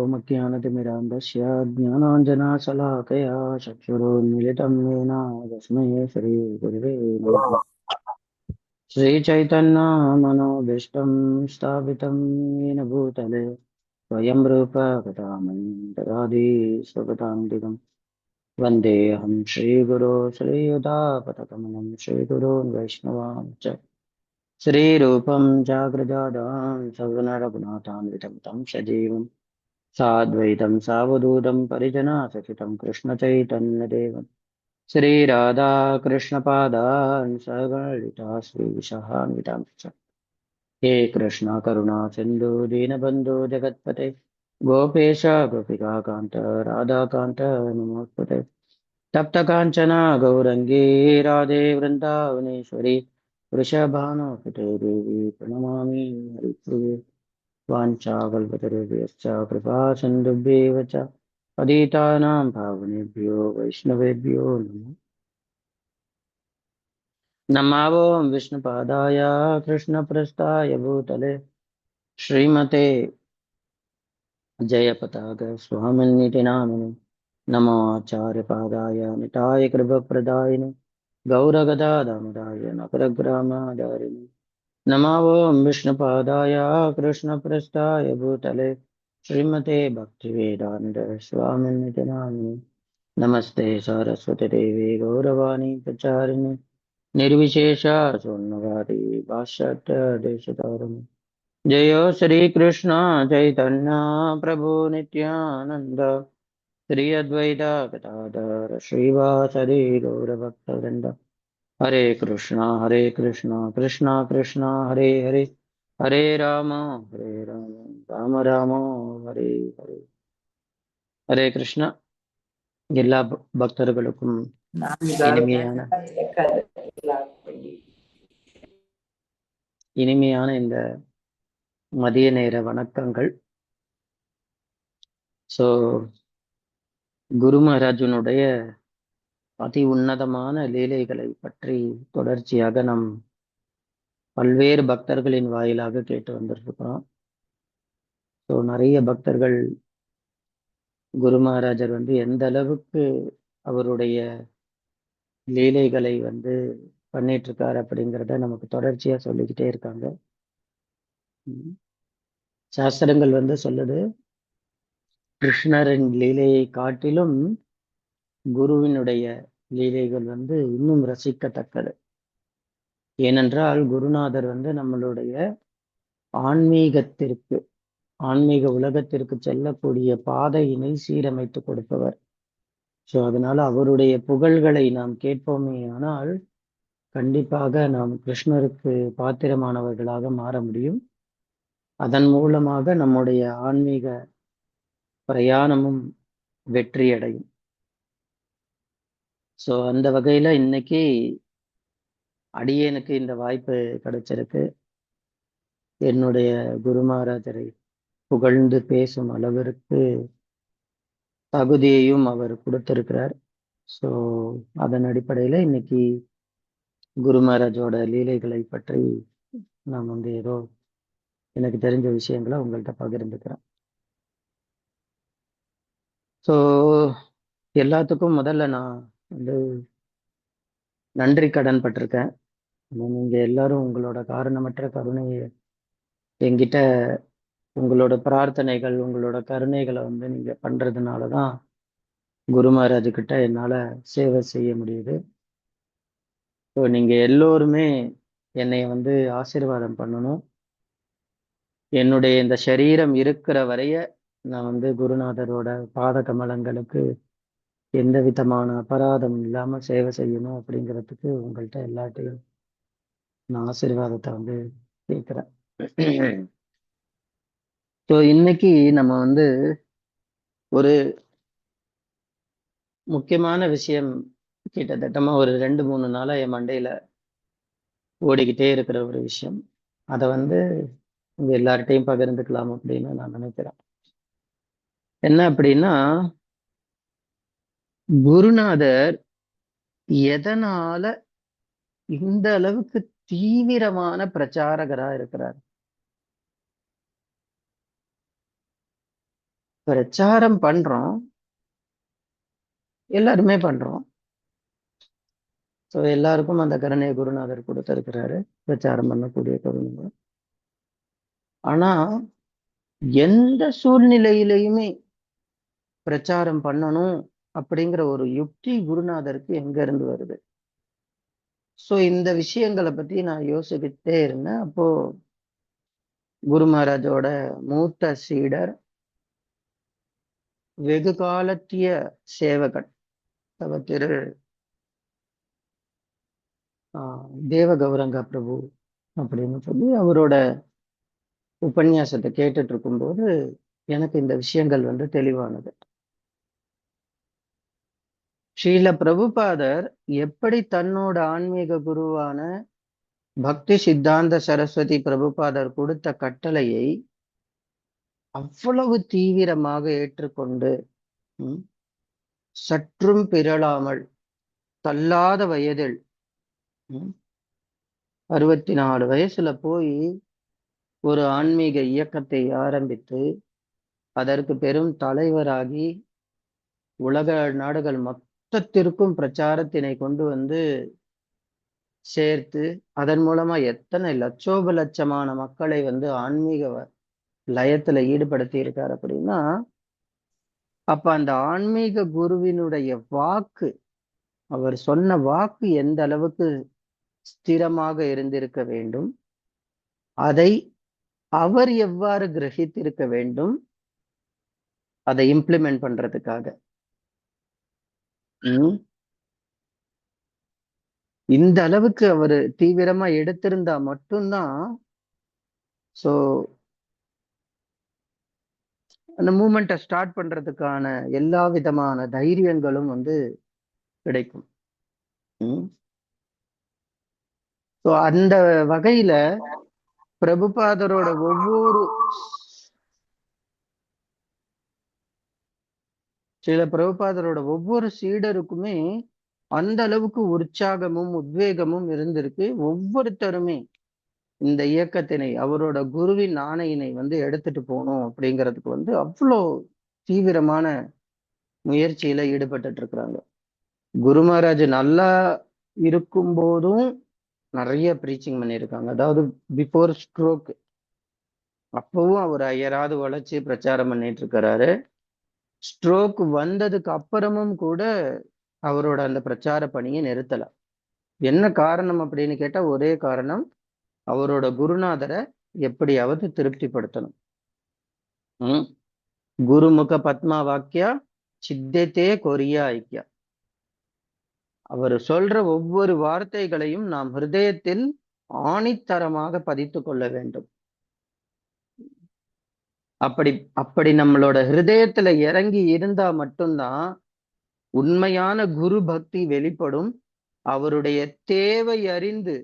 ओमज्ञानतिमिरान्धस्य ज्ञानाञ्जनाशलाकया चक्षुरुन्मिलितं येन तस्मै श्रीगुरुवे नमः। श्रीचैतन्यमनोभीष्टं स्थापितं येन भूतले स्वयं रूप कथामयं ददाति स्वपदान्तिकं वन्देऽहं श्रीगुरो श्रीयुतापतकमलं श्रीगुरोन् वैष्णवान् च श्रीरूपं जागृजादां सगुणरघुनाथान्वितं तं सजीवम् साद्वैतं सावधूतं परिजनासहितं कृष्णचैतन्यदेवं श्रीराधाकृष्णपादान् सगलिता श्रीविशाखान्वितांश्च हे कृष्ण करुणा सिन्धु दीनबन्धु जगत्पते गोपेश गोपिकान्त राधाकान्त नमोस्तुते तप्तकाञ्चन गौरङ्गी राधे वृन्दावनेश्वरी वृषभानुसुते देवी प्रणमामि हरिप्रिये वाञ्छाकल्पतरुभ्यश्च कृपा सिन्धुभ्येव च पतितानां पावनेभ्यो वैष्णवेभ्यो नमो नमो विष्णुपादाय कृष्णप्रस्थाय भूतले श्रीमते जयपताक स्वामिन्निति नामिने नमो आचार्यपादाय निताय कृपप्रदायिने गौरगदाधमदाय नकरग्रामाधारिणे नमो विष्णुपादाय कृष्णप्रस्थाय भूतले श्रीमते भक्तिवेदान्त स्वामिनिति नामिने नमस्ते सरस्वती देवी गौरवाणी प्रचारिणे निर्विशेष शून्यवादी पाश्चात्य देशतारिणे जय श्री कृष्ण चैतन्य प्रभु नित्यानंद श्री अद्वैत गदाधर श्रीवासदि गौरभक्तवृंद हरे कृष्णा कृष्णा कृष्णा हरे हरे हरे राम राम राम हरे हरे हरे कृष्णा எல்லா பக்தர்களுக்கும் இனிமையான இனிமையான இந்த மதிய நேர வணக்கங்கள். ஸோ குரு மகாராஜனுடைய அதி உன்னதமான லீலைகளை பற்றி தொடர்ச்சியாக நாம் பல்வேறு பக்தர்களின் வாயிலாக கேட்டு வந்திருக்கிறோம். ஸோ நிறைய பக்தர்கள் குரு மகாராஜர் எந்த அளவுக்கு அவருடைய லீலைகளை பண்ணிட்டு இருக்காரு அப்படிங்கிறத நமக்கு தொடர்ச்சியா சொல்லிக்கிட்டே இருக்காங்க. சாஸ்திரங்கள் சொல்லுது, கிருஷ்ணரின் லீலையை காட்டிலும் குருவினுடைய லீலைகள் இன்னும் ரசிக்கத்தக்கது. ஏனென்றால் குருநாதர் நம்மளுடைய ஆன்மீகத்திற்கு, ஆன்மீக உலகத்திற்கு செல்லக்கூடிய பாதையினை சீரமைத்து கொடுப்பவர். ஸோ அதனால அவருடைய புகழ்களை நாம் கேட்போமே ஆனால் கண்டிப்பாக நாம் கிருஷ்ணருக்கு பாத்திரமானவர்களாக மாற முடியும். அதன் மூலமாக நம்முடைய ஆன்மீக பிரயாணமும் வெற்றி அடையும். ஸோ அந்த வகையில இன்னைக்கு அடியேனுக்கு இந்த வாய்ப்பு கிடைச்சிருக்கு. என்னுடைய குரு மகாராஜரை புகழ்ந்து பேசும் அளவிற்கு தகுதியையும் அவர் கொடுத்திருக்கிறார். ஸோ அதன் அடிப்படையில இன்னைக்கு குரு மகாராஜோட லீலைகளை பற்றி நான் ஏதோ எனக்கு தெரிஞ்ச விஷயங்களை உங்கள்கிட்ட பகிர்ந்துக்கிறேன். ஸோ எல்லாத்துக்கும் முதல்ல நான் நன்றி கடன் பட்டிருக்கேன். நீங்க எல்லாரும் உங்களோட காரணமற்ற கருணையை என்கிட்ட, உங்களோட பிரார்த்தனைகள், உங்களோட கருணைகளை நீங்க பண்றதுனாலதான் குரு மகாராஜ் கிட்ட என்னால சேவை செய்ய முடியுது. ஸோ நீங்க எல்லோருமே என்னை ஆசீர்வாதம் பண்ணணும். என்னுடைய இந்த சரீரம் இருக்கிற வரைய நான் குருநாதரோட பாத கமலங்களுக்கு எந்த விதமான அபராதம் இல்லாம சேவை செய்யணும் அப்படிங்கிறதுக்கு உங்கள்கிட்ட எல்லாத்தையும் நான் ஆசீர்வாதத்தை கேட்கிறேன். ஸோ இன்னைக்கு நம்ம ஒரு முக்கியமான விஷயம் கிட்டத்தட்டமா ஒரு 2-3 நாளா என் மண்டையில ஓடிக்கிட்டே இருக்கிற ஒரு விஷயம். அதை உங்க எல்லார்ட்டையும் பகிர்ந்துக்கலாம் அப்படின்னு நான் நினைக்கிறேன். என்ன அப்படின்னா, குருநாதர் எதனால இந்த அளவுக்கு தீவிரமான பிரச்சாரகரா இருக்கிறார்? பிரச்சாரம் பண்றோம், எல்லாருமே பண்றோம். ஸோ எல்லாருக்கும் அந்த கருணையை குருநாதர் கொடுத்திருக்கிறாரு, பிரச்சாரம் பண்ணக்கூடிய கருணை. ஆனா எந்த சூழ்நிலையிலையுமே பிரச்சாரம் பண்ணணும் அப்படிங்கிற ஒரு யுக்தி குருநாதருக்கு எங்க இருந்து வருது? ஸோ இந்த விஷயங்களை பத்தி நான் யோசிச்சுக்கிட்டே இருந்தேன். அப்போ குரு மகாராஜோட மூத்த சீடர், வெகு காலத்திய சேவகன், தவ திரு தேவ கௌரங்க பிரபு அப்படின்னு சொல்லி அவரோட உபன்யாசத்தை கேட்டுட்டு இருக்கும்போது எனக்கு இந்த விஷயங்கள் வந்து தெளிவானது. ஸ்ரீல பிரபுபாதர் எப்படி தன்னோட ஆன்மீக குருவான பக்தி சித்தாந்த சரஸ்வதி பிரபுபாதர் கொடுத்த கட்டளையை அவ்வளவு தீவிரமாக ஏற்றுக்கொண்டு சற்றும் பிறழாமல் தள்ளாத வயதில் 64 வயசுல போய் ஒரு ஆன்மீக இயக்கத்தை ஆரம்பித்து அதற்கு பெரும் தலைவராகி உலக நாடுகள் மொத்தத்திற்கும் பிரச்சாரத்தினை கொண்டு வந்து சேர்த்து அதன் மூலமா எத்தனை லட்சோப லட்சமான மக்களை வந்து ஆன்மீக லயத்துல ஈடுபடுத்தி இருக்காரு அப்படின்னா, அப்ப அந்த ஆன்மீக குருவினுடைய வாக்கு, அவர் சொன்ன வாக்கு எந்த அளவுக்கு ஸ்திரமாக இருந்திருக்க வேண்டும், அதை அவர் எவ்வாறு கிரகித்திருக்க வேண்டும் அதை இம்ப்ளிமெண்ட் பண்றதுக்காக. இந்த அளவுக்கு அவர் தீவிரமா எடுத்திருந்தா மட்டும்தான் சோ அந்த மூமெண்ட்டை ஸ்டார்ட் பண்றதுக்கான எல்லா விதமான தைரியங்களும் வந்து கிடைக்கும். ஸோ அந்த வகையில பிரபுபாதரோட ஒவ்வொரு சீடருக்குமே அந்த அளவுக்கு உற்சாகமும் உத்வேகமும் இருந்திருக்கு. ஒவ்வொருத்தருமே இந்த இயக்கத்தினை, அவரோட குருவின் ஆணையினை வந்து எடுத்துட்டு போகணும் அப்படிங்கிறதுக்கு வந்து அவ்வளோ தீவிரமான முயற்சியில ஈடுபட்டு இருக்கிறாங்க. குரு மகாராஜ் நல்லா இருக்கும் போதும் நிறைய ப்ரீச்சிங் பண்ணியிருக்காங்க. அதாவது பிஃபோர் ஸ்ட்ரோக் அப்பவும் அவர் ஐயராது உழைச்சி பிரச்சாரம் பண்ணிட்டு இருக்கிறாரு. ஸ்ட்ரோக் வந்ததுக்கு அப்புறமும் கூட அவரோட அந்த பிரச்சார பணியை நிறுத்தல. என்ன காரணம் அப்படின்னு கேட்டா ஒரே காரணம், அவரோட குருநாதரை எப்படியாவது திருப்திப்படுத்தணும். குருமுக பத்மா வாக்கியா சித்தத்தே கொரியா ஐக்கியா. அவர் சொல்ற ஒவ்வொரு வார்த்தைகளையும் நாம் ஹிருதயத்தில் ஆணித்தரமாக பதித்து கொள்ள வேண்டும். அப்படி நம்மளோட ஹிருதயத்துல இறங்கி இருந்தா மட்டும்தான் உண்மையான குரு பக்தி வெளிப்படும். அவருடைய தேவை அறிந்து,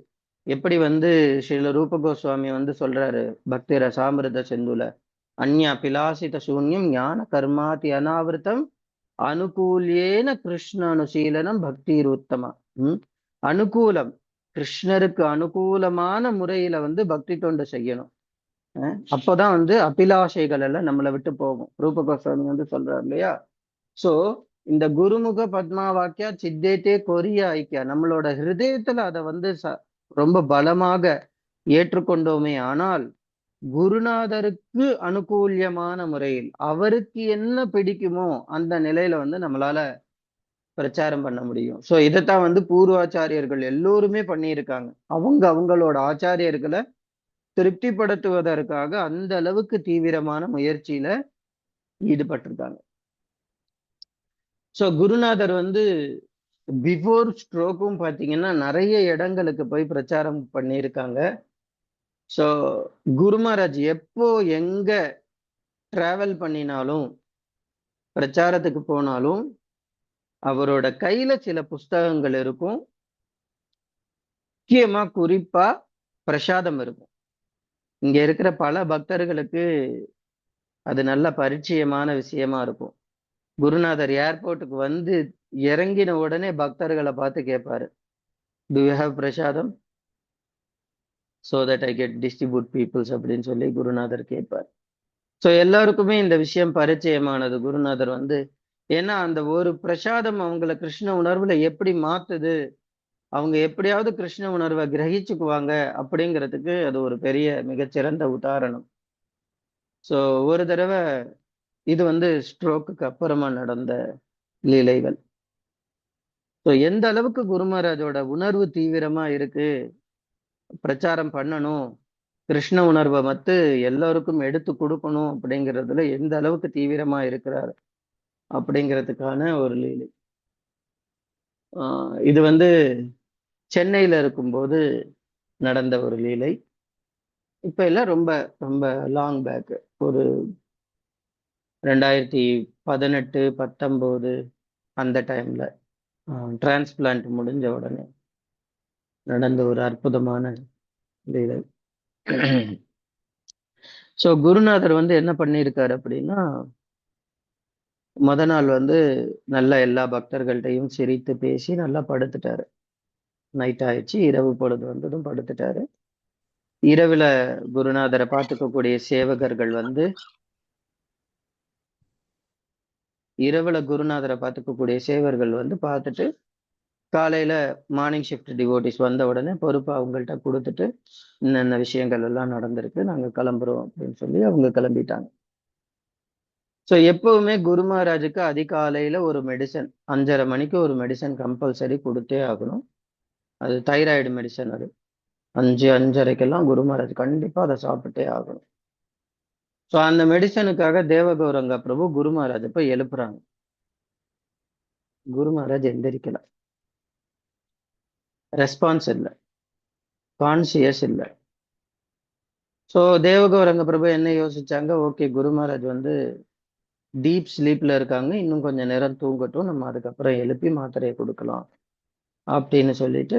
எப்படி வந்து ஸ்ரீல ரூப கோஸ்வாமி வந்து சொல்றாரு பக்தி ரசாமிருத செந்துல, அந்யா பிலாசித சூன்யம் ஞான கர்மாதி அனாவிருத்தம் அனுகூலியேன கிருஷ்ண அனுசீலனம் பக்தி உத்தமா. அனுகூலம், கிருஷ்ணருக்கு அனுகூலமான முறையில வந்து பக்தி தொண்டு செய்யணும். அப்போதான் வந்து அபிலாஷைகள் எல்லாம் நம்மளை விட்டு போகும். ரூப கோஸ்வாமி வந்து சொல்றாரு இல்லையா? சோ இந்த குருமுக பத்மா வாக்கியா சித்தேத்தே கொரியா ஐக்கியா, நம்மளோட ஹிருதயத்துல அதை வந்து ரொம்ப பலமாக ஏற்றுக்கொண்டோமே ஆனால் குருநாதருக்கு அனுகூல்யமான முறையில் அவருக்கு என்ன பிடிக்குமோ அந்த நிலையில வந்து நம்மளால பிரச்சாரம் பண்ண முடியும். சோ இதைத்தான் வந்து பூர்வாச்சாரியர்கள் எல்லோருமே பண்ணியிருக்காங்க. அவங்களோட ஆச்சாரியர்களை திருப்திப்படுத்துவதற்காக அந்த அளவுக்கு தீவிரமான முயற்சியில ஈடுபட்டிருக்காங்க. சோ குருநாதர் வந்து பிஃபோர் ஸ்ட்ரோக்கும் பாத்தீங்கன்னா நிறைய இடங்களுக்கு போய் பிரச்சாரம் பண்ணியிருக்காங்க. சோ குரு மகாராஜ் எப்போ எங்க டிராவல் பண்ணினாலும், பிரச்சாரத்துக்கு போனாலும் அவரோட கையில சில புஸ்தகங்கள் இருக்கும். முக்கியமா குறிப்பா பிரசாதம் இருக்கும். இங்க இருக்கிற பல பக்தர்களுக்கு அது நல்ல பரிச்சயமான விஷயமா இருக்கும். குருநாதர் ஏர்போர்ட்டுக்கு வந்து இறங்கின உடனே பக்தர்களை பார்த்து கேட்பாரு, டு யூ ஹேவ் பிரசாதம் so that I get distribute peoples அப்படின்னு சொல்லி குருநாதர் கேட்பார். ஸோ எல்லாருக்குமே இந்த விஷயம் பரிச்சயமானது. குருநாதர் வந்து ஏன்னா அந்த ஒரு பிரசாதம் அவங்கள கிருஷ்ண உணர்வுல எப்படி மாத்துது, அவங்க எப்படியாவது கிருஷ்ண உணர்வை கிரகிச்சுக்குவாங்க அப்படிங்கிறதுக்கு அது ஒரு பெரிய மிகச்சிறந்த உதாரணம். ஸோ ஒரு தடவை இது வந்து ஸ்ட்ரோக்குக்கு அப்புறமா நடந்த லீலைகள். ஸோ எந்த அளவுக்கு குரு மகாராஜோட உணர்வு தீவிரமா இருக்கு, பிரச்சாரம் பண்ணணும், கிருஷ்ண உணர்வை மத்து எல்லாருக்கும் எடுத்து கொடுக்கணும் அப்படிங்கிறதுல எந்த அளவுக்கு தீவிரமா இருக்கிறார் அப்படிங்கிறதுக்கான ஒரு லீலை. இது வந்து சென்னையில இருக்கும்போது நடந்த ஒரு லீலை. இப்ப இல்ல, ரொம்ப ரொம்ப லாங் பேக், ஒரு 2018, 19 அந்த டைம்ல டிரான்ஸ்பிளான்ட் முடிஞ்ச உடனே நடந்த ஒரு அற்புதமான லீலை. ஸோ குருநாதர் வந்து என்ன பண்ணியிருக்காரு அப்படின்னா, முத நாள் வந்து நல்லா எல்லா பக்தர்கள்ட்டையும் சிரித்து பேசி நல்லா படுத்துட்டாரு. நைட் ஆயிடுச்சு, இரவு பொழுது வந்ததும் படுத்துட்டாரு. இரவுல குருநாதரை பார்த்துக்கக்கூடிய சேவகர்கள் வந்து பார்த்துட்டு காலையில மார்னிங் ஷிஃப்ட் டிவோட்டிஸ் வந்த உடனே பொறுப்பை அவங்கள்ட்ட கொடுத்துட்டு, இன்னென்ன விஷயங்கள் எல்லாம் நடந்திருக்கு, நாங்க கிளம்புறோம் அப்படின்னு சொல்லி அவங்க கிளம்பிட்டாங்க. ஸோ எப்பவுமே குரு மகாராஜுக்கு அதிகாலையில ஒரு மெடிசன், 5:30 மணிக்கு ஒரு மெடிசன் கம்பல்சரி கொடுத்தே ஆகணும். அது தைராய்டு மெடிசன். அது 5:30க்கெல்லாம் குரு மகாராஜ் கண்டிப்பா அதை சாப்பிட்டே ஆகணும். ஸோ அந்த மெடிசனுக்காக தேவகௌரங்க பிரபு குரு மகாராஜ் போய் எழுப்புறாங்க. குரு மகாராஜ் எந்திரிக்கல, ரெஸ்பான்ஸ் இல்லை, கான்சியஸ் இல்லை. ஸோ தேவகௌரங்க பிரபு என்ன யோசிச்சாங்க, ஓகே குரு மகாராஜ் வந்து டீப் ஸ்லீப்ல இருக்காங்க, இன்னும் கொஞ்சம் நேரம் தூங்கட்டும், நம்ம அதுக்கப்புறம் எழுப்பி மாத்திரையை கொடுக்கலாம் அப்படின்னு சொல்லிட்டு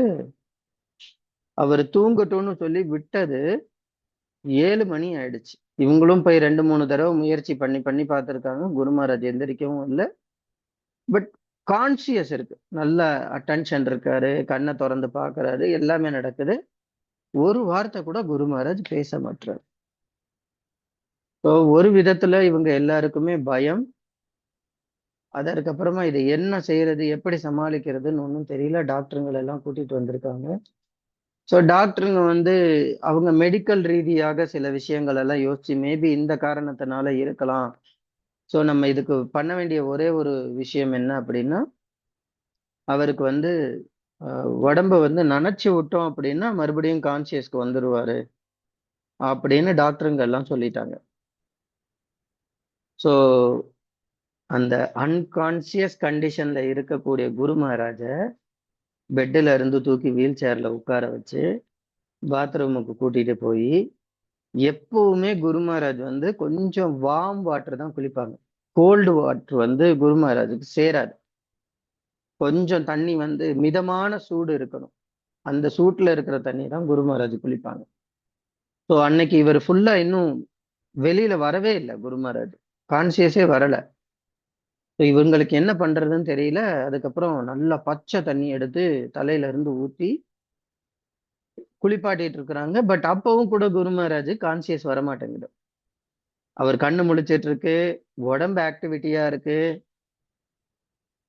அவர் தூங்கட்டும்னு சொல்லி விட்டது. 7 மணி ஆயிடுச்சு. இவங்களும் போய் 2-3 தடவை முயற்சி பண்ணி பண்ணி பார்த்துருக்காங்க. குரு மகாராஜ் எந்திரிக்கவும் இல்லை. பட் கான்சியஸ் இருக்கு, நல்ல அட்டென்ஷன் இருக்காரு, கண்ணை திறந்து பார்க்கறாரு, எல்லாமே நடக்குது. ஒரு வார்த்தை கூட குரு மகாராஜ் பேச மாட்டாரு. ஸோ ஒரு விதத்துல இவங்க எல்லாருக்குமே பயம். அதற்கப்புறமா இதை என்ன செய்யறது, எப்படி சமாளிக்கிறதுன்னு ஒன்றும் தெரியல. டாக்டருங்களை எல்லாம் கூட்டிட்டு வந்திருக்காங்க. ஸோ டாக்டருங்க வந்து அவங்க மெடிக்கல் ரீதியாக சில விஷயங்கள் எல்லாம் யோசிச்சு மேபி இந்த காரணத்தினால இருக்கலாம். ஸோ நம்ம இதுக்கு பண்ண வேண்டிய ஒரே ஒரு விஷயம் என்ன அப்படின்னா, அவருக்கு வந்து உடம்ப வந்து நனைச்சு விட்டோம் அப்படின்னா மறுபடியும் கான்சியஸ்க்கு வந்துருவாரு அப்படின்னு டாக்டருங்க எல்லாம் சொல்லிட்டாங்க. ஸோ அந்த அன்கான்சியஸ் கண்டிஷன்ல இருக்கக்கூடிய குரு மகாராஜ பெட்டில் இருந்து தூக்கி வீல் சேர்ல உட்கார வச்சு பாத்ரூமுக்கு கூட்டிட்டு போய், எப்பவுமே குரு மகாராஜ் வந்து கொஞ்சம் வார்ம் வாட்டர் தான் குளிப்பாங்க. கோல்டு வாட்டர் வந்து குரு மகாராஜுக்கு சேராது. கொஞ்சம் தண்ணி வந்து மிதமான சூடு இருக்கணும். அந்த சூட்ல இருக்கிற தண்ணி தான் குரு மகாராஜ் குளிப்பாங்க. ஸோ அன்னைக்கு இவர் ஃபுல்லா இன்னும் வெளியில வரவே இல்லை. குரு மகாராஜ் கான்சியஸே வரல. இவங்களுக்கு என்ன பண்றதுன்னு தெரியல. அதுக்கப்புறம் நல்லா பச்சை தண்ணி எடுத்து தலையில இருந்து ஊத்தி குளிப்பாட்டிட்டு இருக்கிறாங்க. பட் அப்பவும் கூட குரு மகாராஜ் கான்சியஸ் வர மாட்டேங்குது. அவர் கண்ணு முழிச்சிட்டு இருக்கு, உடம்பு ஆக்டிவிட்டியா இருக்கு,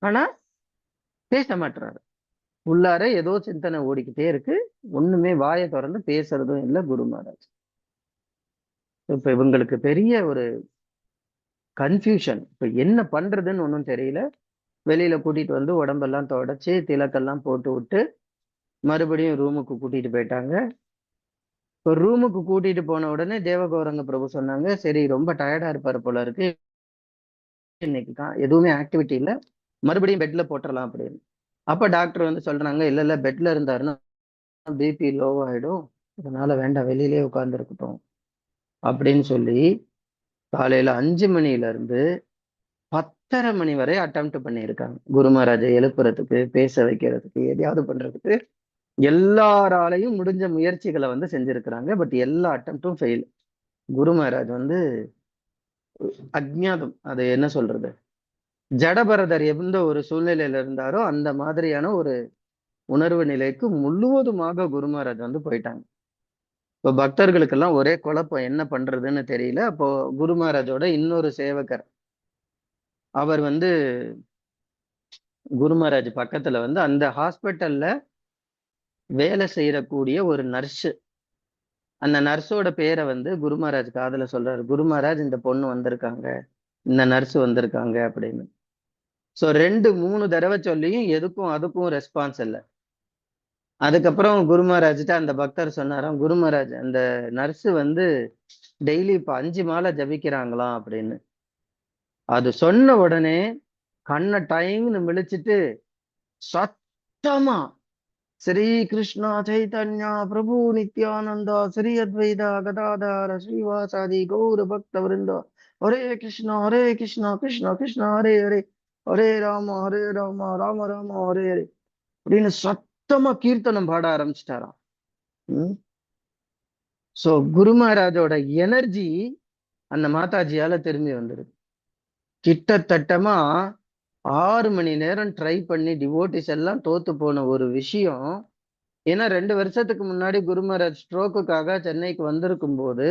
ஆனா பேச மாட்டுறாரு. உள்ளார ஏதோ சிந்தனை ஓடிக்கிட்டே இருக்கு. ஒண்ணுமே வாயை திறந்து பேசுறதும் இல்லை குரு மகாராஜ். இப்ப இவங்களுக்கு பெரிய ஒரு கன்ஃபியூஷன். இப்ப என்ன பண்றதுன்னு ஒன்றும் தெரியல. வெளியில கூட்டிட்டு வந்து உடம்பெல்லாம் தொடச்சு திலக்கெல்லாம் போட்டு விட்டு மறுபடியும் ரூமுக்கு கூட்டிட்டு போயிட்டாங்க. இப்போ ரூமுக்கு கூட்டிட்டு போன உடனே தேவகௌரங்க பிரபு சொன்னாங்க, சரி ரொம்ப டயர்டா இருப்பாரு போல இருக்கு, இன்னைக்கு எதுவுமே ஆக்டிவிட்டி இல்லை, மறுபடியும் பெட்ல போட்டுடலாம் அப்படின்னு. அப்ப டாக்டர் வந்து சொல்றாங்க, இல்ல இல்ல பெட்ல இருந்தாருன்னா பிபி லோ ஆயிடும், அதனால வேண்டாம், வெளியிலேயே உட்கார்ந்து இருக்கட்டும் அப்படின்னு சொல்லி காலையில 5 மணில இருந்து 10:30 மணி வரை அட்டெம்ப்ட் பண்ணியிருக்காங்க. குரு மகாராஜை எழுப்புறதுக்கு, பேச வைக்கிறதுக்கு, எதையாவது பண்றதுக்கு எல்லாராலையும் முடிஞ்ச முயற்சிகளை வந்து செஞ்சிருக்கிறாங்க. பட் எல்லா அட்டெம்ப்டும் ஃபெயில். குரு மகாராஜ் வந்து அஜ்ஞாதம், அது என்ன சொல்றது, ஜடபரதர் எந்த ஒரு சூழ்நிலையில இருந்தாரோ அந்த மாதிரியான ஒரு உணர்வு நிலைக்கு முழுவதுமாக குரு மகாராஜ் வந்து போயிட்டாங்க. இப்போ பக்தர்களுக்கெல்லாம் ஒரே குழப்பம், என்ன பண்றதுன்னு தெரியல. அப்போ குரு மகாராஜோட இன்னொரு சேவகர், அவர் வந்து குரு மகாராஜ் பக்கத்துல வந்து அந்த ஹாஸ்பிட்டல்ல வேலை செய்யக்கூடிய ஒரு நர்ஸ், அந்த நர்ஸோட பேரை வந்து குரு மகாராஜ் காதுல சொல்றாரு. குரு மகாராஜ், இந்த பொண்ணு வந்திருக்காங்க, இந்த நர்ஸ் வந்திருக்காங்க அப்படின்னு. சோ 2 3 தடவை சொல்லியும் எதுக்கும் அதுக்கும் ரெஸ்பான்ஸ் இல்லை. அதுக்கப்புறம் குரு மகாராஜ்ட்ட அந்த பக்தர் சொன்னாராம், குரு மகாராஜ், அந்த நர்ஸ் வந்து டெய்லி இப்ப 5 மாலை ஜபிக்கிறாங்களாம் அப்படின்னு. அது சொன்ன உடனே கண்ணை டைம்னு விழிச்சிட்டு சத்தமா, ஸ்ரீ கிருஷ்ணா சைதன்யா பிரபு நித்யானந்தா ஸ்ரீ அத்வைதா கதாதார ஸ்ரீவாசாதி கௌர பக்த விருந்தா ஹரே கிருஷ்ணா கிருஷ்ணா கிருஷ்ணா ஹரே ஹரே ஹரே ராம ராம ராம ஹரே ஹரே அப்படின்னு சத்தமா கீர்த்தனம் பாட ஆரம்பிச்சிட்டாராம். சோ குரு மகாராஜோட எனர்ஜி அந்த மாதாஜியால திரும்பி வந்துருது. கிட்டத்தட்டமா 6 மணி நேரம் ட்ரை பண்ணி டிவோட்டிஸ் எல்லாம் தோத்து போன ஒரு விஷயம். ஏன்னா 2 வருஷத்துக்கு முன்னாடி குரு மகாராஜ் ஸ்ட்ரோக்குக்காக சென்னைக்கு வந்திருக்கும் போது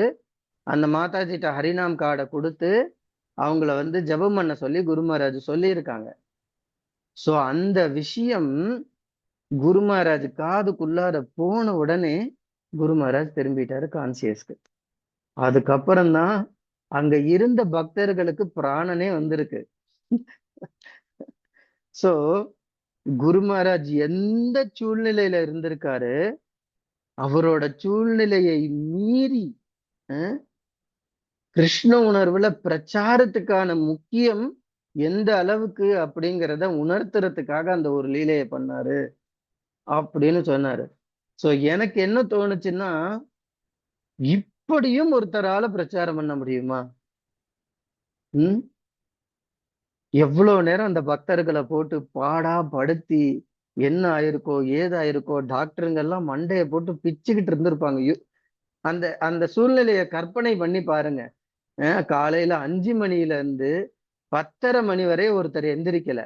அந்த மாதாஜிட்ட ஹரிநாம் கார்டை கொடுத்து அவங்கள வந்து ஜெபம் பண்ண சொல்லி குரு மகாராஜ் சொல்லியிருக்காங்க. சோ அந்த விஷயம் குரு மகாராஜ் காதுக்குள்ளார போன உடனே குரு மகாராஜ் திரும்பிட்டாரு கான்சியஸ்க்கு. அதுக்கப்புறம் தான் அங்க இருந்த பக்தர்களுக்கு பிராணனே வந்திருக்கு. சோ குரு மகாராஜ் எந்த சூழ்நிலையில இருந்திருக்காரு, அவரோட சூழ்நிலையை மீறி கிருஷ்ண உணர்வுல பிரச்சாரத்துக்கான முக்கியம் எந்த அளவுக்கு அப்படிங்கிறத உணர்த்துறதுக்காக அந்த ஒரு லீலையை பண்ணாரு அப்படின்னு சொன்னாரு. சோ எனக்கு என்ன தோணுச்சுன்னா, இப்படியும் ஒருத்தரால பிரச்சாரம் பண்ண முடியுமா? எவ்வளவு நேரம் அந்த பக்தர்களை போட்டு பாடா படுத்தி என்ன ஆயிருக்கோ ஏதாயிருக்கோ, டாக்டருங்கெல்லாம் மண்டையை போட்டு பிச்சுக்கிட்டு இருந்திருப்பாங்க. அந்த அந்த சூழ்நிலையை கற்பனை பண்ணி பாருங்க. காலையில 5 மணில இருந்து 10:30 மணி வரை ஒருத்தர் எந்திரிக்கல.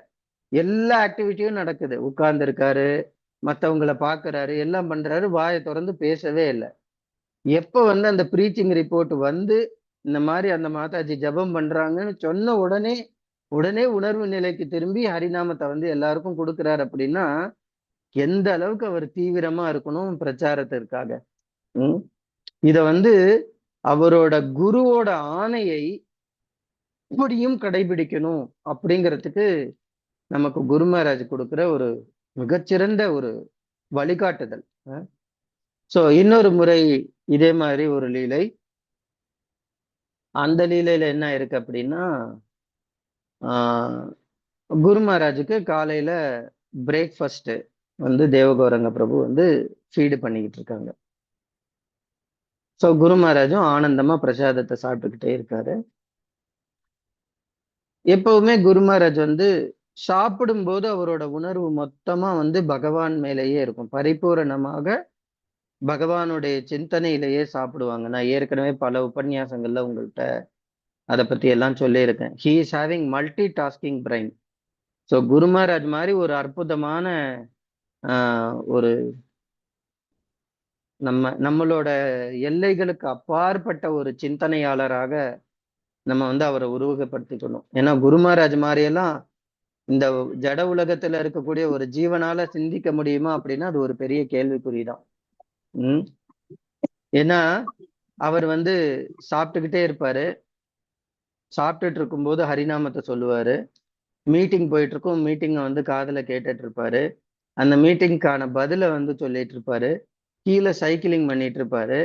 எல்லா ஆக்டிவிட்டியும் நடக்குது. உட்கார்ந்து இருக்காரு, மத்தவங்களை பாக்குறாரு, எல்லாம் பண்றாரு, வாயை திறந்து பேசவே இல்லை. எப்ப வந்து அந்த ப்ரீச்சிங் ரிப்போர்ட் வந்து இந்த மாதிரி அந்த மாதாஜி ஜபம் பண்றாங்கன்னு சொன்ன உடனே உடனே உணர்வு நிலைக்கு திரும்பி ஹரிநாமத்தை வந்து எல்லாருக்கும் கொடுக்கிறாரு அப்படின்னா, எந்த அளவுக்கு அவர் தீவிரமா இருக்கணும் பிரச்சாரத்திற்காக. இத வந்து அவரோட குருவோட ஆணையை இப்படியும் கடைபிடிக்கணும் அப்படிங்கிறதுக்கு நமக்கு குரு மகாராஜ் கொடுக்கிற ஒரு மிகச்சிறந்த ஒரு வழிகாட்டுதல். சோ இன்னொரு முறை இதே மாதிரி ஒரு லீலை, அந்த லீலையில என்ன இருக்கு அப்படின்னா, குரு மகாராஜுக்கு காலையில பிரேக்ஃபாஸ்ட் வந்து தேவகௌரங்க பிரபு வந்து ஃபீடு பண்ணிக்கிட்டு இருக்காங்க. சோ குரு மகாராஜும் ஆனந்தமா பிரசாதத்தை சாப்பிட்டுக்கிட்டே இருக்காரு. எப்பவுமே குரு மகாராஜ் வந்து சாப்பிடும்போது அவரோட உணர்வு மொத்தமா வந்து பகவான் மேலேயே இருக்கும். பரிபூரணமாக பகவானுடைய சிந்தனையிலேயே சாப்பிடுவாங்க. நான் ஏற்கனவே பல உபன்யாசங்கள்ல உங்கள்கிட்ட அதை பத்தி எல்லாம் சொல்லியிருக்கேன். He is having multi tasking brain. So Guru Maharaj மாதிரி ஒரு அற்புதமான ஒரு நம்மளோட எல்லைகளுக்கு அப்பாற்பட்ட ஒரு சிந்தனையாளராக நம்ம வந்து அவரை உருவகப்படுத்திக்கணும். ஏன்னா குரு மகாராஜ் மாதிரியெல்லாம் இந்த ஜட உலகத்துல இருக்கக்கூடிய ஒரு ஜீவனால சிந்திக்க முடியுமா அப்படின்னா அது ஒரு பெரிய கேள்விக்குறிதான். ஏன்னா அவர் வந்து சாப்பிட்டுக்கிட்டே இருப்பாரு, சாப்பிட்டுட்டு இருக்கும்போது ஹரிநாமத்தை சொல்லுவாரு, மீட்டிங் போயிட்டு இருக்கும், மீட்டிங்கை வந்து காதுல கேட்டுட்டு இருப்பாரு, அந்த மீட்டிங்கான பதில வந்து சொல்லிட்டு இருப்பாரு, கீழே சைக்கிளிங் பண்ணிட்டு இருப்பாரு.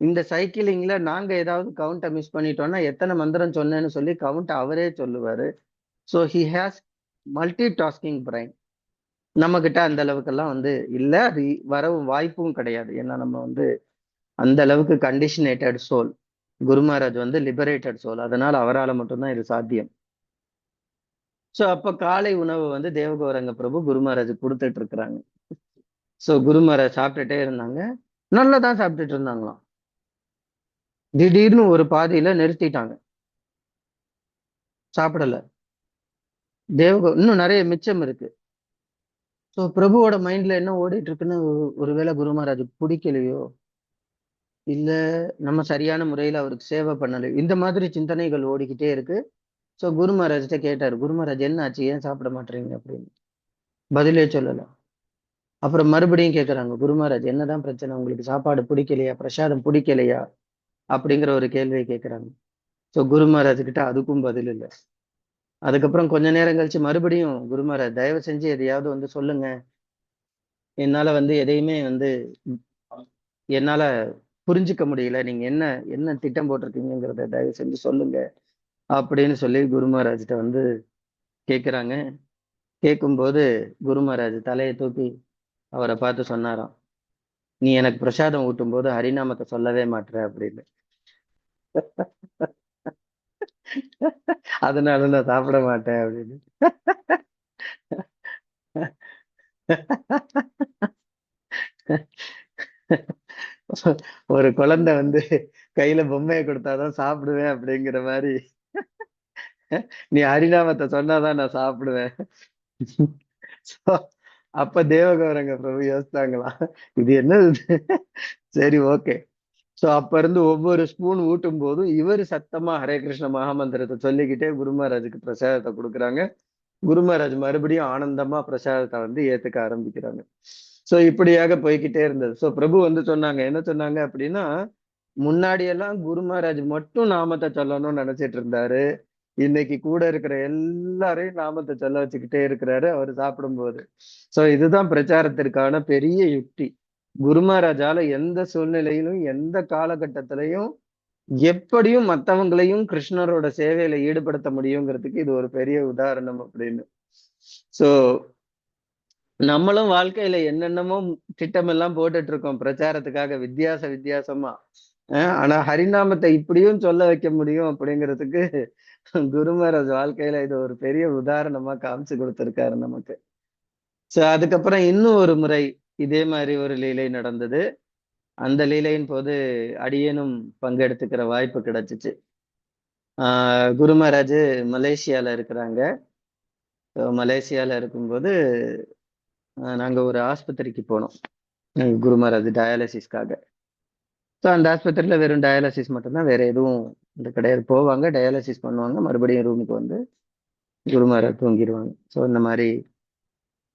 இந்த சைக்கிளிங்ல நாங்க ஏதாவது கவுண்ட்டை மிஸ் பண்ணிட்டோம்னா எத்தனை மந்திரம் சொன்னேன்னு சொல்லி கவுண்ட் அவரே சொல்லுவாரு. So he has multi tasking brain. நம்ம கிட்ட அந்த அளவுக்கெல்லாம் வந்து இல்லை, அது வரவும் வாய்ப்பும் கிடையாது. ஏன்னா நம்ம வந்து அந்த அளவுக்கு கண்டிஷனேட்டட் சோல். குரு மகாராஜ் வந்து லிபரேட்டட் சோல், அதனால அவரால் மட்டும்தான் இது சாத்தியம். ஸோ அப்ப காலை உணவு வந்து தேவகௌரங்க பிரபு குரு மகாராஜ் கொடுத்துட்டு இருக்கிறாங்க. ஸோ குரு மகாராஜ் சாப்பிட்டுட்டே இருந்தாங்க, நல்லா தான் சாப்பிட்டுட்டு இருந்தாங்களாம். திடீர்னு ஒரு பாதியில நிறுத்திட்டாங்க, சாப்பிடல. இன்னும் நிறைய மிச்சம் இருக்கு. ஸோ பிரபுவோட மைண்ட்ல என்ன ஓடிட்டு இருக்குன்னு, ஒருவேளை குரு மகாராஜுக்கு பிடிக்கலையோ, இல்ல நம்ம சரியான முறையில அவருக்கு சேவை பண்ணல. இந்த மாதிரி சிந்தனைகள் ஓடிக்கிட்டே இருக்கு. ஸோ குரு மகாராஜ்ட்ட கேட்டாரு. குரு மகாராஜ் என்ன ஆச்சு? ஏன் சாப்பிட மாட்றீங்க? அப்படின்னு. பதிலே சொல்லல. அப்புறம் மறுபடியும் கேட்கறாங்க. குரு மகாராஜ் என்னதான் பிரச்சனை? உங்களுக்கு சாப்பாடு பிடிக்கலையா? பிரசாதம் பிடிக்கலையா? அப்படிங்கிற ஒரு கேள்விய கேட்கறாங்க. ஸோ குரு மகாராஜ் கிட்ட அதுக்கும் பதில் இல்ல. அதுக்கப்புறம் கொஞ்ச நேரம் கழிச்சு மறுபடியும் குரு மகாராஜ் தயவு செஞ்சு எதையாவது வந்து சொல்லுங்க. என்னால வந்து எதையுமே வந்து என்னால புரிஞ்சுக்க முடியல. நீங்க என்ன என்ன திட்டம் போட்டிருக்கீங்கங்கிறத தயவு செஞ்சு சொல்லுங்க. அப்படின்னு சொல்லி குரு மகாராஜ்ட்ட வந்து கேட்கறாங்க. கேட்கும்போது குரு மகாராஜ் தலைய தூக்கி அவர பார்த்து சொன்னாராம். "நீ எனக்கு பிரசாதம் ஊட்டும்போது ஹரிநாமத்த சொல்லவே மாட்ற" அப்படின்னு. "அதனால நான் சாப்பிட மாட்டேன்" அப்படின்னு. ஒரு குழந்தை வந்து கையில பொம்மைய குடுத்தாதான் சாப்பிடுவேன் அப்படிங்கிற மாரி, "நீ ஹரிநாமத்த சொன்னாதான் நான் சாப்பிடுவேன்." So, அப்ப தேவகௌரங்க பிரபு யோசிச்சாங்களாம். இது என்னது இது? சரி, ஓகே. சோ அப்ப இருந்து ஒவ்வொரு ஸ்பூன் ஊட்டும் போதும் இவரு சத்தமா ஹரே கிருஷ்ண மகாமந்திரத்தை சொல்லிக்கிட்டே குரு மகாராஜுக்கு பிரசாதத்தை கொடுக்குறாங்க. குரு மகாராஜ் மறுபடியும் ஆனந்தமா பிரசாதத்தை வந்து ஏத்துக்க ஆரம்பிக்கிறாங்க. சோ இப்படியாக போய்க்கிட்டே இருந்தது. சோ பிரபு வந்து சொன்னாங்க, என்ன சொன்னாங்க அப்படின்னா, முன்னாடி எல்லாம் குரு மகாராஜ் மட்டும் நாமத்தை சொல்லணும்னு நினைச்சிட்டு இருந்தாரு. இன்னைக்கு கூட இருக்கிற எல்லாரையும் நாமத்தை சொல்ல வச்சுக்கிட்டே இருக்கிறாரு அவரு சாப்பிடும்போது. சோ இதுதான் பிரச்சாரத்திற்கான பெரிய யுக்தி. குரு மகாராஜால எந்த சூழ்நிலையிலும் எந்த காலகட்டத்திலையும் எப்படியும் மத்தவங்களையும் கிருஷ்ணரோட சேவையில ஈடுபடுத்த முடியுங்கிறதுக்கு இது ஒரு பெரிய உதாரணம் அப்படின்னு. சோ நம்மளும் வாழ்க்கையில என்னென்னமோ திட்டமெல்லாம் போட்டுட்டு இருக்கோம் பிரச்சாரத்துக்காக வித்தியாசமா. ஆனா ஹரிநாமத்தை இப்படியும் சொல்ல வைக்க முடியும் அப்படிங்கிறதுக்கு குரு மகாராஜ் வாழ்க்கையில இது ஒரு பெரிய உதாரணமா காமிச்சு கொடுத்திருக்காரு நமக்கு. சோ அதுக்கப்புறம் இன்னும் ஒரு முறை இதே மாதிரி ஒரு லீலை நடந்தது. அந்த லீலையின் போது அடியேனும் பங்கெடுத்துக்கிற வாய்ப்பு கிடைச்சுச்சு. குரு மகாராஜ் மலேசியால இருக்கிறாங்க. மலேசியால இருக்கும்போது நாங்க ஒரு ஆஸ்பத்திரிக்கு போனோம். குரு மகாராஜ் டயாலிசிஸ்க்காக. ஸோ அந்த ஆஸ்பத்திரியில வெறும் டயாலிசிஸ் மட்டும்தான், வேற எதுவும் இது கிடையாது. போவாங்க, டயாலிசிஸ் பண்ணுவாங்க, மறுபடியும் ரூமுக்கு வந்து குரு மகாராஜ் தூங்கிடுவாங்க. ஸோ இந்த மாதிரி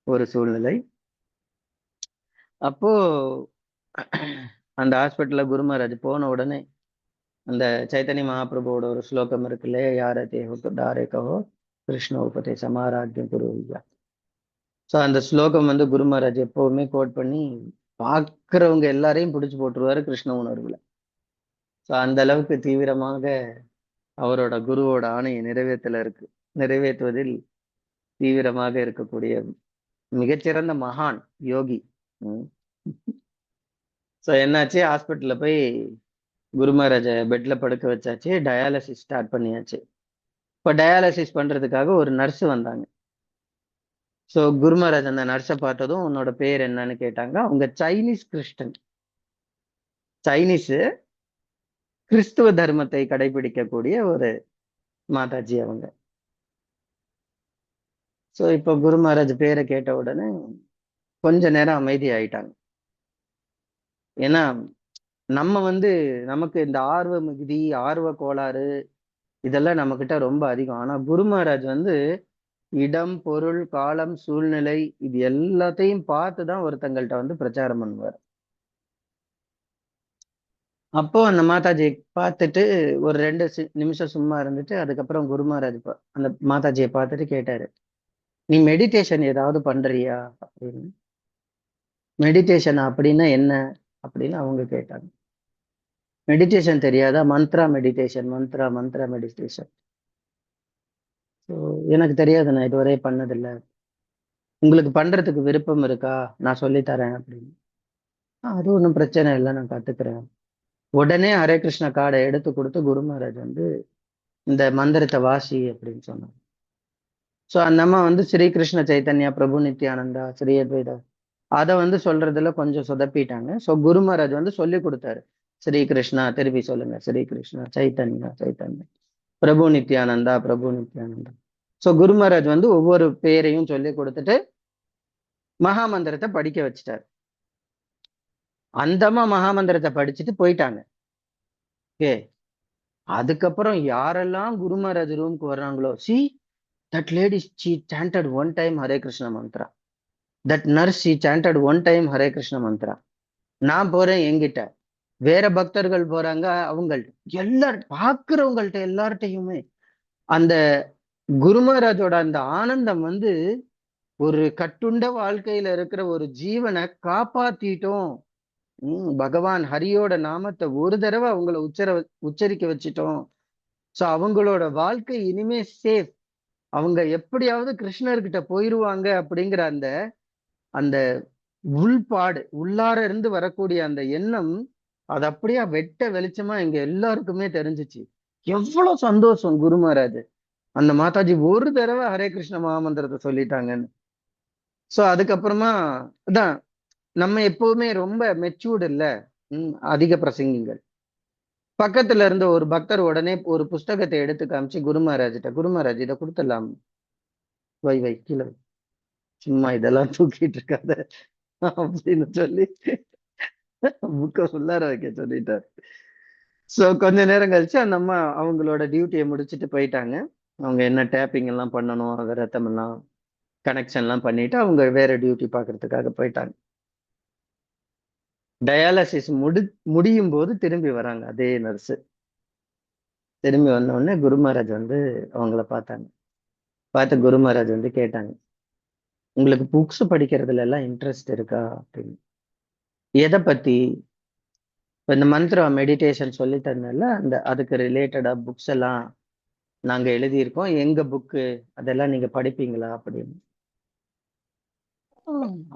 ஒரு சூழ்நிலை. அப்போ அந்த ஹாஸ்பிட்டல்ல குரு மகாராஜ் போன உடனே அந்த சைத்தன்ய மகாபிரபுவோட ஒரு ஸ்லோகம் இருக்கு இல்லையா, யாரதே ஹோ தாரே கஹோ கிருஷ்ண உபதேச சமாராத்தியம் குரு. ஸோ அந்த ஸ்லோகம் வந்து குரு மகாராஜ் எப்பவுமே கோட் பண்ணி பார்க்கிறவங்க எல்லாரையும் பிடிச்சு போட்டுருவாரு கிருஷ்ண உணர்வுல. ஸோ அந்த அளவுக்கு தீவிரமாக அவரோட குருவோட ஆணையை நிறைவேற்றுவதில் தீவிரமாக இருக்கக்கூடிய மிகச்சிறந்த மகான் யோகி. ஸோ என்னாச்சு, ஹாஸ்பிட்டல்ல போய் குரு மகாராஜ பெட்ல படுக்க வச்சாச்சு, டயாலிசிஸ் ஸ்டார்ட் பண்ணியாச்சு. இப்போ டயாலிசிஸ் பண்றதுக்காக ஒரு நர்ஸ் வந்தாங்க. ஸோ குரு மகாராஜ் அந்த நர்ஸை பார்த்ததும் உன்னோட பேர் என்னன்னு கேட்டாங்க. அவங்க சைனீஸ் கிறிஸ்டன், சைனீஸ் கிறிஸ்துவ தர்மத்தை கடைபிடிக்கக்கூடிய ஒரு மாதாஜி அவங்க. ஸோ இப்போ குரு மகாராஜ் பேரை கேட்ட உடனே கொஞ்ச நேரம் அமைதி ஆயிட்டாங்க. ஏன்னா நம்ம வந்து நமக்கு இந்த ஆர்வ மிகுதி, ஆர்வ கோளாறு இதெல்லாம் நம்ம கிட்ட ரொம்ப அதிகம். ஆனா குரு மகாராஜ் வந்து இடம், பொருள், காலம், சூழ்நிலை இது எல்லாத்தையும் பார்த்துதான் ஒருத்தங்கள்ட்ட வந்து பிரச்சாரம் பண்ணுவார். அப்போ அந்த மாதாஜியை பார்த்துட்டு ஒரு 2 நிமிஷம் சும்மா இருந்துட்டு அதுக்கப்புறம் குரு மகாராஜ் அந்த மாதாஜியை பார்த்துட்டு கேட்டாரு, நீ மெடிடேஷன் ஏதாவது பண்றியா அப்படின்னு. மெடிடேஷன் அப்படின்னா என்ன அப்படின்னு அவங்க கேட்டாங்க. மெடிடேஷன் தெரியாதா? Mantra meditation, Mantra meditation. So எனக்கு தெரியாது, நான் இதுவரை பண்ணதில்லை. உங்களுக்கு பண்றதுக்கு விருப்பம் இருக்கா? நான் சொல்லித் தரேன் அப்படின்னு. அது ஒன்றும் பிரச்சனை இல்லை, நான் கத்துக்கிறேன். உடனே ஹரே கிருஷ்ணா கார்டை எடுத்து கொடுத்து குரு மகாராஜ் வந்து இந்த மந்திரத்தை வாசி அப்படின்னு சொன்னாங்க. ஸோ அந்த அம்மா வந்து ஸ்ரீ கிருஷ்ண சைத்தன்யா, பிரபு நித்யானந்தா, ஸ்ரீ அத்வைதா அதை வந்து சொல்றதுல கொஞ்சம் சொதப்பிட்டாங்க. ஸோ குரு மகாராஜ் வந்து சொல்லி கொடுத்தாரு. ஸ்ரீ கிருஷ்ணா திருப்பி சொல்லுங்க, ஸ்ரீ கிருஷ்ணா, சைத்தன்யா சைத்தன்யா, பிரபு நித்யானந்தா பிரபு நித்யானந்தா. ஸோ குரு மகாராஜ் வந்து ஒவ்வொரு பேரையும் சொல்லி கொடுத்துட்டு மகா மந்திரத்தை படிக்க வச்சுட்டார். அந்தமா மகாமந்திரத்தை படிச்சுட்டு போயிட்டாங்க. ஓகே. அதுக்கப்புறம் யாரெல்லாம் குரு மகாராஜ் ரூமுக்கு வர்றாங்களோ, see that lady she chanted one time Hare Krishna mantra, that nurse she chanted one time Hare Krishna mantra. நான் போறேன் என்கிட்ட, வேற பக்தர்கள் போறாங்க அவங்கள்ட்ட, எல்லார்ட்ட பாக்குறவங்கள்ட்ட எல்லார்ட்டையுமே அந்த குரு மகாராஜோட அந்த ஆனந்தம் வந்து ஒரு கட்டுண்ட வாழ்க்கையில இருக்கிற ஒரு ஜீவனை காப்பாத்திட்டோம். பகவான் ஹரியோட நாமத்தை ஒரு தடவை அவங்கள உச்சரிக்க வச்சிட்டோம். சோ அவங்களோட வாழ்க்கை இனிமே சேஃப். அவங்க எப்படியாவது கிருஷ்ணர்கிட்ட போயிருவாங்க அப்படிங்கிற அந்த அந்த உள்பாடு, உள்ளார இருந்து வரக்கூடிய அந்த எண்ணம், அது அப்படியே வெட்ட வெளிச்சமா எங்க எல்லாருக்குமே தெரிஞ்சிச்சு. எவ்வளவு சந்தோஷம் குரு மகாராஜ், அந்த மாதாஜி ஒரு தடவை ஹரே கிருஷ்ண மகாமந்திரத்தை சொல்லிட்டாங்கன்னு. சோ அதுக்கப்புறமா அதான் நம்ம எப்பவுமே ரொம்ப மெச்சூர்டு இல்ல, அதிக பிரசங்கிங்கள். பக்கத்துல இருந்த ஒரு பக்தர் உடனே ஒரு புஸ்தகத்தை எடுத்து காமிச்சு குரு மகாராஜிட்ட, குரு மகாராஜ் இதை கொடுத்துடலாம், வை வை கீழே வை. சும்மா இதெல்லாம் தூக்கிட்டு இருக்காத அப்படின்னு சொல்லி புக்க ஃபுல்லார வைக்க சொல்லிட்டார். சோ கொஞ்ச நேரம் கழிச்சு அந்த அம்மா அவங்களோட டியூட்டியை முடிச்சுட்டு போயிட்டாங்க. அவங்க என்ன டேப்பிங் எல்லாம் பண்ணணும், ரத்தம் எல்லாம் கனெக்ஷன் எல்லாம் பண்ணிட்டு அவங்க வேற டியூட்டி பாக்குறதுக்காக போயிட்டாங்க. டயாலிசிஸ் முடியும் போது திரும்பி வராங்க அதே நர்ஸ். திரும்பி வந்த உடனே குரு மகாராஜ் வந்து அவங்கள பார்த்தாங்க. பார்த்து குரு மகாராஜ் வந்து கேட்டாங்க, உங்களுக்கு புக்ஸ் படிக்கிறதுல எல்லாம் இன்ட்ரெஸ்ட் இருக்கா அப்படின்னு. எதை பத்தி? இந்த மந்த்ரா மெடிடேஷன் சொல்லி தந்தல, அந்த அதுக்கு ரிலேட்டடா புக்ஸ் எல்லாம் நாங்க எழுதியிருக்கோம், எங்க புக்கு அதெல்லாம் நீங்க படிப்பீங்களா அப்படின்னு.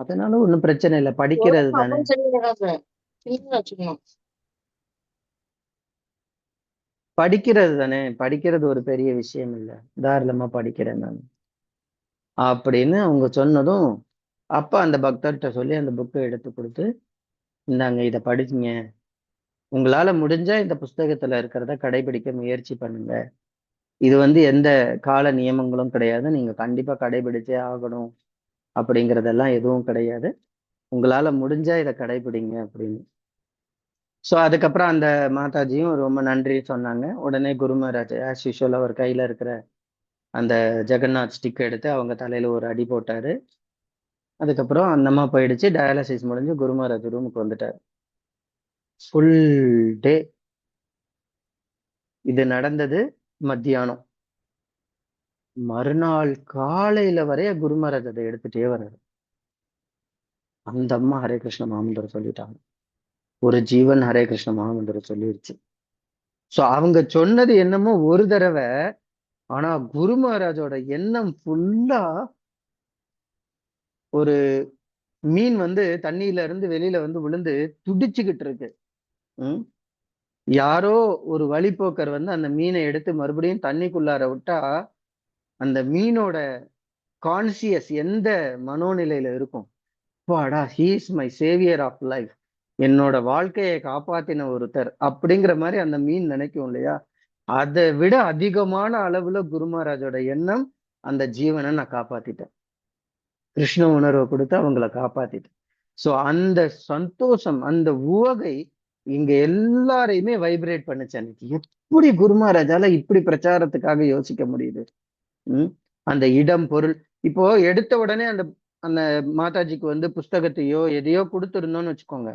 அதனால ஒண்ணும் பிரச்சனை இல்லை, படிக்கிறது தானே. படிக்கிறது தானே, படிக்கிறது ஒரு பெரிய விஷயம் இல்லை, தாராளமா படிக்கிறேன் நான் அப்படின்னு அவங்க சொன்னதும், அப்ப அந்த பக்தர்கிட்ட சொல்லி அந்த புக்கை எடுத்து கொடுத்து, இந்தாங்க இதை படிச்சுங்க, உங்களால முடிஞ்சா இந்த புஸ்தகத்துல இருக்கிறத கடைபிடிக்க முயற்சி பண்ணுங்க, இது வந்து எந்த கால நியமங்களும் கிடையாது, நீங்க கண்டிப்பா கடைபிடிச்சே ஆகணும் அப்படிங்கறதெல்லாம் எதுவும் கிடையாது, உங்களால முடிஞ்சா இதை கடைபிடிங்க அப்படின்னு. சோ அதுக்கப்புறம் அந்த மாதாஜியும் ரொம்ப நன்றி சொன்னாங்க. உடனே குரு மகாராஜ் ஆஸ் யூஷுவல் அவர் கையில இருக்கிற அந்த ஜெகநாத் ஸ்டிக் எடுத்து அவங்க தலையில ஒரு அடி போட்டாரு. அதுக்கப்புறம் அந்தம்மா போயிடுச்சு. டயாலிசிஸ் முடிஞ்சு குரு மகாராஜ் ரூமுக்கு வந்துட்டாரு. ஃபுல் டே இது நடந்தது. மத்தியானம் மறுநாள் காலையில வரைய குரு மகாராஜ் அதை எடுத்துட்டே வர்றாரு. அந்த அம்மா ஹரே கிருஷ்ண மகாமந்திரம் சொல்லிட்டாங்க, ஒரு ஜீவன் ஹரே கிருஷ்ண மகாமந்திரம் சொல்லிருச்சு. சோ அவங்க சொன்னது என்னமோ ஒரு தடவை, ஆனா குரு மகாராஜோட எண்ணம் ஃபுல்லா ஒரு மீன் வந்து தண்ணியில இருந்து வெளியில வந்து விழுந்து துடிச்சுக்கிட்டு இருக்கு. யாரோ ஒரு வழிப்போக்கர் வந்து அந்த மீனை எடுத்து மறுபடியும் தண்ணிக்குள்ளார விட்டா அந்த மீனோட கான்சியஸ் எந்த மனோநிலையில இருக்கும், வாடா he is my saviour of life, என்னோட வாழ்க்கையை காப்பாத்தின ஒருத்தர் அப்படிங்கிற மாதிரி அந்த மீன் நினைக்கும் இல்லையா. அதை விட அதிகமான அளவுல குரு மகாராஜோட எண்ணம், அந்த ஜீவனை நான் காப்பாத்திட்டேன், கிருஷ்ண உணர்வை கொடுத்து அவங்கள காப்பாத்திட்டேன். சோ அந்த சந்தோஷம், அந்த உவகை இங்க எல்லாரையுமே வைப்ரேட் பண்ணுச்சு அன்னைக்கு. எப்படி குரு மகாராஜால இப்படி பிரச்சாரத்துக்காக யோசிக்க முடியுது? அந்த இடம் பொருள், இப்போ எடுத்த உடனே அந்த அந்த மாதாஜிக்கு வந்து புஸ்தகத்தையோ எதையோ கொடுத்துருந்தோம்னு வச்சுக்கோங்க,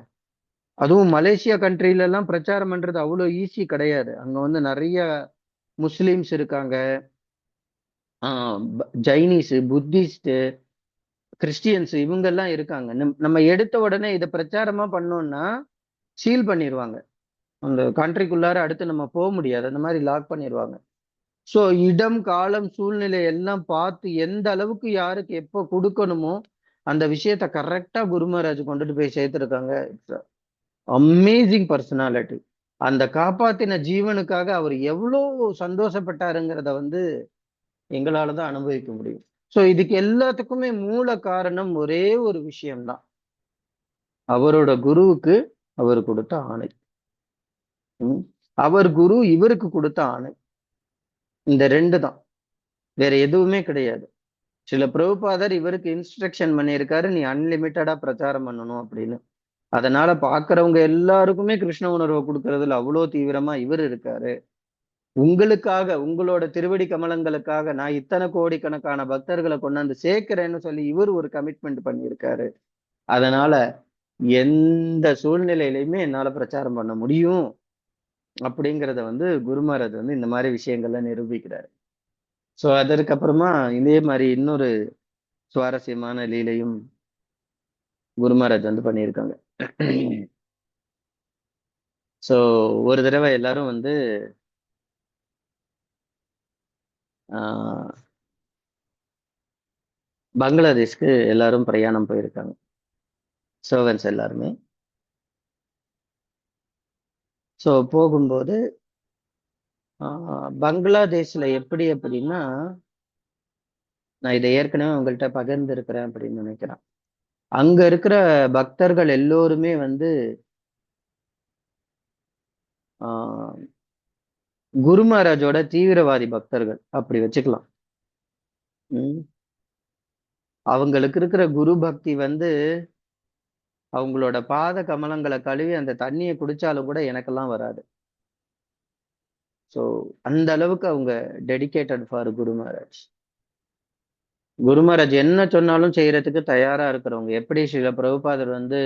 அதுவும் மலேசியா கண்ட்ரில எல்லாம் பிரச்சாரம் பண்றது அவ்வளவு ஈஸி கிடையாது. அங்க வந்து நிறைய முஸ்லிம்ஸ் இருக்காங்க, ஜைனீஸ், புத்திஸ்ட், கிறிஸ்டியன்ஸ் இவங்க எல்லாம் இருக்காங்க. நம்ம எடுத்த உடனே இதை பிரச்சாரமா பண்ணோம்னா சீல் பண்ணிடுவாங்க, அந்த கண்ட்ரிக்குள்ளார அடுத்து நம்ம போக முடியாது, அந்த மாதிரி லாக் பண்ணிடுவாங்க. சோ இடம் காலம் சூழ்நிலை எல்லாம் பார்த்து எந்த அளவுக்கு யாருக்கு எப்போ கொடுக்கணுமோ அந்த விஷயத்த கரெக்டா குரு மகாராஜ் கொண்டுட்டு போய் சேர்த்திருக்காங்க. Amazing personality. அந்த காப்பாத்தின ஜீவனுக்காக அவர் எவ்வளவு சந்தோஷப்பட்டாருங்கிறத வந்து எங்களாலதான் அனுபவிக்க முடியும். சோ இதுக்கு எல்லாத்துக்குமே மூல காரணம் ஒரே ஒரு விஷயம்தான், அவரோட குருவுக்கு அவர் கொடுத்த ஆணை, அவர் குரு இவருக்கு கொடுத்த ஆணை, இந்த ரெண்டு தான், வேற எதுவுமே கிடையாது. சில பிரபுபாதர் இவருக்கு இன்ஸ்ட்ரக்ஷன் பண்ணியிருக்காரு, நீ அன்லிமிட்டடா பிரச்சாரம் பண்ணணும் அப்படின்னு. அதனால பாக்குறவங்க எல்லாருக்குமே கிருஷ்ண உணர்வை கொடுக்கறதுல அவ்வளோ தீவிரமா இவர் இருக்காரு. உங்களுக்காக, உங்களோட திருவடி கமலங்களுக்காக நான் இத்தனை கோடிக்கணக்கான பக்தர்களை கொண்டாந்து சேர்க்கிறேன்னு சொல்லி இவர் ஒரு கமிட்மெண்ட் பண்ணியிருக்காரு. அதனால எந்த சூழ்நிலையிலுமே என்னால பிரச்சாரம் பண்ண முடியும் அப்படிங்கிறத வந்து குரு மகாராஜ் வந்து இந்த மாதிரி விஷயங்கள்ல நிரூபிக்கிறாரு. சோ அதற்கு அப்புறமா இதே மாதிரி இன்னொரு சுவாரஸ்யமான லீலையும் குரு மகாராஜ் வந்து பண்ணியிருக்காங்க. சோ ஒரு தடவை எல்லாரும் வந்து ஆஹ், பங்களாதேஷ்க்கு எல்லாரும் பிரயாணம் போயிருக்காங்க, சர்வன்ஸ் எல்லாருமே. சோ போகும்போது பங்களாதேஷ்ல எப்படி அப்படின்னா, நான் இதை ஏற்கனவே உங்கள்கிட்ட பகிர்ந்து இருக்கிறேன் அப்படின்னு நினைக்கிறேன். அங்க இருக்கிற பக்தர்கள் எல்லோருமே வந்து ஆஹ், குரு மகாராஜோட தீவிரவாதி பக்தர்கள் அப்படி வச்சுக்கலாம். உம். அவங்களுக்கு இருக்கிற குரு பக்தி வந்து அவங்களோட பாத கமலங்களை கழுவி அந்த தண்ணியை குடிச்சாலும் கூட எனக்கெல்லாம் வராது. ஸோ அந்த அளவுக்கு அவங்க டெடிகேட்டட் ஃபார் குரு மகாராஜ். குரு மகாராஜ் என்ன சொன்னாலும் செய்யறதுக்கு தயாரா இருக்கிறவங்க. எப்படி ஸ்ரீல பிரபுபாதர் வந்து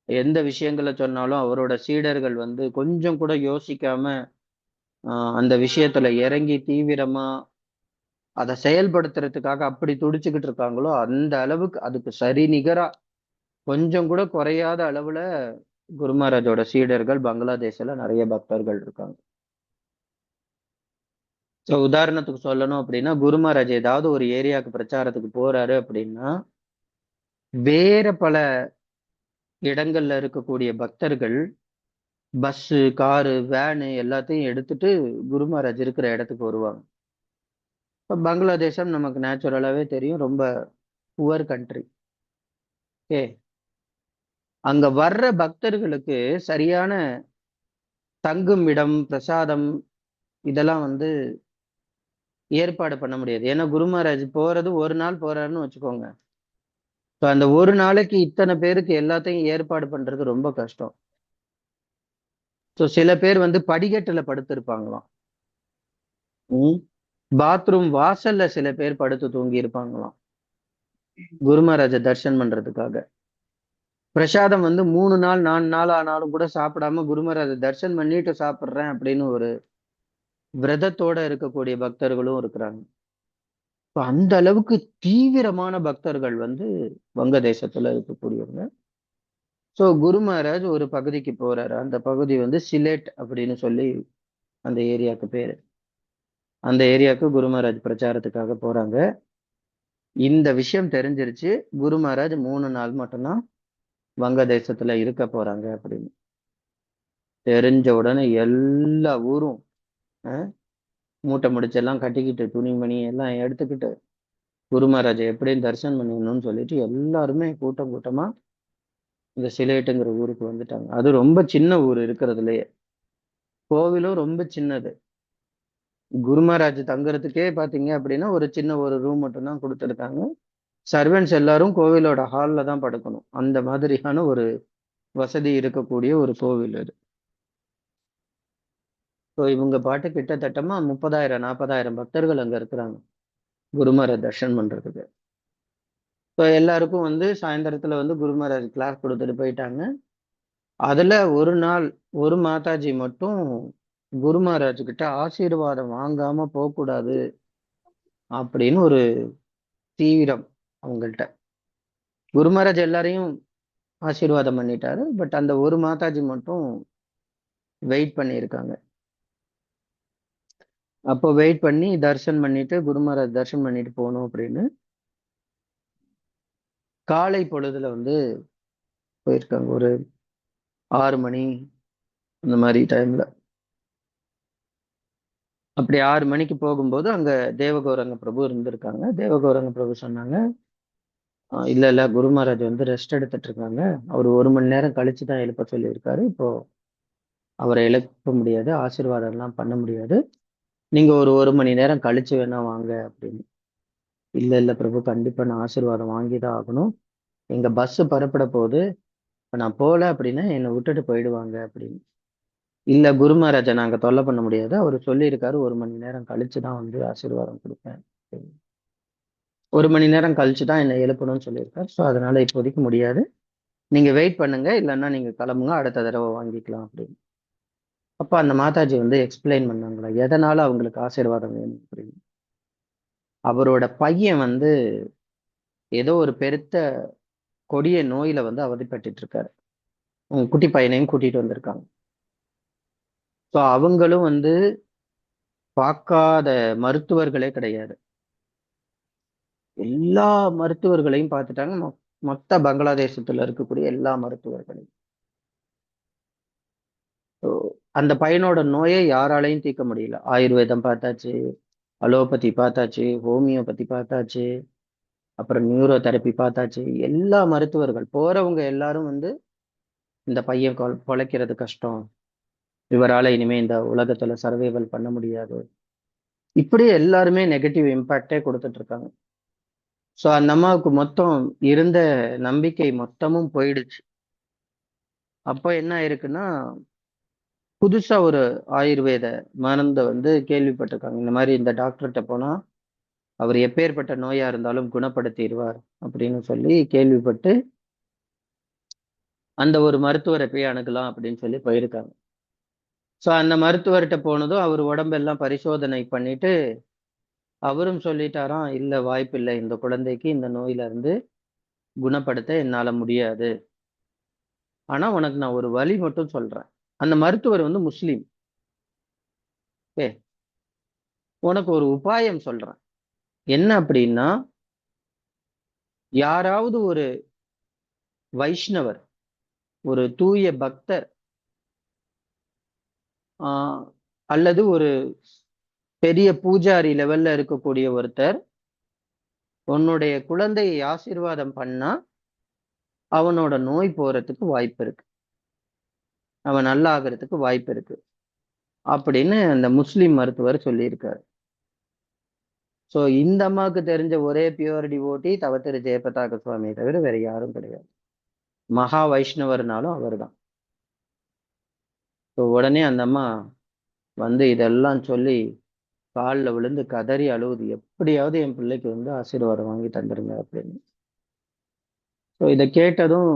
எந்த விஷயங்களை சொன்னாலும் அவரோட சீடர்கள் வந்து கொஞ்சம் கூட யோசிக்காம அந்த விஷயத்துல இறங்கி தீவிரமா அதை செயல்படுத்துறதுக்காக அப்படி துடிச்சுக்கிட்டு இருக்காங்களோ, அந்த அளவுக்கு அதுக்கு சரி நிகரா கொஞ்சம் கூட குறையாத அளவுல குரு மகாராஜோட சீடர்கள் பங்களாதேஷ்ல நிறைய பக்தர்கள் இருக்காங்க. ஸோ உதாரணத்துக்கு சொல்லணும் அப்படின்னா, குரு மகாராஜ் ஏதாவது ஒரு ஏரியாவுக்கு பிரச்சாரத்துக்கு போறாரு அப்படின்னா, வேற பல இடங்கள்ல இருக்கக்கூடிய பக்தர்கள் பஸ்ஸு, காரு, வேனு எல்லாத்தையும் எடுத்துட்டு குரு மகாராஜ் இருக்கிற இடத்துக்கு வருவாங்க. இப்போ பங்களாதேசம் நமக்கு நேச்சுரலாவே தெரியும், ரொம்ப புவர் கண்ட்ரி. ஓகே. அங்க வர்ற பக்தர்களுக்கு சரியான தங்கும் இடம், பிரசாதம் இதெல்லாம் வந்து ஏற்பாடு பண்ண முடியாது. ஏன்னா குரு மகாராஜ் போறது ஒரு நாள் போறாருன்னு வச்சுக்கோங்க. ஸோ அந்த ஒரு நாளைக்கு இத்தனை பேருக்கு எல்லாத்தையும் ஏற்பாடு பண்றது ரொம்ப கஷ்டம். ஸோ சில பேர் வந்து படிக்கட்டுல படுத்திருப்பாங்களாம். பாத்ரூம் வாசல்ல சில பேர் படுத்து தூங்கி இருப்பாங்களாம் குரு மகாராஜ தர்ஷன் பண்றதுக்காக. பிரசாதம் வந்து 3 நாள் 4 நாள் ஆனாலும் கூட சாப்பிடாம குரு மகாராஜ தர்ஷன் பண்ணிட்டு சாப்பிடுறேன் அப்படின்னு ஒரு விரதத்தோட இருக்கக்கூடிய பக்தர்களும் இருக்கிறாங்க. இப்ப அந்த அளவுக்கு தீவிரமான பக்தர்கள் வந்து வங்கதேசத்துல இருக்கக்கூடியவங்க. சோ குரு மகாராஜ் ஒரு பகுதிக்கு போறாரு. அந்த பகுதி வந்து சிலேட் அப்படின்னு சொல்லி அந்த ஏரியாவுக்கு பேரு. அந்த ஏரியாவுக்கு குரு மகாராஜ் பிரச்சாரத்துக்காக போறாங்க. இந்த விஷயம் தெரிஞ்சிருச்சு. குரு மகாராஜ் 3 நாள் மட்டும்தான் வங்கதேசத்துல இருக்க போறாங்க அப்படின்னு தெரிஞ்ச உடனே எல்லா ஊரும் மூட்டை முடிச்செல்லாம் கட்டிக்கிட்டு துணிமணி எல்லாம் எடுத்துக்கிட்டு குரு மகாராஜை எப்படியும் தரிசனம் பண்ணிடணும்னு சொல்லிட்டு எல்லாருமே கூட்டம் கூட்டமா இந்த சிலேட்டுங்கிற ஊருக்கு வந்துட்டாங்க. அது ரொம்ப சின்ன ஊர் இருக்கிறதுலயே. கோவிலும் ரொம்ப சின்னது. குரு மகாராஜ் தங்குறதுக்கே பாத்தீங்க அப்படின்னா ஒரு சின்ன ஒரு ரூம் மட்டும் தான் கொடுத்துருக்காங்க. சர்வெண்ட்ஸ் எல்லாரும் கோவிலோட ஹால்ல தான் படுக்கணும். அந்த மாதிரியான ஒரு வசதி இருக்கக்கூடிய ஒரு கோவில் அது. ஸோ இவங்க பாட்டு கிட்டத்தட்டமா 30,000 40,000 பக்தர்கள் அங்க இருக்கிறாங்க குரு மகாராஜ் தர்ஷன் பண்றதுக்கு. ஸோ எல்லாருக்கும் வந்து சாயந்தரத்துல வந்து குரு மகாராஜ் கிளாஸ் கொடுத்துட்டு போயிட்டாங்க. அதுல ஒரு நாள் ஒரு மாதாஜி மட்டும் குரு மகாராஜ் கிட்ட ஆசீர்வாதம் வாங்காம போகக்கூடாது அப்படின்னு ஒரு தீவிரம் அவங்கள்ட்ட. குரு மகாராஜ் எல்லாரையும் ஆசீர்வாதம் பண்ணிட்டாரு. பட் அந்த ஒரு மாதாஜி மட்டும் வெயிட் பண்ணியிருக்காங்க. அப்போ வெயிட் பண்ணி தர்ஷன் பண்ணிட்டு குரு மகாராஜ் தர்ஷன் பண்ணிட்டு போகணும் அப்படின்னு காலை பொழுதுல வந்து போயிருக்காங்க. ஒரு 6 மணி அந்த மாதிரி டைம்ல. அப்படி 6 மணிக்கு போகும்போது அங்க தேவகௌரங்க பிரபு இருந்திருக்காங்க. தேவகௌரங்க பிரபு சொன்னாங்க, இல்ல இல்ல குரு மகாராஜ் வந்து ரெஸ்ட் எடுத்துட்டு இருக்காங்க. அவர் 1 மணி நேரம் கழிச்சு தான் எழுப்ப சொல்லியிருக்காரு. இப்போ அவரை எழுப்ப முடியாது, ஆசீர்வாதம் எல்லாம் பண்ண முடியாது. நீங்க ஒரு மணி நேரம் கழிச்சு வேணா வாங்க அப்படின்னு. இல்ல இல்ல பிரபு, கண்டிப்பா நான் ஆசீர்வாதம் வாங்கி தான் ஆகணும். எங்க பஸ் புறப்பட போகுது. இப்ப நான் போல அப்படின்னா என்னை விட்டுட்டு போயிடுவாங்க அப்படின்னு. இல்ல குரு மகாராஜா நாங்க தொல்லை பண்ண முடியாது. அவரு சொல்லியிருக்காரு 1 மணி நேரம் கழிச்சு தான் வந்து ஆசீர்வாதம் குடுப்பேன். 1 மணி நேரம் கழிச்சு தான் என்ன எழுப்பணும்னு சொல்லியிருக்காரு. ஸோ அதனால இப்போதைக்கு முடியாது. நீங்க வெயிட் பண்ணுங்க. இல்லன்னா நீங்க கிளம்புங்க. அடுத்த தடவ வாங்கிக்கலாம் அப்படின்னு. அப்ப அந்த மாதாஜி வந்து எக்ஸ்பிளைன் பண்ணாங்களா, எதனால அவங்களுக்கு ஆசீர்வாதம் வேணும் அப்படின்னு. அவரோட பையன் வந்து ஏதோ ஒரு பெருத்த கொடிய நோயில வந்து அவதிப்பட்டுட்டு இருக்காரு. உங்க குட்டி பையனையும் கூட்டிட்டு வந்திருக்காங்க. ஸோ அவங்களும் வந்து பார்க்காத மருத்துவர்களே கிடையாது. எல்லா மருத்துவர்களையும் பார்த்துட்டாங்க. மொத்த பங்களாதேசத்துல இருக்கக்கூடிய எல்லா மருத்துவர்களையும். ஸோ அந்த பையனோட நோயை யாராலையும் தீர்க்க முடியல. ஆயுர்வேதம் பார்த்தாச்சு, அலோபதி பார்த்தாச்சு, ஹோமியோபதி பார்த்தாச்சு, அப்புறம் நியூரோ தெரப்பி பார்த்தாச்சு. எல்லா மருத்துவர்கள் போறவங்க எல்லாரும் வந்து இந்த பையன் பொழைக்கிறது கஷ்டம். இவரால இனிமே இந்த உலகத்துல சர்வைவல் பண்ண முடியாது. இப்படியே எல்லாருமே நெகட்டிவ் இம்பாக்டே கொடுத்துட்டு இருக்காங்க. ஸோ அந்த அம்மாவுக்கு மொத்தம் இருந்த நம்பிக்கை மொத்தமும் போயிடுச்சு. அப்போ என்ன ஆயிருக்குன்னா, புதுசா ஒரு ஆயுர்வேத மருந்த வந்து கேள்விப்பட்டிருக்காங்க. இந்த மாதிரி இந்த டாக்டர்கிட்ட போனா அவர் எப்பேற்பட்ட நோயா இருந்தாலும் குணப்படுத்திடுவார் அப்படின்னு சொல்லி கேள்விப்பட்டு அந்த ஒரு மருத்துவரை போய் அணுகலாம் அப்படின்னு சொல்லி போயிருக்காங்க. ஸோ அந்த மருத்துவர்கிட்ட போனதும் அவர் உடம்பெல்லாம் பரிசோதனை பண்ணிட்டு அவரும் சொல்லிட்டாராம், இல்ல வாய்ப்பில்லை, இந்த குழந்தைக்கு இந்த நோயில இருந்து குணப்படுத்த என்னால முடியாது. ஆனா உனக்கு நான் ஒரு வழி மட்டும் சொல்றேன். அந்த மருத்துவர் வந்து முஸ்லீம். ஏ உனக்கு ஒரு உபாயம் சொல்றேன். என்ன அப்படின்னா, யாராவது ஒரு வைஷ்ணவர், ஒரு தூய பக்தர், அல்லது ஒரு பெரிய பூஜாரி லெவல்ல இருக்கக்கூடிய ஒருத்தர் உன்னுடைய குழந்தையை ஆசீர்வாதம் பண்ணா அவனோட நோய் போறதுக்கு வாய்ப்பு இருக்கு. அவன் நல்லா ஆகிறதுக்கு வாய்ப்பு இருக்கு அப்படின்னு அந்த முஸ்லிம் மருத்துவர் சொல்லியிருக்காரு. சோ இந்த அம்மாவுக்கு தெரிஞ்ச ஒரே பியூர் டிவோட்டி தவத்திரு ஜெயபதாக சுவாமியை தவிர வேற யாரும் கிடையாது. மகா வைஷ்ணவர்னாலும் அவர்தான். ஸோ உடனே அந்த அம்மா வந்து இதெல்லாம் சொல்லி காலில் விழுந்து கதறி அழுவுது, எப்படியாவது என் பிள்ளைக்கு வந்து ஆசீர்வாதம் வாங்கி தந்துருங்க அப்படின்னு. ஸோ இதை கேட்டதும்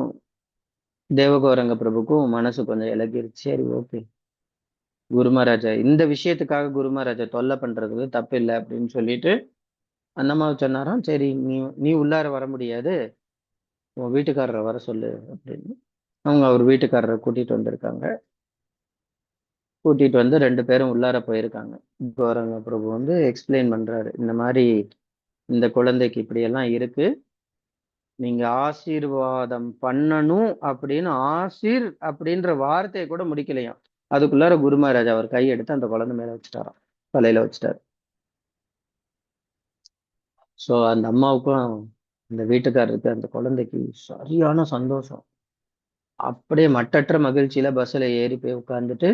தேவகோரங்க பிரபுக்கும் மனசு கொஞ்சம் இலகிருச்சு. சரி, ஓகே, குரு மகாராஜா இந்த விஷயத்துக்காக குரு மகாராஜா தொல்லை பண்றதுக்கு தப்பு இல்லை அப்படின்னு சொல்லிட்டு அந்த அம்மாவை சொன்னாராம், சரி நீ நீ உள்ளார வர முடியாது, உன் வீட்டுக்காரரை வர சொல்லு அப்படின்னு. அவங்க அவர் வீட்டுக்காரரை கூட்டிட்டு வந்திருக்காங்க. கூட்டிட்டு வந்து 2 பேரும் உள்ளார போயிருக்காங்க. கௌரங்க பிரபு வந்து எக்ஸ்பிளைன் பண்றாரு, இந்த மாதிரி இந்த குழந்தைக்கு இப்படி எல்லாம் இருக்கு, நீங்க ஆசீர்வாதம் பண்ணணும் அப்படின்னு ஆசீர் அப்படின்ற வார்த்தையை கூட முடிக்கலையாம். அதுக்குள்ளார குரு மகாராஜ் அவர் கை எடுத்து அந்த குழந்தை மேல வச்சுட்டாராம், தலையில வச்சுட்டாரு. சோ அந்த அம்மாவுக்கும் அந்த வீட்டுக்காரருக்கு அந்த குழந்தைக்கு சரியான சந்தோஷம். அப்படியே மட்டற்ற மகிழ்ச்சியில பஸ்ல ஏறி போய் உட்கார்ந்துட்டு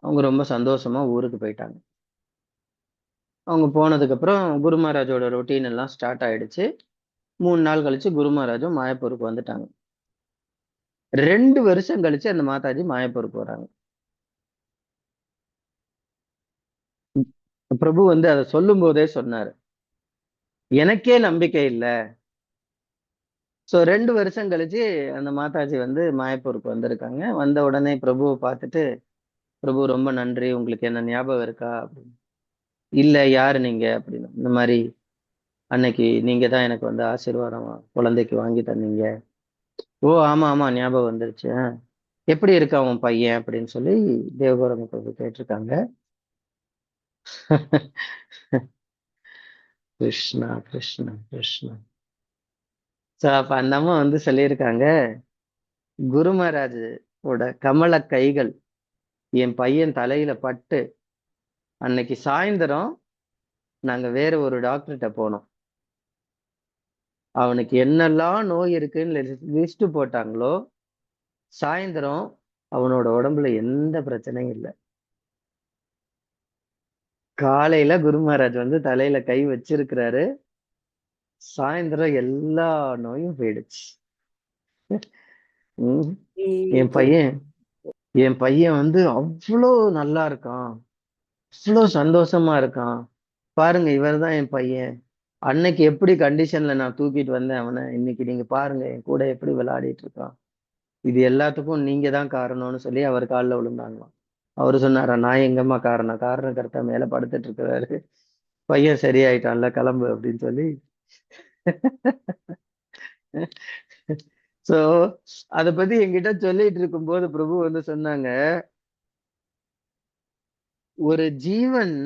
அவங்க ரொம்ப சந்தோஷமா ஊருக்கு போயிட்டாங்க. அவங்க போனதுக்கு அப்புறம் குரு மகாராஜோட ரொட்டீன் எல்லாம் ஸ்டார்ட் ஆயிடுச்சு. 3 நாள் கழிச்சு குரு மகாராஜும் மாயப்பூருக்கு வந்துட்டாங்க. 2 வருஷம் கழிச்சு அந்த மாதாஜி மாயப்பூருக்கு வராங்க. பிரபு வந்து அதை சொல்லும் போதே சொன்னாரு, எனக்கே நம்பிக்கை இல்ல. சோ 2 வருஷம் கழிச்சு அந்த மாதாஜி வந்து மாயப்பூருக்கு வந்திருக்காங்க. வந்த உடனே பிரபுவை பார்த்துட்டு, பிரபு ரொம்ப நன்றி, உங்களுக்கு என்ன ஞாபகம் இருக்கா அப்படின்னு. இல்ல, யாரு நீங்க அப்படின்னு. இந்த மாதிரி அன்னைக்கு நீங்க தான் எனக்கு வந்து ஆசீர்வாதம் குழந்தைக்கு வாங்கி தந்தீங்க. ஓ ஆமா ஆமா, ஞாபகம் வந்துருச்சு. எப்படி இருக்கா உன் பையன் அப்படின்னு சொல்லி தேவகோரங்க பிரபு கேட்டிருக்காங்க. கிருஷ்ணா கிருஷ்ணா கிருஷ்ணா. சோ அப்ப அந்த அம்மா வந்து சொல்லியிருக்காங்க, குரு மகாராஜ் ஓட கமல கைகள் என் பையன் தலையில பட்டு அன்னைக்கு சாயந்தரம் நாங்க வேற ஒரு டாக்டர்கிட்ட போனோம். அவனுக்கு என்னெல்லாம் நோய் இருக்குன்னு லிஸ்ட் போட்டாங்களோ, சாயந்தரம் அவனோட உடம்புல எந்த பிரச்சனையும் இல்லை. காலையில குரு மகாராஜ் வந்து தலையில கை வச்சிருக்கிறாரு, சாயந்தரம் எல்லா நோயும் போயிடுச்சு. ம். என் இ- பையன் என் பையன் வந்து அவ்வளோ நல்லா இருக்கான். அவ்வளோ சந்தோஷமா இருக்கான். பாருங்க, இவர்தான் என் பையன். அன்னைக்கு எப்படி கண்டிஷன்ல நான் தூக்கிட்டு வந்தேன் அவனை, இன்னைக்கு நீங்க பாருங்க என் கூட எப்படி விளையாடிட்டு இருக்கான். இது எல்லாத்துக்கும் நீங்க தான் காரணம்னு சொல்லி அவர் காலில் விழுந்தாங்களாம். அவரு சொன்னாரா, நான் எங்கம்மா காரணம், காரணம் கரெக்டா மேல படுத்துட்டு இருக்கிறாரு, பையன் சரியாயிட்டான்ல கிளம்பு அப்படின்னு சொல்லி. சோ அத பத்தி என்கிட்ட சொல்லிட்டு இருக்கும்போது பிரபு வந்து சொன்னாங்க, ஒரு ஜீவன்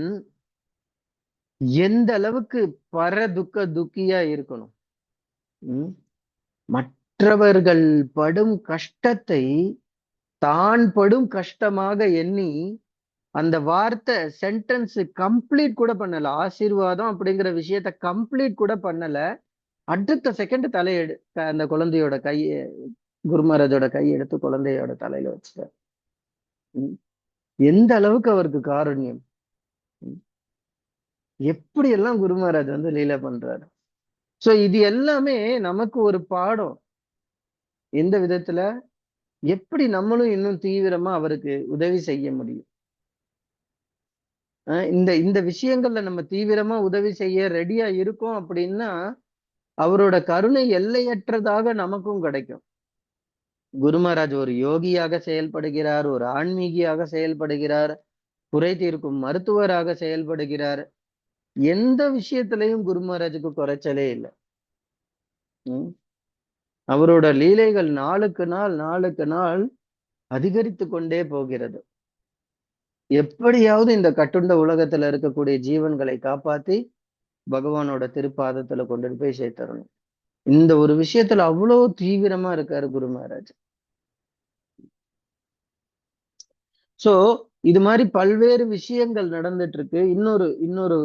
எந்த அளவுக்கு பர துக்கியா இருக்கணும். ம்? மற்றவர்கள் படும் கஷ்டத்தை தான் படும் கஷ்டமாக எண்ணி அந்த வார்த்தை சென்டென்ஸ் கம்ப்ளீட் கூட பண்ணல, ஆசீர்வாதம் அப்படிங்கிற விஷயத்த கம்ப்ளீட் கூட பண்ணல, அடுத்த செகண்ட் தலையெடு அந்த குழந்தையோட கையை, குரு மகாராஜோட கையை எடுத்து குழந்தையோட தலையில வச்சுட்டார். ம். எந்த அளவுக்கு அவருக்கு காருண்யம். ம். எப்படி எல்லாம் குரு மகாராஜ் வந்து லீலை பண்றாரு. சோ இது எல்லாமே நமக்கு ஒரு பாடம். எந்த விதத்துல, எப்படி நம்மளும் இன்னும் தீவிரமா அவருக்கு உதவி செய்ய முடியும். இந்த இந்த விஷயங்கள்ல நம்ம தீவிரமா உதவி செய்ய ரெடியா இருக்கோம் அப்படின்னா, அவரோட கருணை எல்லையற்றதாக நமக்கும் கிடைக்கும். குரு மகாராஜ் ஒரு யோகியாக செயல்படுகிறார், ஒரு ஆன்மீகியாக செயல்படுகிறார், குறை தீர்க்கும் மருத்துவராக செயல்படுகிறார். எந்த விஷயத்திலையும் குரு மகாராஜுக்கு குறைச்சலே இல்லை. ம். அவரோட லீலைகள் நாளுக்கு நாள் நாளுக்கு நாள் அதிகரித்து கொண்டே போகிறது. எப்படியாவது இந்த கட்டுண்ட உலகத்துல இருக்கக்கூடிய ஜீவன்களை காப்பாத்தி பகவானோட திருப்பாதத்துல கொண்டு போய் சேர்த்தரணும். இந்த ஒரு விஷயத்துல அவ்வளவு தீவிரமா இருக்காரு குரு மகாராஜ். சோ இது மாதிரி பல்வேறு விஷயங்கள் நடந்துட்டு இருக்கு. இன்னொரு இன்னொரு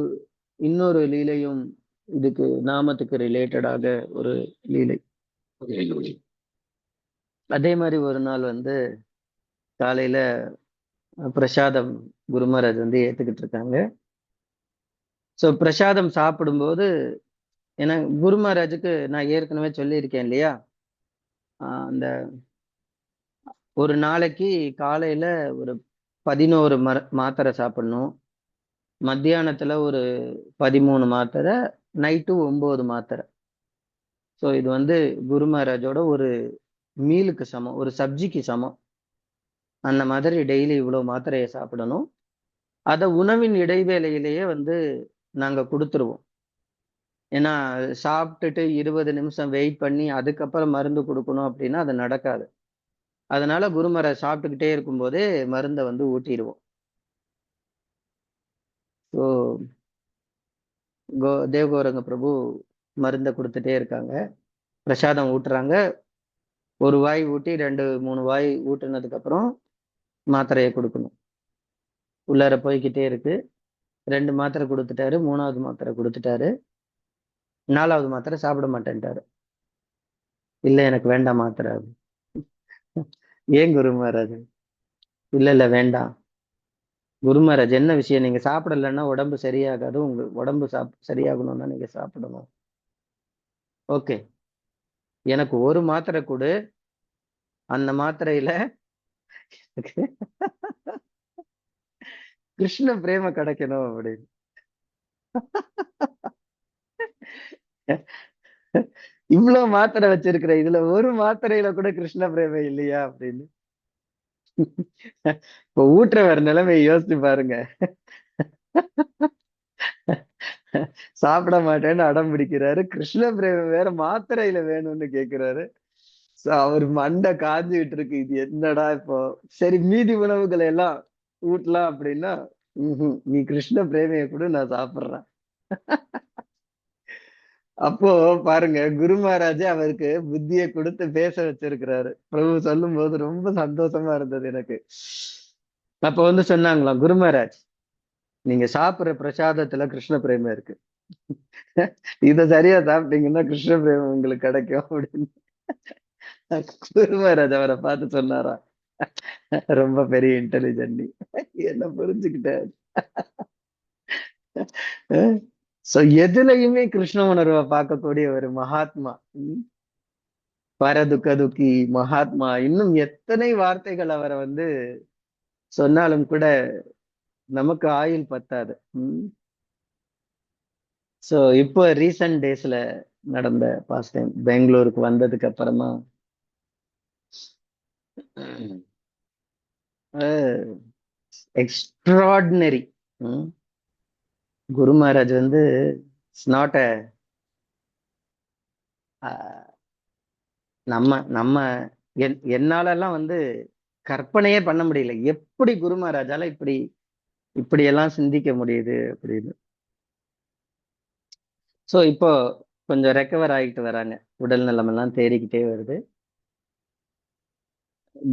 இன்னொரு லீலையும் இதுக்கு நாமத்துக்கு ரிலேட்டடாக ஒரு லீலை. அதே மாதிரி ஒரு நாள் வந்து காலையில பிரசாதம் குரு மகாராஜ் வந்து ஏத்துக்கிட்டு இருக்காங்க. சோ பிரசாதம் சாப்பிடும்போது, ஏன்னா குரு மகாராஜுக்கு நான் ஏற்கனவே சொல்லியிருக்கேன் இல்லையா, அந்த ஒரு நாளைக்கு காலையில ஒரு 11 மாத்திரை சாப்பிடணும், மத்தியானத்துல ஒரு 13 மாத்திரை, நைட்டு 9 மாத்திரை. ஸோ இது வந்து குரு மகாராஜோட ஒரு மீலுக்கு சமம், ஒரு சப்ஜிக்கு சமம். அந்த மாதிரி டெய்லி இவ்வளவு மாத்திரையை சாப்பிடணும். அதை உணவின் இடைவேளையிலேயே வந்து நாங்க கொடுத்துருவோம். ஏன்னா சாப்பிட்டுட்டு 20 நிமிஷம் வெயிட் பண்ணி அதுக்கப்புறம் மருந்து கொடுக்கணும் அப்படின்னா அது நடக்காது. அதனால குரு மகாராஜ் சாப்பிட்டுக்கிட்டே இருக்கும்போதே மருந்தை வந்து ஊட்டிடுவோம். ஸோ தேவகோரங்க பிரபு மருந்தை கொடுத்துட்டே இருக்காங்க, பிரசாதம் ஊட்டுறாங்க. ஒரு வாய் ஊட்டி 2 3 வாய் ஊட்டுனதுக்கு அப்புறம் மாத்திரையை கொடுக்கணும். உள்ளார போய்கிட்டே இருக்கு. 2 மாத்திரை கொடுத்துட்டாரு, 3வது மாத்திரை கொடுத்துட்டாரு, 4வது மாத்திரை சாப்பிட மாட்டேன்ட்டாரு. இல்ல எனக்கு வேண்டாம் மாத்திரை. ஏன் குரு மகாராஜ்? இல்ல இல்ல வேண்டாம் குரு மகாராஜ், என்ன விஷயம், நீங்க சாப்பிடலன்னா உடம்பு சரியாகாது, உங்க உடம்பு சரியாகணும்னா நீங்க சாப்பிடணும். ஓகே, எனக்கு ஒரு மாத்திரை கொடு, அந்த மாத்திரையில கிருஷ்ண பிரேம கிடைக்கணும் அப்படின்னு. இவ்வளவு மாத்திரை வச்சிருக்கிற, இதுல ஒரு மாத்திரையில கூட கிருஷ்ண பிரேம இல்லையா அப்படின்னு. இப்ப ஊட்டுறவர் நிலைமையை யோசிச்சு பாருங்க. சாப்பிட மாட்டேன்னு அடம் பிடிக்கிறாரு, கிருஷ்ண பிரேமம் வேற மாத்திரையில வேணும்னு கேக்குறாரு. அவர் மண்டை காஞ்சுகிட்டு இருக்கு, இது என்னடா இப்போ. சரி, மீதி உணவுகளை எல்லாம் ஊட்டலாம் அப்படின்னா, நீ கிருஷ்ண பிரேமையை கூட நான் சாப்பிடுறேன். அப்போ பாருங்க, குரு மகாராஜே அவருக்கு புத்தியை கொடுத்து பேச வச்சிருக்கிறாரு. பிரபு சொல்லும் போது ரொம்ப சந்தோஷமா இருந்தது எனக்கு. அப்ப வந்து சொன்னாங்களாம், குரு மகாராஜ், நீங்க சாப்பிடுற பிரசாதத்துல கிருஷ்ண பிரேமம் இருக்கு, இத சரியா சாப்பிட்டீங்கன்னா கிருஷ்ண பிரேமம் உங்களுக்கு கிடைக்கும் அப்படின்னு குரு மகாராஜ் அவரை பார்த்து சொன்னாரா, ரொம்ப பெரிய இன்டெலிஜென்ட் நீ, என்ன புரிஞ்சுக்கிட்ட. சோ எதுலயுமே கிருஷ்ண உணர்வை பார்க்கக்கூடிய ஒரு மகாத்மா. பரதுக்கதுக்கி, மகாத்மா, இன்னும் எத்தனை வார்த்தைகள் அவரை வந்து சொன்னாலும் கூட நமக்கு ஆயுள் பத்தாது. சோ இப்போ ரீசன்ட் டேஸ்ல நடந்த பாஸ்ட் டைம் பெங்களூருக்கு வந்ததுக்கு அப்புறமா எக்ஸ்ட்ராடினரி. குரு மகாராஜ் வந்து இட்ஸ் நாட் நம்ம நம்ம என்னால எல்லாம் வந்து கற்பனையே பண்ண முடியல, எப்படி குரு மகாராஜால இப்படி இப்படி எல்லாம் சிந்திக்க முடியுது அப்படின்னு. சோ இப்போ கொஞ்சம் ரெக்கவர் ஆகிட்டு வராங்க, உடல் நலம் எல்லாம் தேறிக்கிட்டே வருது.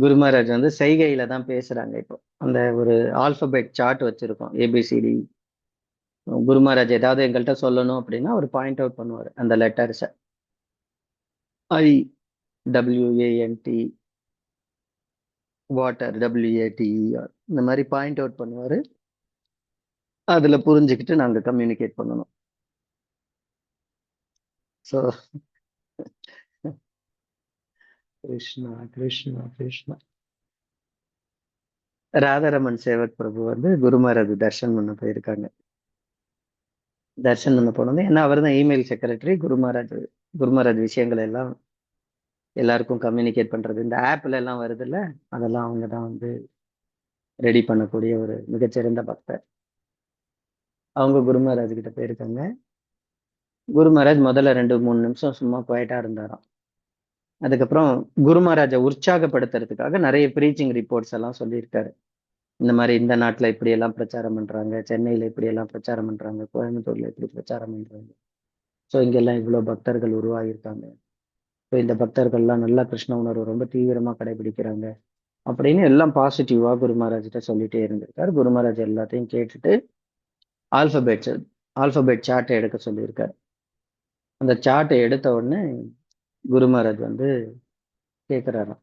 குரு மகாராஜ் வந்து செய்கையில தான் பேசுறாங்க இப்போ. அந்த ஒரு ஆல்பபெட் சார்ட் வச்சிருக்கோம், ஏபிசிடி. குரு மகாராஜ் ஏதாவது எங்கள்கிட்ட சொல்லணும் அப்படின்னா ஒரு பாயிண்ட் அவுட் பண்ணுவாரு அந்த லெட்டர்ஸ. IWANT, வாட்டர் WATER, இந்த மாதிரி பாயிண்ட் அவுட் பண்ணுவாரு. அதுல புரிஞ்சுக்கிட்டு நாங்க கம்யூனிகேட் பண்ணணும். ஸோ கிருஷ்ணா கிருஷ்ணா கிருஷ்ணா. ராதாரமன் சேவக் பிரபு வந்து குரு மகாராஜ் தர்ஷன் பண்ண போயிருக்காங்க. தர்ஷன் பண்ண போனது ஏன்னா அவர் தான் இமெயில் செக்ரட்டரி. குரு மகாராஜ் விஷயங்கள் எல்லாம் எல்லாருக்கும் கம்யூனிகேட் பண்றது, இந்த ஆப்ல எல்லாம் வருது இல்ல, அதெல்லாம் அவங்க தான் வந்து ரெடி பண்ணக்கூடிய ஒரு மிகச்சிறந்த பக்தர். அவங்க குரு மகாராஜ் கிட்ட போயிருக்காங்க. குரு மகாராஜ் முதல்ல 2-3 நிமிஷம் சும்மா குவைட்டா இருந்தாராம். அதுக்கப்புறம் குரு மகாராஜை உற்சாகப்படுத்துறதுக்காக நிறைய ப்ரீச்சிங் ரிப்போர்ட்ஸ் எல்லாம் சொல்லியிருக்காரு. இந்த மாதிரி இந்த நாட்டுல இப்படி எல்லாம் பிரச்சாரம் பண்றாங்க, சென்னையில இப்படி எல்லாம் பிரச்சாரம் பண்றாங்க, கோயம்புத்தூர்ல இப்படி பிரச்சாரம் பண்றாங்க. ஸோ இங்கெல்லாம் இவ்வளவு பக்தர்கள் உருவாகியிருக்காங்க. ஸோ இந்த பக்தர்கள்லாம் நல்லா கிருஷ்ண உணர்வு ரொம்ப தீவிரமா கடைபிடிக்கிறாங்க அப்படின்னு எல்லாம் பாசிட்டிவா குரு மகாராஜ்கிட்ட சொல்லிட்டே இருந்திருக்காரு. குரு மகாராஜ் எல்லாத்தையும் கேட்டுட்டு ஆல்பபெட்ஸ் ஆல்பபெட் சார்ட்டை எடுக்க சொல்லியிருக்காரு. அந்த சார்ட்டை எடுத்த உடனே குரு மகாராஜ் வந்து கேட்கிறாராம்,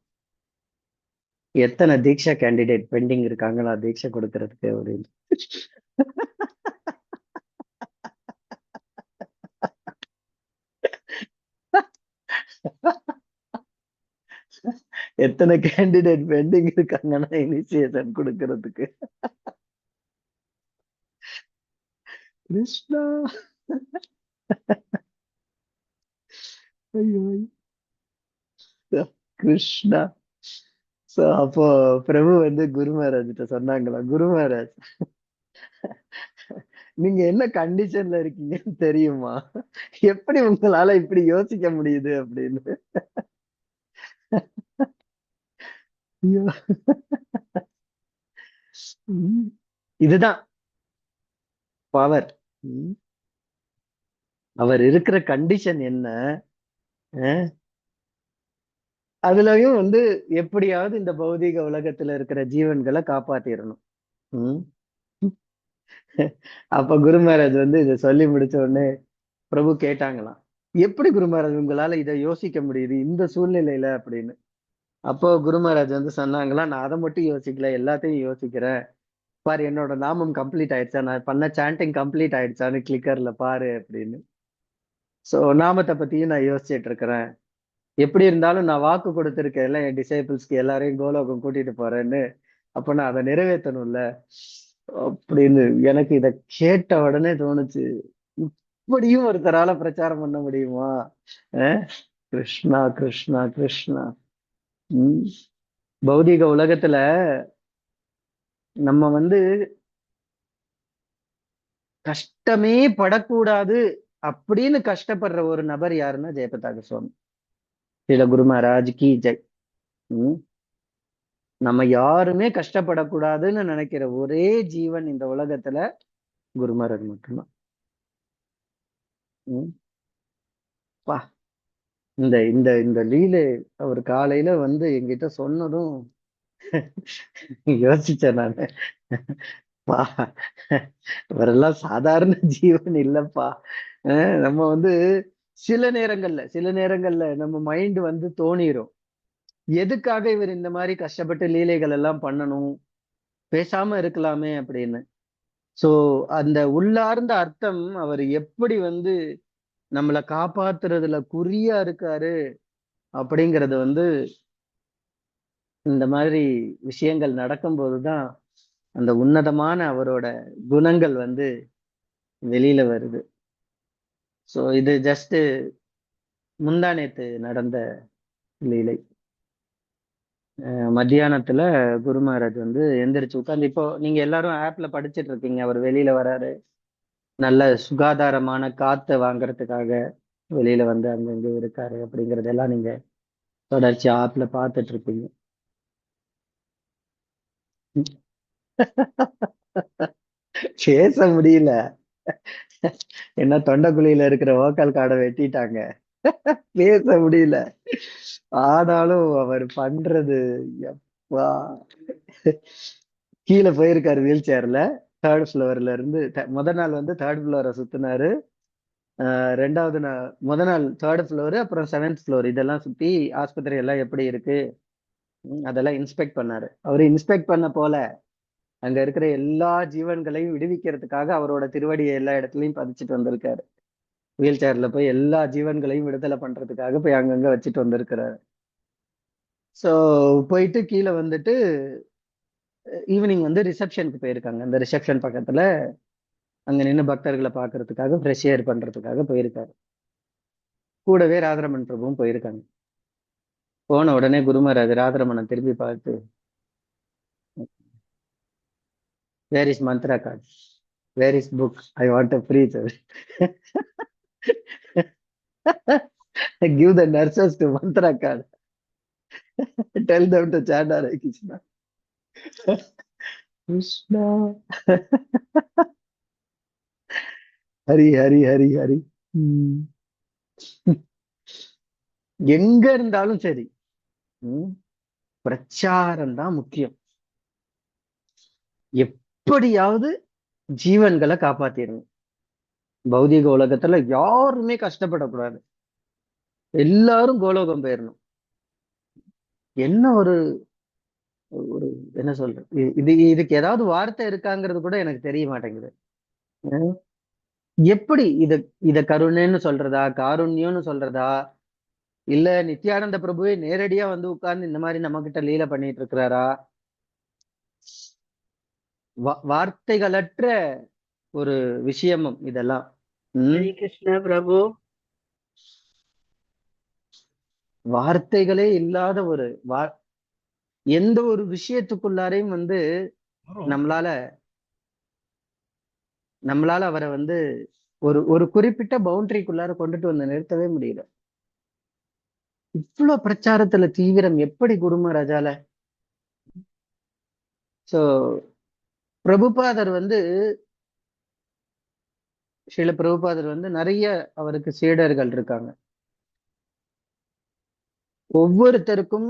எத்தனை தீட்சா கேண்டிடேட் பெண்டிங் இருக்காங்களா தீட்சை கொடுக்கறதுக்கு அப்படின்னு. எத்தனை கேண்டிடேட் பெண்டிங் இருக்காங்கன்னா இனிஷியேஷன் கொடுக்கறதுக்கு. கிருஷ்ணா, ஐயோ கிருஷ்ணா. சோ அப்போ பிரபு வந்து குரு மகாராஜ்கிட்ட சொன்னாங்களா, குரு மகாராஜ் நீங்க என்ன கண்டிஷன்ல இருக்கீங்கன்னு தெரியுமா, எப்படி உங்களால இப்படி யோசிக்க முடியுது அப்படின்னு. ஐயோ. இதுதான் பவர். அவர் இருக்கிற கண்டிஷன் என்ன, அதுலயும் வந்து எப்படியாவது இந்த பௌதீக உலகத்துல இருக்கிற ஜீவன்களை காப்பாத்திரணும். அப்ப குரு மகாராஜ் வந்து இதை சொல்லி முடிச்ச உடனே பிரபு கேட்டாங்களாம், எப்படி குரு மகாராஜ் உங்களால இதை யோசிக்க முடியுது இந்த சூழ்நிலையில அப்படின்னு. அப்போ குரு மகாராஜ் வந்து சொன்னாங்களா, நான் அதை மட்டும் யோசிக்கல, எல்லாத்தையும் யோசிக்கிறேன். பாரு என்னோட நாமம் கம்ப்ளீட் ஆயிடுச்சா, நான் பண்ண சாண்டிங் கம்ப்ளீட் ஆயிடுச்சான்னு கிளிக்கர்ல பாரு அப்படின்னு. சோ நாமத்தை பத்தியும் நான் யோசிச்சுட்டு இருக்கிறேன். எப்படி இருந்தாலும் நான் வாக்கு கொடுத்திருக்கேன்ல என் டிசைபிள்ஸ்க்கு எல்லாரையும் கோலோகம் கூட்டிட்டு போறேன்னு, அப்ப நான் அதை நிறைவேற்றணும்ல அப்படின்னு. எனக்கு இத கேட்ட உடனே தோணுச்சு, இப்படியும் ஒருத்தரால பிரச்சாரம் பண்ண முடியுமா. அஹ் கிருஷ்ணா கிருஷ்ணா கிருஷ்ணா. உம் பௌதீக உலகத்துல நம்ம வந்து கஷ்டமே படக்கூடாது அப்படின்னு கஷ்டப்படுற ஒரு நபர் யாருன்னா ஜெயபிரதாக சுவாமி. ஸ்ரீல குரு மகாராஜ் கி ஜெய். நம்ம யாருமே கஷ்டப்படக்கூடாதுன்னு நினைக்கிற ஒரே ஜீவன் இந்த உலகத்துல குரு மகாராஜ் மட்டும்தான். பா, இந்த இந்த இந்த லீலை அவர் காலையில வந்து என்கிட்ட சொன்னதும் யோசிச்சேன் நானு. பா, இவரெல்லாம் சாதாரண ஜீவன் இல்லப்பா. நம்ம வந்து சில நேரங்கள்ல நம்ம மைண்ட் வந்து தோணிரும், எதுக்காக இவர் இந்த மாதிரி கஷ்டப்பட்டு லீலைகள் எல்லாம் பண்ணணும், பேசாம இருக்கலாமே அப்படின்னு. சோ அந்த உள்ளார்ந்த அர்த்தம், அவர் எப்படி வந்து நம்மளை காப்பாத்துறதுல குறியா இருக்காரு அப்படிங்கிறது வந்து இந்த மாதிரி விஷயங்கள் நடக்கும்போதுதான் அந்த உன்னதமான அவரோட குணங்கள் வந்து வெளியில வருது. சோ இது ஜஸ்ட் முந்தா நேத்து நடந்த லீலை. மத்தியானத்துல குரு மகாராஜ் வந்து எந்திரிச்சு உட்கார்ந்து, இப்போ நீங்க எல்லாரும் ஆப்ல படிச்சிட்டு இருக்கீங்க, அவர் வெளியில வராரு, நல்ல சுகாதாரமான காத்தை வாங்குறதுக்காக வெளியில வந்து அங்கங்க இருக்காரு அப்படிங்கறதெல்லாம் நீங்க தொடர்ச்சி ஆப்ல பார்த்துட்டு இருப்பீங்க. பேச முடியல. என்ன தொண்டைக்குழியில இருக்கிற வோக்கல் கார்டை வெட்டிட்டாங்க. பேச முடியல. ஆனாலும் அவர் பண்றது, எப்பா. கீழே போயிருக்காரு வீல் சேர்ல. தேர்ட் ஃப்ளோர்ல இருந்து முத நாள் வந்து தேர்ட் ஃப்ளோரை சுத்தினாரு. ரெண்டாவது நாள் முத நாள் தேர்ட் ஃப்ளோரு, அப்புறம் செவன்த் ஃப்ளோர் இதெல்லாம் சுத்தி ஆஸ்பத்திரி எல்லாம் எப்படி இருக்கு, அதெல்லாம் இன்ஸ்பெக்ட் பண்ணாரு. அவரு இன்ஸ்பெக்ட் பண்ண போல, அங்க இருக்கிற எல்லா ஜீவன்களையும் விடுவிக்கிறதுக்காக அவரோட திருவடியை எல்லா இடத்துலயும் பதிச்சுட்டு வந்திருக்காரு. வீல் சேர்ல போய் எல்லா ஜீவன்களையும் விடுதலை பண்றதுக்காக போய் அங்கங்க வச்சுட்டு வந்திருக்கிறாரு. சோ போயிட்டு கீழே வந்துட்டு ஈவினிங் வந்து ரிசப்ஷனுக்கு போயிருக்காங்க. அந்த ரிசப்ஷன் பக்கத்துல அங்க நின்று பக்தர்களை பாக்குறதுக்காக ஃப்ரெஷ் ஏர் பண்றதுக்காக போயிருக்காரு. கூடவே ராதரமன் பிரபுவும் போயிருக்காங்க. போன உடனே குருமராஜ் ராதரமனை திரும்பி பார்த்து, where is mantra card, where is book, I want to preach. Give the nurses to mantra card, tell them to chant Hare Krishna. Krishna Hari Hari Hari Hari. Um. எங்க இருந்தாலும் சரி, பிரச்சாரம் தான் முக்கியம். எப்படியாவது ஜீவன்களை காப்பாத்திடணும். பௌதிக உலகத்துல யாருமே கஷ்டப்படக்கூடாது, எல்லாரும் கோலோகம் போயிடணும். என்ன ஒரு ஒரு என்ன சொல்றது, இதுக்கு ஏதாவது வார்த்தை இருக்காங்கிறது கூட எனக்கு தெரிய மாட்டேங்குது. அஹ் எப்படி இத கருணைன்னு சொல்றதா, காருண்யம்னு சொல்றதா, இல்ல நித்யானந்த பிரபுவே நேரடியா வந்து உட்கார்ந்து இந்த மாதிரி நம்ம கிட்ட லீலை பண்ணிட்டு இருக்கிறாரா? வார்த்தைகளற்ற ஒரு விஷயமும் இதெல்லாம். ஹரே கிருஷ்ணா பிரபு. வார்த்தைகளே இல்லாத ஒரு எந்த ஒரு விஷயத்துக்குள்ளாரையும் வந்து நம்மளால அவரை வந்து ஒரு ஒரு குறிப்பிட்ட பவுண்டரிக்குள்ளார கொண்டுட்டு வந்து நிறுத்தவே முடியல. இவ்வளவு பிரச்சாரத்துல தீவிரம் எப்படி குரு மகாராஜால? சோ பிரபுபாதர் வந்து ஸ்ரீல பிரபுபாதர் வந்து நிறைய அவருக்கு சீடர்கள் இருக்காங்க. ஒவ்வொருத்தருக்கும்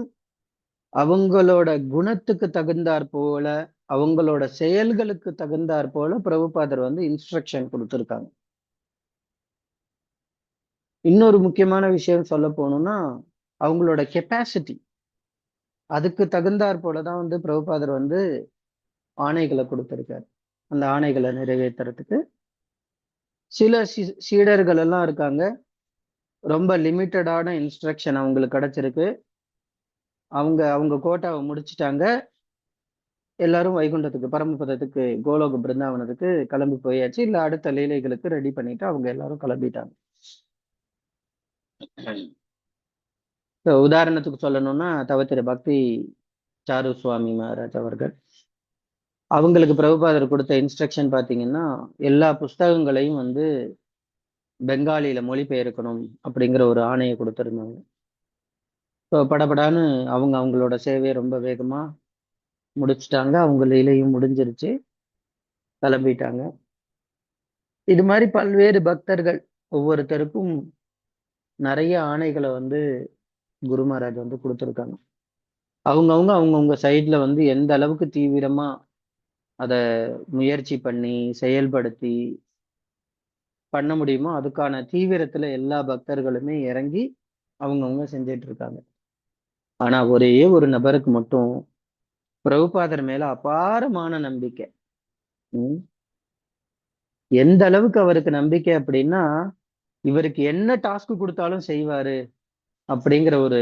அவங்களோட குணத்துக்கு தகுந்தாற் போல, அவங்களோட செயல்களுக்கு தகுந்தாற் போல பிரபுபாதர் வந்து இன்ஸ்ட்ரக்ஷன் கொடுத்திருக்காங்க. இன்னொரு முக்கியமான விஷயம் சொல்ல போனோம்னா, அவங்களோட கெப்பாசிட்டி அதுக்கு தகுந்தாற் போலதான் வந்து பிரபுபாதர் வந்து ஆணைகளை கொடுத்திருக்காரு. அந்த ஆணைகளை நிறைவேற்றுறதுக்கு சில சீடர்கள் எல்லாம் இருக்காங்க, ரொம்ப லிமிட்டடான இன்ஸ்ட்ரக்ஷன் அவங்களுக்கு கிடைச்சிருக்கு. அவங்க அவங்க கோட்டாவை முடிச்சுட்டாங்க. எல்லாரும் வைகுண்டத்துக்கு, பரமபதத்துக்கு, கோலோக பிருந்தாவனத்துக்கு கிளம்பி போயாச்சு. இல்ல அடுத்த லீலைகளுக்கு ரெடி பண்ணிட்டு அவங்க எல்லாரும் கிளம்பிட்டாங்க. உதாரணத்துக்கு சொல்லணும்னா, தவத்திரு பக்தி சாரு சுவாமி மகாராஜ் அவர்கள், அவங்களுக்கு பிரபுபாதர் கொடுத்த இன்ஸ்ட்ரக்ஷன் பாத்தீங்கன்னா, எல்லா புஸ்தகங்களையும் வந்து பெங்காலியில மொழிபெயர்க்கணும் அப்படிங்கிற ஒரு ஆணையை கொடுத்திருந்தாங்க. படபடான்னு அவங்களோட சேவையை ரொம்ப வேகமா முடிச்சுட்டாங்க. அவங்க லீலையும் முடிஞ்சிருச்சு, கிளம்பிட்டாங்க. இது மாதிரி பல்வேறு பக்தர்கள் ஒவ்வொருத்தருக்கும் நிறைய ஆணைகளை வந்து குரு மகாராஜ் வந்து கொடுத்துருக்காங்க. அவங்கவுங்க சைட்ல வந்து எந்த அளவுக்கு தீவிரமா அத முயற்சி பண்ணி செயல்படுத்தி பண்ண முடியுமோ அதுக்கான தீவிரத்துல எல்லா பக்தர்களுமே இறங்கி அவங்கவுங்க செஞ்சிட்டு இருக்காங்க. ஆனா ஒரே ஒரு நபருக்கு மட்டும் பிரபுபாதர் மேல அபாரமான நம்பிக்கை. எந்த அளவுக்கு அவருக்கு நம்பிக்கை அப்படின்னா, இவருக்கு என்ன டாஸ்க் கொடுத்தாலும் செய்வாரு அப்படிங்கிற ஒரு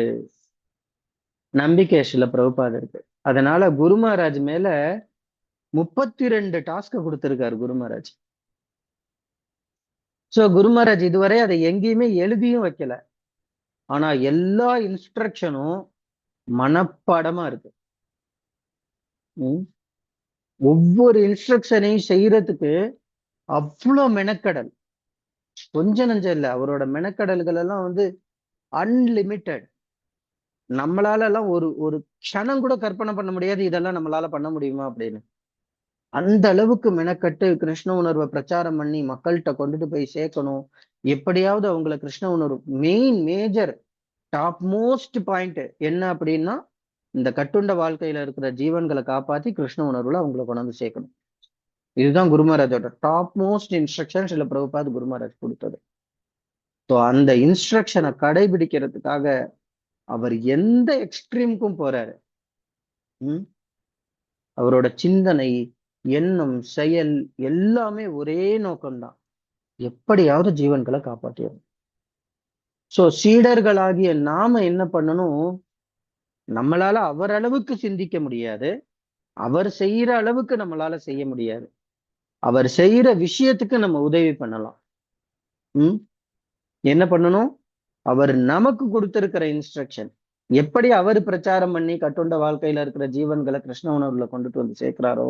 நம்பிக்கை சில பிரபுபாத இருக்கு. அதனால குரு மகாராஜ் மேல 32 டாஸ்க கொடுத்திருக்காரு குரு மகாராஜ். சோ குரு மகாராஜ் இதுவரை அதை எங்கேயுமே எழுதியும் வைக்கல. ஆனா எல்லா இன்ஸ்ட்ரக்ஷனும் மனப்பாடமா இருக்கு. ஒவ்வொரு இன்ஸ்ட்ரக்ஷனையும் செய்யறதுக்கு அவ்வளோ மெனக்கடல். கொஞ்சம் நஞ்சம் இல்ல, அவரோட மெனக்கடல்கள் எல்லாம் அன்லிமிட்டெட். நம்மளால எல்லாம் ஒரு ஒரு க்ஷணம் கூட கற்பனை பண்ண முடியாது இதெல்லாம் நம்மளால பண்ண முடியுமா அப்படின்னு. அந்த அளவுக்கு மெனக்கட்டு கிருஷ்ண உணர்வை பிரச்சாரம் பண்ணி மக்கள்கிட்ட கொண்டுட்டு போய் சேர்க்கணும். எப்படியாவது அவங்கள கிருஷ்ண உணர்வு மேஜர் டாப் மோஸ்ட் பாயிண்ட் என்ன அப்படின்னா, இந்த கட்டுண்ட வாழ்க்கையில இருக்கிற ஜீவன்களை காப்பாத்தி கிருஷ்ண உணர்வுல அவங்கள கொண்டாந்து சேர்க்கணும். இதுதான் குரு மகாராஜோட டாப் மோஸ்ட் இன்ஸ்ட்ரக்ஷன் சில பிரபுபாத் குரு மகாராஜ் கொடுத்தது. ஸோ அந்த இன்ஸ்ட்ரக்ஷனை கடைபிடிக்கிறதுக்காக அவர் எந்த எக்ஸ்ட்ரீமுக்கும் போறாரு. அவரோட சிந்தனை, எண்ணம், செயல் எல்லாமே ஒரே நோக்கம்தான், எப்படியாவது ஜீவன்களை காப்பாற்றியது. சோ சீடர்களாகிய நாம என்ன பண்ணணும், நம்மளால அவர் அளவுக்கு சிந்திக்க முடியாது, அவர் செய்யற அளவுக்கு நம்மளால செய்ய முடியாது. அவர் செய்யற விஷயத்துக்கு நம்ம உதவி பண்ணலாம். என்ன பண்ணணும், அவர் நமக்கு கொடுத்திருக்கிற இன்ஸ்ட்ரக்ஷன் எப்படி அவர் பிரச்சாரம் பண்ணி கட்டுண்ட வாழ்க்கையில இருக்கிற ஜீவன்களை கிருஷ்ண உணர்வுல கொண்டுட்டு வந்து சேர்க்கிறாரோ,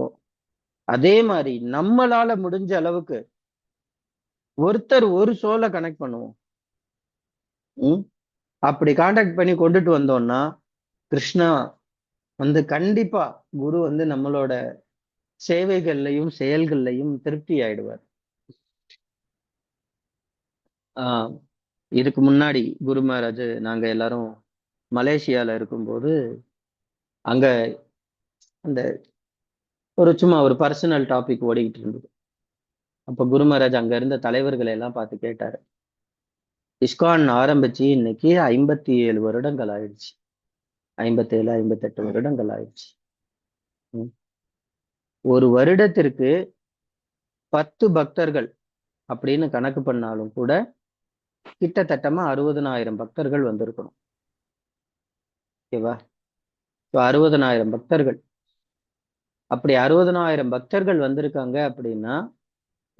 அதே மாதிரி நம்மளால முடிஞ்ச அளவுக்கு ஒருத்தர் ஒரு சோலை கனெக்ட் பண்ணுவோம். அப்படி கான்டாக்ட் பண்ணி கொண்டுட்டு வந்தோம்னா கிருஷ்ணா கண்டிப்பா குரு நம்மளோட சேவைகள்லையும் செயல்கள்லையும் திருப்தி ஆயிடுவார். இதுக்கு முன்னாடி குரு மகாராஜ் நாங்க எல்லாரும் மலேசியால இருக்கும்போது அங்க அந்த சும்மா ஒரு பர்சனல் டாபிக் ஓடிக்கிட்டு இருந்தது. அப்ப குரு மகாராஜ் அங்க இருந்த தலைவர்களை எல்லாம் பார்த்து கேட்டாரு, இஸ்கான் ஆரம்பிச்சு இன்னைக்கு 57 வருடங்கள் ஆயிடுச்சு, 57 58 வருடங்கள் ஆயிடுச்சு. ஒரு வருடத்திற்கு 10 பக்தர்கள் அப்படின்னு கணக்கு பண்ணாலும் கூட கிட்டத்தட்டமா 60,000 பக்தர்கள் வந்திருக்கணும். ஓகேவா? 60,000 பக்தர்கள். அப்படி 60,000 பக்தர்கள் வந்திருக்காங்க அப்படின்னா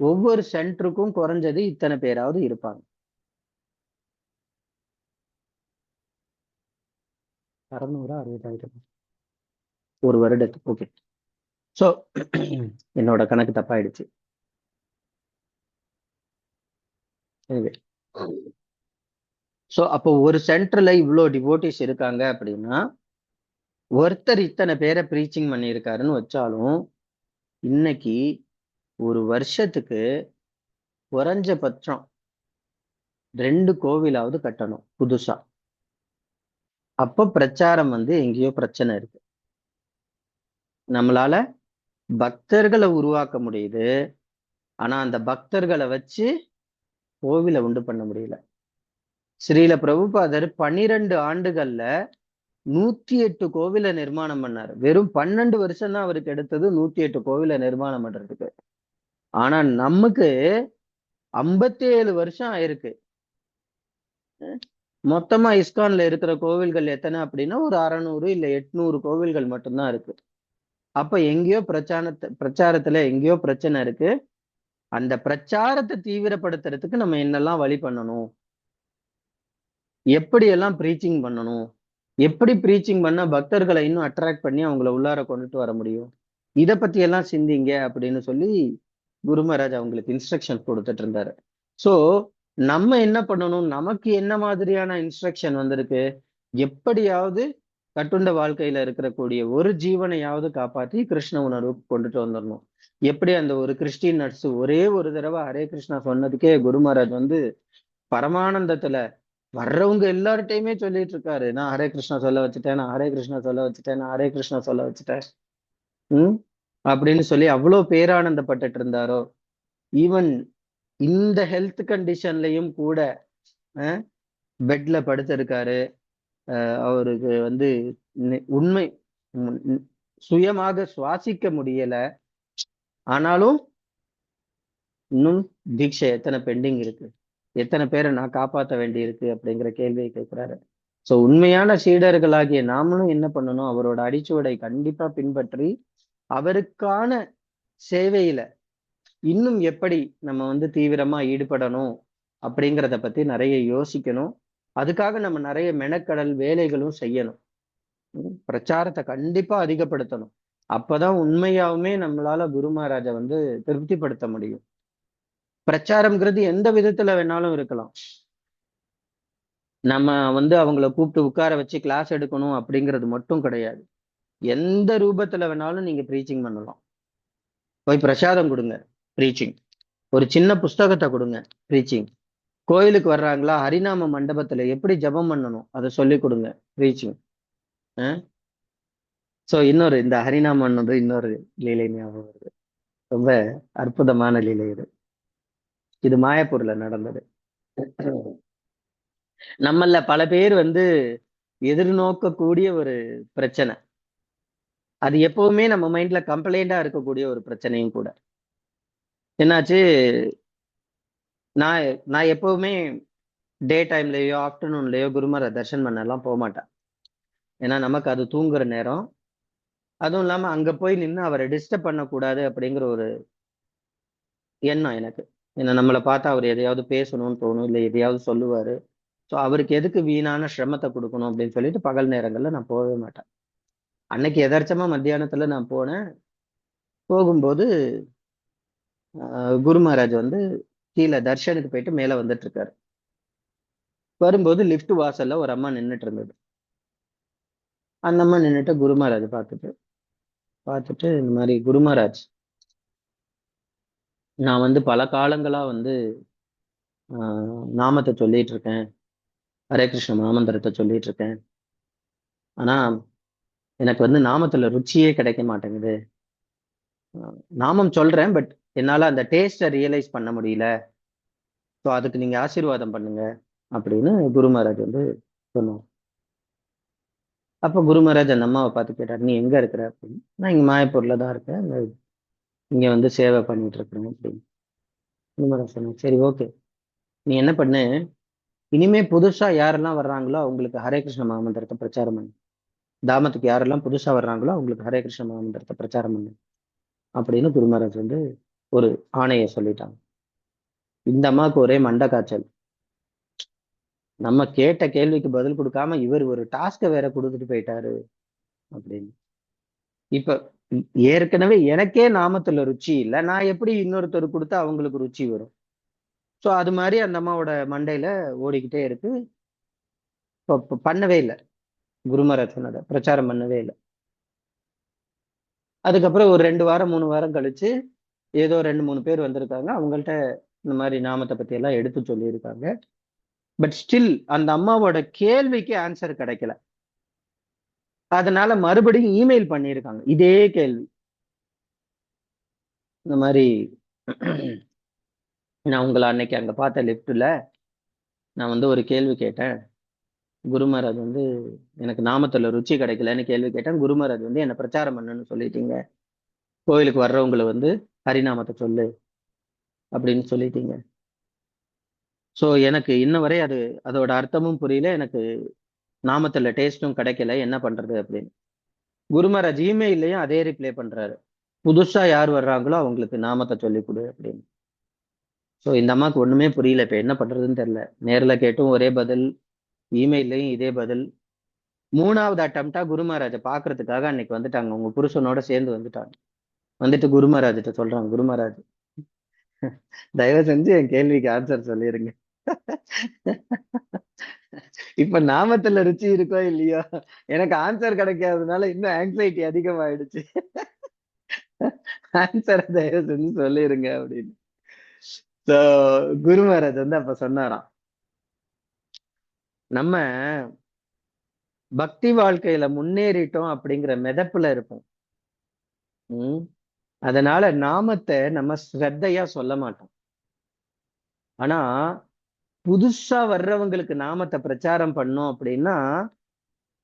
ஒவ்வொரு சென்டருக்கும் குறைஞ்சது இத்தனை பேராவது இருப்பாங்க. 60,000 ஒரு வருடத்துக்கு. ஓகே, சோ என்னோட கணக்கு தப்பாயிடுச்சு. சோ அப்போ ஒரு சென்டர்ல இவ்வளவு டிவோட்டிஸ் இருக்காங்க அப்படின்னா ஒருத்தர் இத்தனை பேரை ப்ரீச்சிங் பண்ணியிருக்காருன்னு வச்சாலும் இன்னைக்கு ஒரு வருஷத்துக்கு குறைஞ்சபட்சம் 2 கோவிலாவது கட்டணும் புதுசா. அப்ப பிரச்சாரம் எங்கேயோ பிரச்சனை இருக்கு. நம்மளால பக்தர்களை உருவாக்க முடியுது, ஆனா அந்த பக்தர்களை வச்சு கோவிலை உண்டு பண்ண முடியல. ஸ்ரீல பிரபுபாதர் 12 ஆண்டுகள்ல 108 கோவிலை நிர்மாணம் பண்ணாரு. வெறும் 12 வருஷம் தான் அவருக்கு எடுத்தது 108 கோவிலை நிர்மாணம் பண்றதுக்கு. ஆனா நமக்கு 57 வருஷம் ஆயிருக்கு. மொத்தமா இஸ்கான்ல இருக்கிற கோவில்கள் எத்தனை அப்படின்னா ஒரு 600 இல்ல 800 கோவில்கள் மட்டும்தான் இருக்கு. அப்ப எங்கேயோ பிரச்சாரத்துல எங்கேயோ பிரச்சனை இருக்கு. அந்த பிரச்சாரத்தை தீவிரப்படுத்துறதுக்கு நம்ம என்னெல்லாம் வழி பண்ணணும், எப்படி எல்லாம் ப்ரீச்சிங் பண்ணணும், எப்படி ப்ரீச்சிங் பண்ணா பக்தர்களை இன்னும் அட்ராக்ட் பண்ணி அவங்கள உள்ளார கொண்டுட்டு வர முடியும், இதை பத்தி எல்லாம் சிந்திங்க அப்படின்னு சொல்லி குரு மகாராஜ் அவங்களுக்கு இன்ஸ்ட்ரக்ஷன் கொடுத்துட்டு இருந்தாரு. சோ நம்ம என்ன பண்ணணும், நமக்கு என்ன மாதிரியான இன்ஸ்ட்ரக்ஷன் வந்திருக்கு, எப்படியாவது கட்டுண்ட வாழ்க்கையில இருக்கக்கூடிய ஒரு ஜீவனையாவது காப்பாற்றி கிருஷ்ண உணர்வுக்கு கொண்டுட்டு வந்துடணும். எப்படி அந்த ஒரு கிறிஸ்டின் நர்ஸ் ஒரே ஒரு தடவை ஹரே கிருஷ்ணா சொன்னதுக்கே குரு மகாராஜ் பரமானந்தத்துல வர்றவங்க எல்லார்ட்டையுமே சொல்லிட்டு இருக்காரு, நான் ஹரே கிருஷ்ணா சொல்ல வச்சுட்டேன், நான் ஹரே கிருஷ்ணா சொல்ல வச்சுட்டேன், நான் ஹரே கிருஷ்ணா சொல்ல வச்சுட்டேன் அப்படின்னு சொல்லி அவ்வளவு பேரானந்தப்பட்டுட்டு இருந்தாரோ. ஈவன் இந்த ஹெல்த் கண்டிஷன்லயும் கூட பெட்ல படுத்திருக்காரு. அவருக்கு உண்மை சுயமாக சுவாசிக்க முடியல. ஆனாலும் இன்னும் தீட்சை எத்தனை பெண்டிங் இருக்கு, எத்தனை பேரை நான் காப்பாற்ற வேண்டி இருக்கு அப்படிங்கிற கேள்வியை கேட்கிறாரு. சோ உண்மையான சீடர்களாகிய நாமளும் என்ன பண்ணணும், அவரோட அடிச்சுவடை கண்டிப்பா பின்பற்றி அவருக்கான சேவையில இன்னும் எப்படி நம்ம வந்து தீவிரமா ஈடுபடணும் அப்படிங்கிறத பத்தி நிறைய யோசிக்கணும். அதுக்காக நம்ம நிறைய மெனக்கடல் வேலைகளும் செய்யணும். பிரச்சாரத்தை கண்டிப்பா அதிகப்படுத்தணும். அப்பதான் உண்மையாவுமே நம்மளால குரு மகாராஜை வந்து திருப்திப்படுத்த முடியும். பிரச்சாரம்ங்கிறது எந்த விதத்துல வேணாலும் இருக்கலாம். நம்ம வந்து அவங்கள கூப்பிட்டு உட்கார வச்சு கிளாஸ் எடுக்கணும் அப்படிங்கிறது மட்டும் கிடையாது. எந்த ரூபத்துல வேணாலும் நீங்க ப்ரீச்சிங் பண்ணலாம். போய் பிரசாதம் கொடுங்க, ப்ரீச்சிங். ஒரு சின்ன புஸ்தகத்தை கொடுங்க, ப்ரீச்சிங். கோயிலுக்கு வர்றாங்களா, ஹரிநாம மண்டபத்துல எப்படி ஜெபம் பண்ணணும் அதை சொல்லி கொடுங்க, ப்ரீச்சிங். சோ இன்னொரு இந்த ஹரிநாமன்னது இன்னொரு லீலை ஞாபகம் வருது. ரொம்ப அற்புதமான லீலை இது. இது மாயப்பூர்ல நடந்தது. நம்மள பல பேர் வந்து எதிர்நோக்கக்கூடிய ஒரு பிரச்சனை. அது எப்பவுமே நம்ம மைண்ட்ல கம்ப்ளைண்டா இருக்கக்கூடிய ஒரு பிரச்சனையும் கூட. என்னாச்சு, நான் நான் எப்பவுமே டே டைம்லயோ ஆஃப்டர்நூன்லயோ குருமரை தர்ஷன் பண்ண எல்லாம் போக மாட்டேன். ஏன்னா நமக்கு அது தூங்குற நேரம். அதுவும் இல்லாம அங்க போய் நின்று அவரை டிஸ்டர்ப் பண்ணக்கூடாது அப்படிங்கிற ஒரு எண்ணம் எனக்கு. ஏன்னா நம்மளை பார்த்தா அவர் எதையாவது பேசணும்னு தோணும், இல்லை எதையாவது சொல்லுவாரு. ஸோ அவருக்கு எதுக்கு வீணான சிரமத்தை கொடுக்கணும் அப்படின்னு சொல்லிட்டு பகல் நேரங்கள்ல நான் போகவே மாட்டேன். அன்னைக்கு எதார்ச்சமா மத்தியானத்துல நான் போனேன். போகும்போது குரு மகாராஜ் வந்து கீழே தர்ஷனுக்கு போயிட்டு மேல வந்துட்டு இருக்காரு. வரும்போது லிஃப்ட் வாசல்ல ஒரு அம்மா நின்றுட்டு இருந்தது. அந்த அம்மா நின்றுட்டு குரு மகாராஜ் பார்த்துட்டு இந்த மாதிரி, குரு மகாராஜ், நான் வந்து பல காலங்களா வந்து நாமத்தை சொல்லிட்டு இருக்கேன், ஹரே கிருஷ்ண மாமந்திரத்தை சொல்லிட்டு இருக்கேன். ஆனா எனக்கு வந்து நாமத்துல ருச்சியே கிடைக்க மாட்டேங்குது. நாமம் சொல்றேன், பட் என்னால அந்த டேஸ்டை ரியலைஸ் பண்ண முடியல. ஸோ அதுக்கு நீங்க ஆசீர்வாதம் பண்ணுங்க அப்படின்னு குரு மகாராஜ் வந்து சொன்னார். அப்ப குரு மகாராஜ் அந்த அம்மாவை பார்த்து கேட்டார், நீ எங்க இருக்கிற அப்படின்னு. நான் இங்க மாயப்பூர்ல தான் இருக்கேன், இங்க வந்து சேவை பண்ணிட்டு இருக்கிறேன் அப்படின்னு. குரு மகாராஜ் சொன்னார், சரி ஓகே, நீ என்ன பண்ணு, இனிமே புதுசா யாரெல்லாம் வர்றாங்களோ அவங்களுக்கு ஹரே கிருஷ்ண மகாமந்திரத்தை பிரச்சாரம் பண்ணு. தாமத்துக்கு யாரெல்லாம் புதுசா வர்றாங்களோ அவங்களுக்கு ஹரே கிருஷ்ண மகாமந்திரத்தை பிரச்சாரம் பண்ணு அப்படின்னு குரு மகாராஜ் வந்து ஒரு ஆணையை சொல்லிட்டாங்க. இந்த அம்மாவுக்கு ஒரே மண்டை காய்ச்சல். நம்ம கேட்ட கேள்விக்கு பதில் கொடுக்காம இவர் ஒரு டாஸ்கை வேற கொடுத்துட்டு போயிட்டாரு அப்படின்னு. இப்ப ஏற்கனவே எனக்கே நாமத்துல ருச்சி இல்லை, நான் எப்படி இன்னொருத்தர் கொடுத்தா அவங்களுக்கு ருச்சி வரும்? ஸோ அது மாதிரி அந்த அம்மாவோட மண்டையில ஓடிக்கிட்டே இருக்கு. இப்போ பண்ணவே இல்லை, குரு மகாராஜ் சொன்னதை பிரச்சாரம் பண்ணவே இல்லை. அதுக்கப்புறம் ஒரு 2 வாரம் 3 வாரம் கழிச்சு ஏதோ 2-3 பேர் வந்திருக்காங்க. அவங்கள்ட்ட இந்த மாதிரி நாமத்தை பத்தி எல்லாம் எடுத்து சொல்லியிருக்காங்க. பட் ஸ்டில் அந்த அம்மாவோட கேள்விக்கு ஆன்சர் கிடைக்கல. அதனால மறுபடியும் இமெயில் பண்ணியிருக்காங்க இதே கேள்வி. இந்த மாதிரி, நான் உங்களை அன்னைக்கு அங்க பார்த்த லிப்ட்ல நான் வந்து ஒரு கேள்வி கேட்டேன். குரு மகாராஜ் வந்து எனக்கு நாமத்துல ருச்சி கிடைக்கலன்னு கேள்வி கேட்டேன். குரு மகாராஜ் வந்து என்ன பிரச்சாரம் பண்ணுன்னு சொல்லிட்டீங்க, கோயிலுக்கு வர்றவங்களை வந்து ஹரிநாமத்தை சொல்லு அப்படின்னு சொல்லிட்டீங்க. ஸோ எனக்கு இன்ன வரை அதோட அர்த்தமும் புரியல, எனக்கு நாமத்துல டேஸ்டும் கிடைக்கல, என்ன பண்றது அப்படின்னு. குரு மகாராஜ் இமெயிலையும் அதே ரிப்ளை பண்றாரு, புதுசா யார் வர்றாங்களோ அவங்களுக்கு நாமத்தை சொல்லி கொடு அப்படின்னு. ஸோ இந்த அம்மாவுக்கு ஒண்ணுமே புரியல, இப்ப என்ன பண்றதுன்னு தெரியல. நேர்ல கேட்டும் ஒரே பதில், இமெயிலையும் இதே பதில். 3வது அட்டம்ப்டா குரு மகாராஜை பாக்குறதுக்காக அன்னைக்கு வந்துட்டாங்க, உங்க புருஷனோட சேர்ந்து வந்துட்டாங்க. வந்துட்டு குரு மகாராஜிட்ட சொல்றாங்க, குரு மகாராஜ் தயவு செஞ்சு என் கேள்விக்கு ஆன்சர் சொல்லிருங்க. இப்ப நாமத்துல ருச்சி இருக்கோ இல்லையோ, எனக்கு ஆன்சர் கிடைக்காததுனால இன்னும் ஆங்ஸைட்டி அதிகமாயிடுச்சு. ஆன்சரை தயவு செஞ்சு சொல்லிருங்க அப்படின்னு. குரு மகாராஜ் வந்து அப்ப சொன்னாராம், நம்ம பக்தி வாழ்க்கையில முன்னேறிட்டோம் அப்படிங்கிற மிதப்புல இருப்போம். அதனால நாமத்தை நம்ம ஸ்ரத்தையா சொல்ல மாட்டோம். ஆனா புதுசா வர்றவங்களுக்கு நாமத்தை பிரச்சாரம் பண்ணோம் அப்படின்னா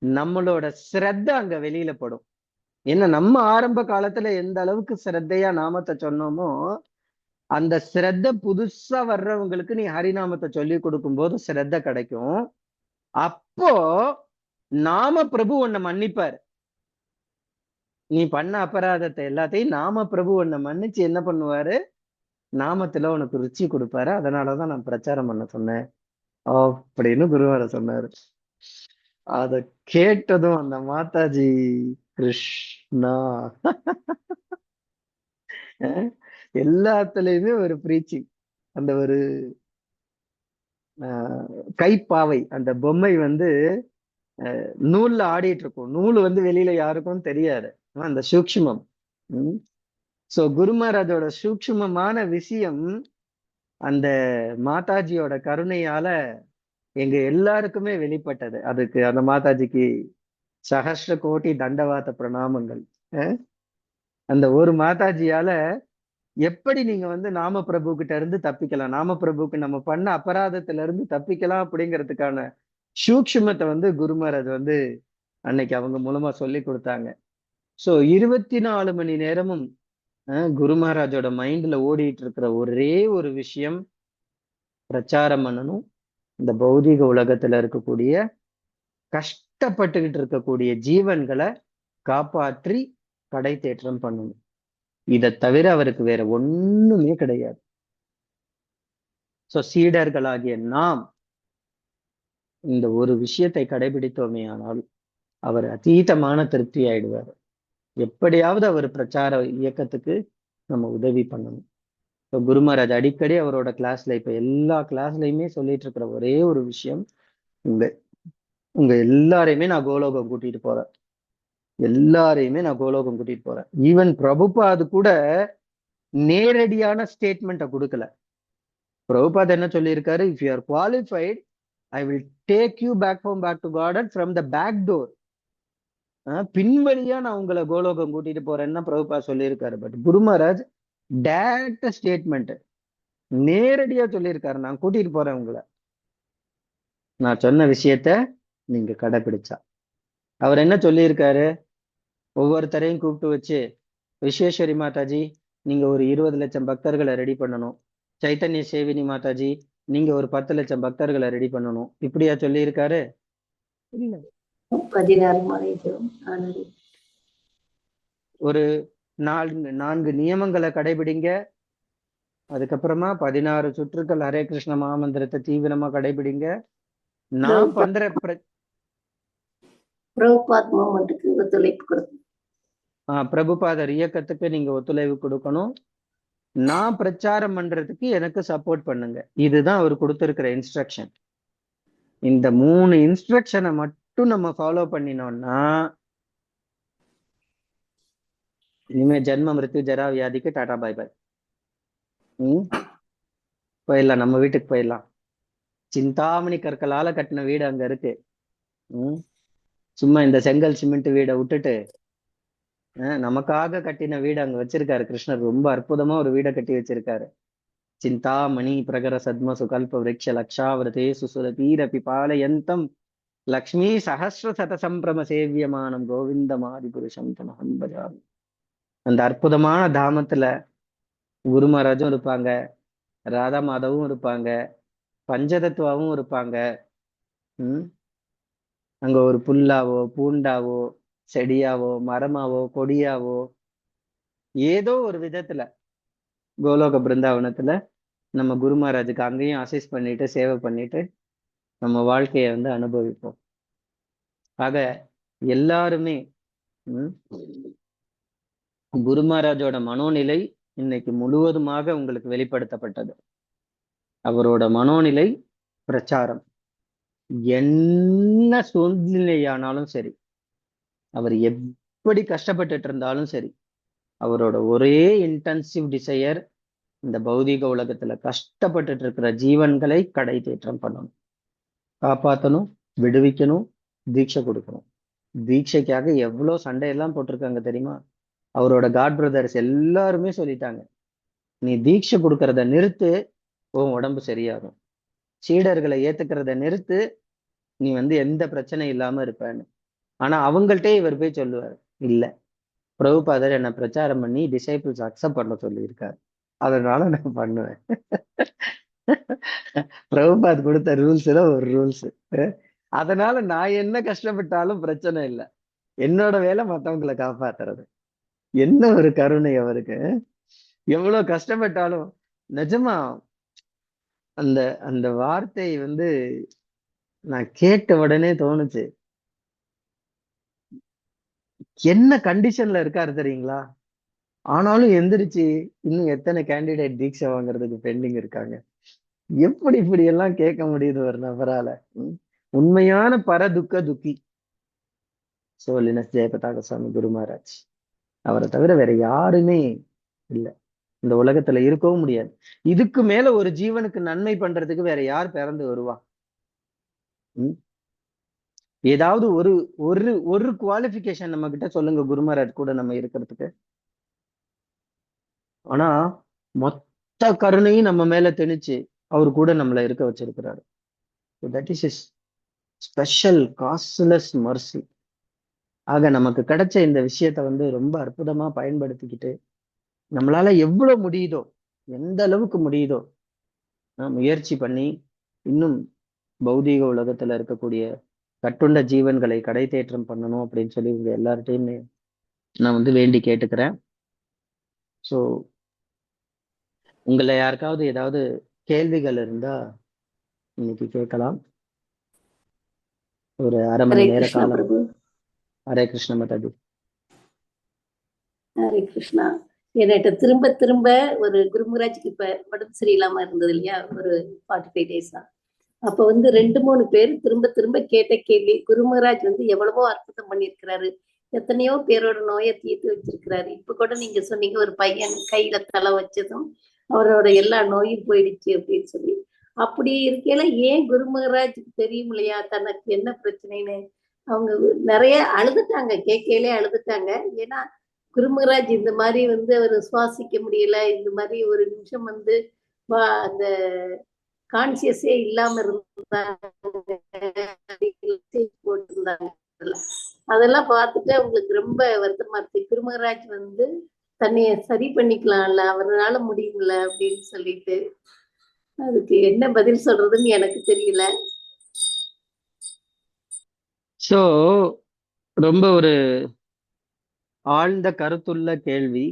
நம்மளோட ஸ்ரத்த அங்க வெளியில படும். ஏன்னா நம்ம ஆரம்ப காலத்துல எந்த அளவுக்கு ஸ்ரத்தையா நாமத்தை சொன்னோமோ அந்த ஸ்ரத்த புதுசா வர்றவங்களுக்கு நீ ஹரிநாமத்தை சொல்லி கொடுக்கும் போது ஸ்ரத்த கிடைக்கும். அப்போ நாம பிரபு உன்னை மன்னிப்பார். நீ பண்ண அபராதத்தை எல்லாத்தையும் நாம பிரபு உன்னை மன்னிச்சு என்ன பண்ணுவாரு, நாமத்துல உனக்கு ருச்சி கொடுப்பாரு. அதனாலதான் நான் பிரச்சாரம் பண்ண சொன்னேன் அப்படின்னு குருவார சொன்னாரு. அத கேட்டதும் அந்த மாதாஜி, கிருஷ்ணா, எல்லாத்துலயுமே ஒரு பிரீச்சிங். அந்த ஒரு கைப்பாவை, அந்த பொம்மை வந்து நூல்ல ஆடிட்டு இருக்கும். நூல் வந்து வெளியில யாருக்கும் தெரியாது, அந்த சூக்ஷ்மம். சோ குரு மகாராஜோட சூக்ஷ்மமான விஷயம் அந்த மாதாஜியோட கருணையால எங்க எல்லாருக்குமே வெளிப்பட்டது. அதுக்கு அந்த மாதாஜிக்கு சஹஸ்ர கோடி தண்டவாத பிரணாமங்கள். அந்த ஒரு மாதாஜியால எப்படி நீங்க வந்து நாம பிரபு கிட்ட இருந்து தப்பிக்கலாம், நாம பிரபுக்கு நம்ம பண்ண அபராதத்துல இருந்து தப்பிக்கலாம் அப்படிங்கிறதுக்கான சூக்ஷ்மத்தை வந்து குரு மகாராஜ் வந்து அன்னைக்கு அவங்க மூலமா சொல்லி கொடுத்தாங்க. சோ 24 மணி நேரமும் குரு மகாராஜோட மைண்ட்ல ஓடிட்டு இருக்கிற ஒரே ஒரு விஷயம், பிரச்சாரம் பண்ணணும். இந்த பௌதிக உலகத்துல இருக்கக்கூடிய கஷ்டப்பட்டுக்கிட்டு இருக்கக்கூடிய ஜீவன்களை காப்பாற்றி கடை தேற்றம் பண்ணணும். இதை தவிர அவருக்கு வேற ஒண்ணுமே கிடையாது. சோ சீடர்களாகிய நாம் இந்த ஒரு விஷயத்தை கடைபிடித்தோமே ஆனால் அவர் அதீதமான திருப்தி ஆயிடுவார். எப்படியாவது அவர் பிரச்சார இயக்கத்துக்கு நம்ம உதவி பண்ணணும். இப்போ குரு மகாராஜ் அடிக்கடி அவரோட கிளாஸ்ல, இப்ப எல்லா கிளாஸ்லயுமே சொல்லிட்டு இருக்கிற ஒரே ஒரு விஷயம், உங்க உங்க எல்லாரையுமே நான் கோலோகம் கூட்டிட்டு போறேன், எல்லாரையுமே நான் கோலோகம் கூட்டிட்டு போறேன். ஈவன் பிரபுபாது கூட நேரடியான ஸ்டேட்மெண்ட்டை கொடுக்கல. பிரபுபாத் என்ன சொல்லியிருக்காரு, if you are qualified I will take you back home back to garden from the back door. பின்வழியா நான் உங்களை கோலோகம் கூட்டிட்டு போறேன்னு பிரபுபாத் சொல்லியிருக்காரு. But Guru Maharaj direct statement, நேரடியா சொல்லியிருக்காரு, நான் கூட்டிட்டு போறேன் உங்களை, நான் சொன்ன விஷயத்த நீங்க கடைபிடிச்சா. அவர் என்ன சொல்லியிருக்காரு, ஒவ்வொருத்தரையும் கூப்பிட்டு வச்சு, விஸ்வேஸ்வரி மாதாஜி நீங்க ஒரு 20 லட்சம் பக்தர்களை ரெடி பண்ணணும், சைத்தன்ய சேவினி மாதாஜி நீங்க ஒரு 10 லட்சம் பக்தர்களை ரெடி பண்ணணும், இப்படியா சொல்லியிருக்காரு? இல்ல. 16 மணி ஒரு 4 நியமங்களை கடைபிடிங்க, அதுக்கப்புறமா 16 சுற்றுக்கள் ஹரே கிருஷ்ண மகாமந்திரத்தை தீவிரமா கடைபிடிங்க. நான் பண்ற பிரபுபாத் மூமெண்ட்டுக்கு ஒத்துழைப்பு கொடுக்கணும். பிரபுபாதர் இயக்கத்துக்கு நீங்க ஒத்துழைப்பு கொடுக்கணும். நான் பிரச்சாரம் பண்றதுக்கு எனக்கு சப்போர்ட் பண்ணுங்க. இதுதான் அவர் கொடுத்திருக்கிற இன்ஸ்ட்ரக்ஷன். இந்த 3 இன்ஸ்ட்ரக்ஷனை மட்டும் நம்ம ஃபாலோ பண்ணினோம்னா இனிமே ஜென்ம மிருத்யு ஜரா வியாதிக்கு டாடா பை பை. போயிடலாம், நம்ம வீட்டுக்கு போயிடலாம். சிந்தாமணி கற்களால கட்டின வீடு அங்க இருக்கு. சும்மா இந்த செங்கல் சிமெண்ட் வீடை விட்டுட்டு நமக்காக கட்டின வீடு அங்க வச்சிருக்காரு கிருஷ்ணர். ரொம்ப அற்புதமா ஒரு வீடை கட்டி வச்சிருக்காரு. சிந்தாமணி பிரகர சத்ம சுகல்ப விரக்ஷ லக்ஷாவிரதே சுசுரதீர பிபாலயந்தம் லக்ஷ்மி சஹஸ்ர சத சம்பிரம சேவியமானம் கோவிந்தமாதி புருஷம் தமஹம் பஜாமி. அந்த அற்புதமான தாமத்துல குரு மகாராஜும் இருப்பாங்க, ராதா மாதவும் இருப்பாங்க, பஞ்சதத்துவாவும் இருப்பாங்க. அங்க ஒரு புல்லாவோ பூண்டாவோ செடியாவோ மரமாவோ கொடியாவோ ஏதோ ஒரு விதத்துல கோலோக பிருந்தாவனத்துல நம்ம குரு மகாராஜுக்கு அங்கேயும் அசிஸ்ட் பண்ணிட்டு சேவை பண்ணிட்டு நம்ம வாழ்க்கையை வந்து அனுபவிப்போம். ஆக எல்லாருமே குரு மகாராஜோட மனோநிலை இன்னைக்கு முழுவதுமாக உங்களுக்கு வெளிப்படுத்தப்பட்டது. அவரோட மனோநிலை பிரச்சாரம். என்ன சூழ்நிலையானாலும் சரி, அவர் எப்படி கஷ்டப்பட்டுட்டு இருந்தாலும் சரி, அவரோட ஒரே இன்டென்சிவ் டிசையர் இந்த பௌதிக உலகத்துல கஷ்டப்பட்டுட்டு இருக்கிற ஜீவன்களை கடை தேற்றம் பண்ணணும், காப்பாற்றணும், விடுவிக்கணும், தீட்சை கொடுக்கணும். தீட்சைக்காக எவ்வளவு சண்டையெல்லாம் போட்டிருக்காங்க தெரியுமா? அவரோட காட் பிரதர்ஸ் எல்லாருமே சொல்லிட்டாங்க, நீ தீட்சை கொடுக்கறத நிறுத்து, உன் உடம்பு சரியாகும். சீடர்களை ஏத்துக்கிறத நிறுத்து, நீ வந்து எந்த பிரச்சனை இல்லாம இருப்பேன்னு. ஆனா அவங்கள்ட்டே இவர் போய் சொல்லுவார், இல்ல பிரபுபாதர் என்ன பிரச்சாரம் பண்ணி டிசைபிள்ஸ் அக்செப்ட் பண்ண சொல்லியிருக்காரு, அதனால நான் பண்ணுவேன். பிரபுபாத் கொடுத்த ரூல்ஸ்ல ஒரு ரூல்ஸ். அதனால நான் என்ன கஷ்டப்பட்டாலும் பிரச்சனை இல்லை. என்னோட வேலை மத்தவங்களை காப்பாத்துறது. என்ன ஒரு கருணை அவருக்கு! எவ்வளவு கஷ்டப்பட்டாலும் நிஜமா அந்த அந்த வார்த்தை வந்து நான் கேட்ட உடனே தோணுச்சு, என்ன கண்டிஷன்ல இருக்காரு தெரியுங்களா? ஆனாலும் எந்திரிச்சு இன்னும் எத்தனை கேண்டிடேட் தீட்சை வாங்குறதுக்கு பெண்டிங் இருக்காங்க. எப்படி இப்படி எல்லாம் கேட்க முடியுது ஒரு நபரால? ம். உண்மையான பரதுக்க துக்கி சோலினஸ் ஜெயபதாக சுவாமி குரு மகாராஜ். அவரை தவிர வேற யாருமே இல்ல. இந்த உலகத்துல இருக்கவும் முடியாது. இதுக்கு மேல ஒரு ஜீவனுக்கு நன்மை பண்றதுக்கு வேற யார் பிறந்து வருவா? ம். ஏதாவது ஒரு ஒரு ஒரு குவாலிஃபிகேஷன் நம்ம கிட்ட சொல்லுங்க குரு மகாராஜ் கூட நம்ம இருக்கிறதுக்கு. ஆனா மொத்த கருணையும் நம்ம மேல திணிச்சு அவர் கூட நம்மள இருக்க வச்சிருக்கிறாரு. That is is special costless mercy. ஆக நமக்கு கிடைச்ச இந்த விஷயத்த வந்து ரொம்ப அற்புதமா பயன்படுத்திக்கிட்டு நம்மளால எவ்வளவு முடியுதோ, எந்த அளவுக்கு முடியுதோ முயற்சி பண்ணி இன்னும் பௌதீக உலகத்துல இருக்கக்கூடிய கட்டுண்ட ஜீவன்களை கடை தேற்றம் பண்ணணும் அப்படின்னு சொல்லி உங்க எல்லார்ட்டையுமே நான் வந்து வேண்டி கேட்டுக்கிறேன். ஸோ உங்களை யாருக்காவது ஏதாவது கேள்விகள் இருந்தா இன்னைக்கு கேட்கலாம். ஒரு அரை மணி ஹரே நேர கிருஷ்ணா காலம். பிரபு. ஹரே கிருஷ்ண மதாஜி. ஹரே கிருஷ்ணா. என்கிட்ட திரும்ப திரும்ப ஒரு குருமராஜுக்கு இப்ப உடம்பு சரியில்லாம இருந்தது இல்லையா, ஒரு 45 டேஸா. அப்ப வந்து 2-3 பேர் திரும்ப திரும்ப கேட்ட கேள்வி, குருமராஜ் வந்து எவ்வளவோ அற்புதம் பண்ணியிருக்கிறாரு, எத்தனையோ பேரோட நோயை தீர்த்து வச்சிருக்கிறாரு. இப்ப கூட நீங்க சொன்னீங்க ஒரு பையன் கையில தலை வச்சதும் அவரோட எல்லா நோயும் போயிடுச்சு அப்படின்னு சொல்லி. அப்படி இருக்கையில ஏன் குருமராஜுக்கு தெரியும் இல்லையா தனக்கு என்ன பிரச்சனைன்னு? அவங்க நிறைய அழுதுட்டாங்க, கேட்கையிலே அழுதுட்டாங்க. ஏன்னா குருமராஜ் இந்த மாதிரி வந்து அவர் சுவாசிக்க முடியல, இந்த மாதிரி ஒரு நிமிஷம் வந்து அந்த கான்சியஸே இல்லாம இருந்தாங்க போட்டிருந்தாங்க. அதெல்லாம் பார்த்துட்டு அவங்களுக்கு ரொம்ப வருத்தமா இருக்கு. குருமராஜ் வந்து தன்னைய சரி பண்ணிக்கலாம்ல, அவரால முடியும்ல அப்படின்னு சொல்லிட்டு. அதுக்கு என்ன பதில் சொல்றதுன்னு எனக்கு தெரியல. ஸோ ரொம்ப ஒரு ஆழ்ந்த கருத்துள்ள கேள்வி.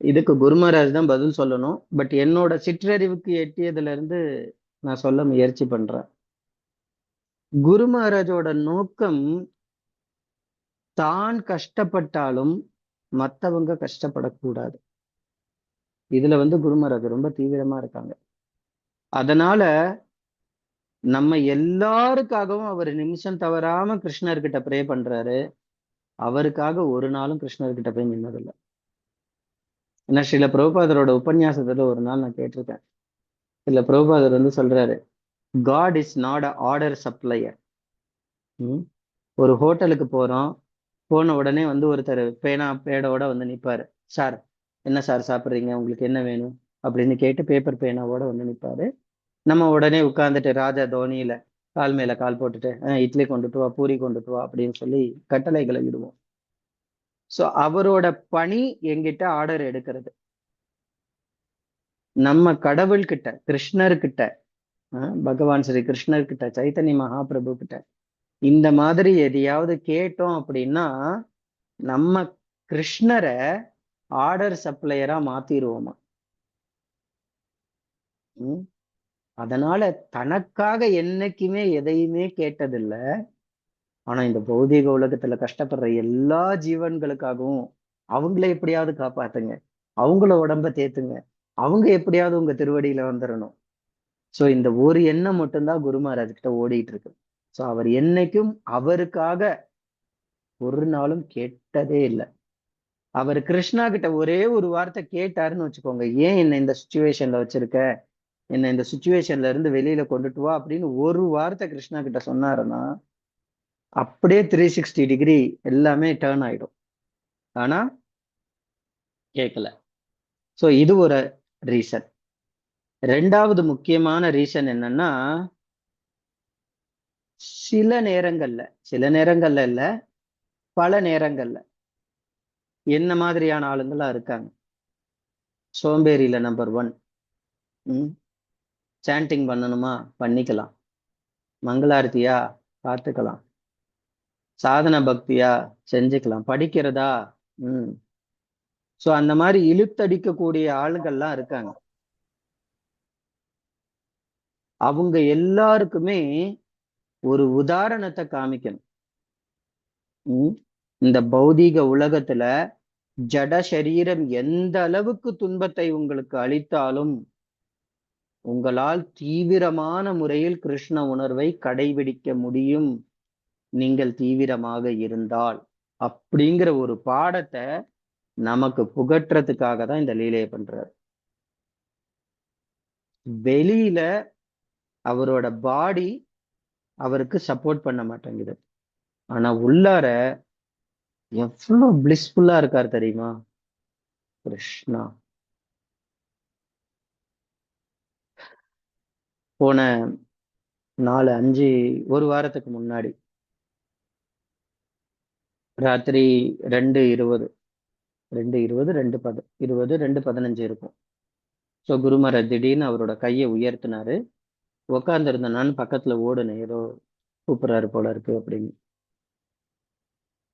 இதுக்கு குருமராஜ் தான் பதில் சொல்லணும். பட் என்னோட சிற்றறிவுக்கு எட்டியதுல இருந்து நான் சொல்ல முயற்சி பண்றேன். குரு மகாராஜோட நோக்கம் தான் கஷ்டப்பட்டாலும் மத்தவங்க கஷ்டப்படக்கூடாது. இதுல வந்து குரு மகாராஜ் ரொம்ப தீவிரமா இருக்காங்க. அதனால நம்ம எல்லாருக்காகவும் அவர் நிமிஷம் தவறாம கிருஷ்ணர்கிட்ட ப்ரே பண்றாரு. அவருக்காக ஒரு நாளும் கிருஷ்ணர்கிட்ட போய் நின்னதில்லை. ஏன்னா ஸ்ரீல பிரபுபாதரோட உபன்யாசத்துல ஒரு நாள் நான் கேட்டிருக்கேன். இல்ல பிரபுபாதர் வந்து சொல்றாரு, God is not a order supplier. ஒரு ஹோட்டலுக்கு போறோம், போன உடனே வந்து ஒருத்தர் பேடோட வந்து நிப்பாரு. சார் என்ன சார் சாப்பிட்றீங்க, உங்களுக்கு என்ன வேணும் அப்படின்னு கேட்டு பேப்பர் பேனாவோட வந்து நிப்பாரு. நம்ம உடனே உட்கார்ந்துட்டு ராஜா தோனியில கால் மேல கால் போட்டுட்டு இட்லி கொண்டுட்டு வா, பூரி கொண்டுட்டு வா அப்படின்னு சொல்லி கட்டளைகளை இடுவோம். ஸோ அவரோட பணி எங்கிட்ட ஆர்டர் எடுக்கிறது. நம்ம கடவுள்கிட்ட, கிருஷ்ணர்கிட்ட, பகவான் ஸ்ரீ கிருஷ்ணர்கிட்ட, சைத்தன்ய மகாபிரபு கிட்ட இந்த மாதிரி எதையாவது கேட்டோம் அப்படின்னா நம்ம கிருஷ்ணரை ஆர்டர் சப்ளையரா மாத்திருவோமா. அதனால தனக்காக என்னைக்குமே எதையுமே கேட்டதில்லை. ஆனா இந்த பௌதீக உலகத்துல கஷ்டப்படுற எல்லா ஜீவன்களுக்காகவும் அவங்கள எப்படியாவது காப்பாத்துங்க, அவங்கள உடம்ப தேத்துங்க, அவங்க எப்படியாவது உங்க திருவடியில வந்துடணும். சோ இந்த ஒரு எண்ணம் மட்டும்தான் குரு மகாராஜ் கிட்ட ஓடிட்டு இருக்கு. சோ அவர் என்னைக்கும் அவருக்காக ஒரு நாளும் கேட்டதே இல்லை. அவர் கிருஷ்ணா கிட்ட ஒரே ஒரு வார்த்தை கேட்டாருன்னு வச்சுக்கோங்க, ஏன் என்ன இந்த சுச்சுவேஷன்ல வச்சிருக்க, என்ன இந்த சுச்சுவேஷன்ல இருந்து வெளியில கொண்டுட்டு வா அப்படின்னு ஒரு வார்த்தை கிருஷ்ணா கிட்ட சொன்னாருன்னா அப்படியே 360 டிகிரி எல்லாமே டேர்ன் ஆயிடும். ஆனா கேட்கல. சோ இது ஒரு ரீசன். ரெண்டாவது முக்கியமான ரீசன் என்னன்னா, சில நேரங்கள்ல இல்ல, பல நேரங்கள்ல என்ன மாதிரியான ஆளுங்களா இருக்காங்க. சோம்பேறியில நம்பர் 1. சாண்டிங் பண்ணணுமா பண்ணிக்கலாம், மங்களாரத்தியா பார்த்துக்கலாம், சாதன பக்தியா செஞ்சுக்கலாம், படிக்கிறதா. சோ அந்த மாதிரி இழுத்தடிக்கக்கூடிய ஆளுங்கள்லாம் இருக்காங்க. அவங்க எல்லாருக்குமே ஒரு உதாரணத்தை காமிக்கணும். இந்த பௌதீக உலகத்துல ஜட சரீரம் எந்த அளவுக்கு துன்பத்தை உங்களுக்கு அளித்தாலும் உங்களால் தீவிரமான முறையில் கிருஷ்ண உணர்வை கடைபிடிக்க முடியும், நீங்கள் தீவிரமாக இருந்தால். அப்படிங்கிற ஒரு பாடத்தை நமக்கு புகற்றதுக்காக தான் இந்த லீலையை பண்றாரு. வெளியில அவரோட பாடி அவருக்கு சப்போர்ட் பண்ண மாட்டேங்குது, ஆனா உள்ளார எவ்வளவு பிளிஸ்ஃபுல்லா இருக்கார் தெரியுமா கிருஷ்ணா. போன 4-5 ஒரு வாரத்துக்கு முன்னாடி ராத்திரி 2:20 2:15 இருக்கும். ஸோ குருமராஜ் திடீர்னு அவரோட கையை உயர்த்தினாரு. உக்காந்துருந்த நான் பக்கத்துல ஓடுனேன், ஏதோ கூப்பிடுறாரு போல இருக்கு அப்படின்னு.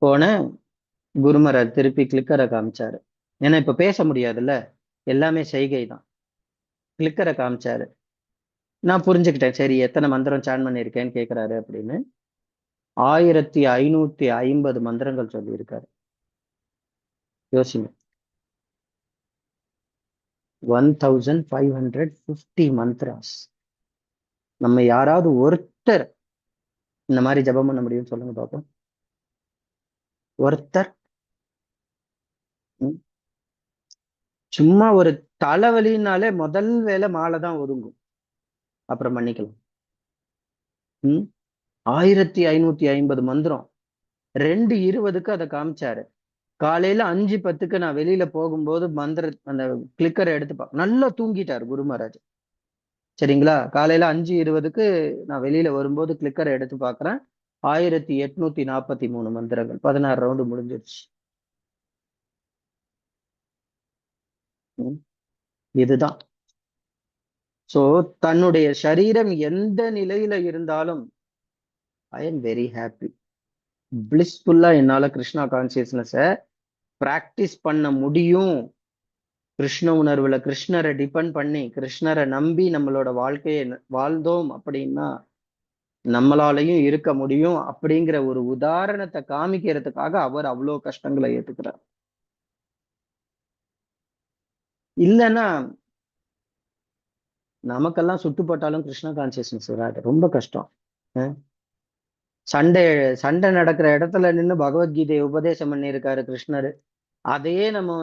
போன குருமராஜ் திருப்பி கிளிக்கரை காமிச்சாரு. ஏன்னா இப்ப பேச முடியாதுல்ல, எல்லாமே செய்கை தான். கிளிக்கரை காமிச்சாரு. நான் புரிஞ்சுக்கிட்டேன், சரி எத்தனை மந்திரம் சான் பண்ணியிருக்கேன்னு கேட்கிறாரு அப்படின்னு. 1550 மந்திரங்கள் சொல்லியிருக்காரு. யோசிங்க, 1550 மந்த்ராஸ். நம்ம யாராவது ஒருத்தர் இந்த மாதிரி ஜபம் பண்ண முடியும்னு சொல்லுங்க பாப்போம். ஒருத்தர் சும்மா ஒரு தலைவலினாலே முதல் வேலை மாலை தான் ஒதுங்கும், அப்புறம் பண்ணிக்கலாம். 1550 மந்திரம் 2:20 அதை காமிச்சாரு. காலையில 5:10 நான் வெளியில போகும்போது அந்த கிளிக்கரை எடுத்து நல்லா தூங்கிட்டாரு குரு மகாராஜ். சரிங்களா, காலையில 5:20 நான் வெளியில வரும்போது கிளிக்கரை எடுத்து பாக்குறேன், 1843 மந்திரங்கள், 16 ரவுண்டு முடிஞ்சிருச்சு. இதுதான். சோ தன்னுடைய சரீரம் எந்த நிலையில இருந்தாலும் ஐ எம் வெரி ஹாப்பி, பிளிஸ்ஃபுல்லா என்னால கிருஷ்ணா கான்சியஸ்னஸ பிராக்டிஸ் பண்ண முடியும். கிருஷ்ண உணர்வுல கிருஷ்ணரை டிபெண்ட் பண்ணி கிருஷ்ணரை நம்பி நம்மளோட வாழ்க்கையை வாழ்ந்தோம் அப்படின்னா நம்மளாலையும் இருக்க முடியும் அப்படிங்கிற ஒரு உதாரணத்தை காமிக்கிறதுக்காக அவர் அவ்வளோ கஷ்டங்களை ஏத்துக்கிறார். இல்லைன்னா நமக்கெல்லாம் சுட்டுப்பட்டாலும் கிருஷ்ண கான்சியஸ்னஸ் வராது, ரொம்ப கஷ்டம். சண்டை நடக்கிற இடத்துல நின்று பகவத்கீதையை உபதேசம் பண்ணியிருக்காரு கிருஷ்ணர். அதையே நம்ம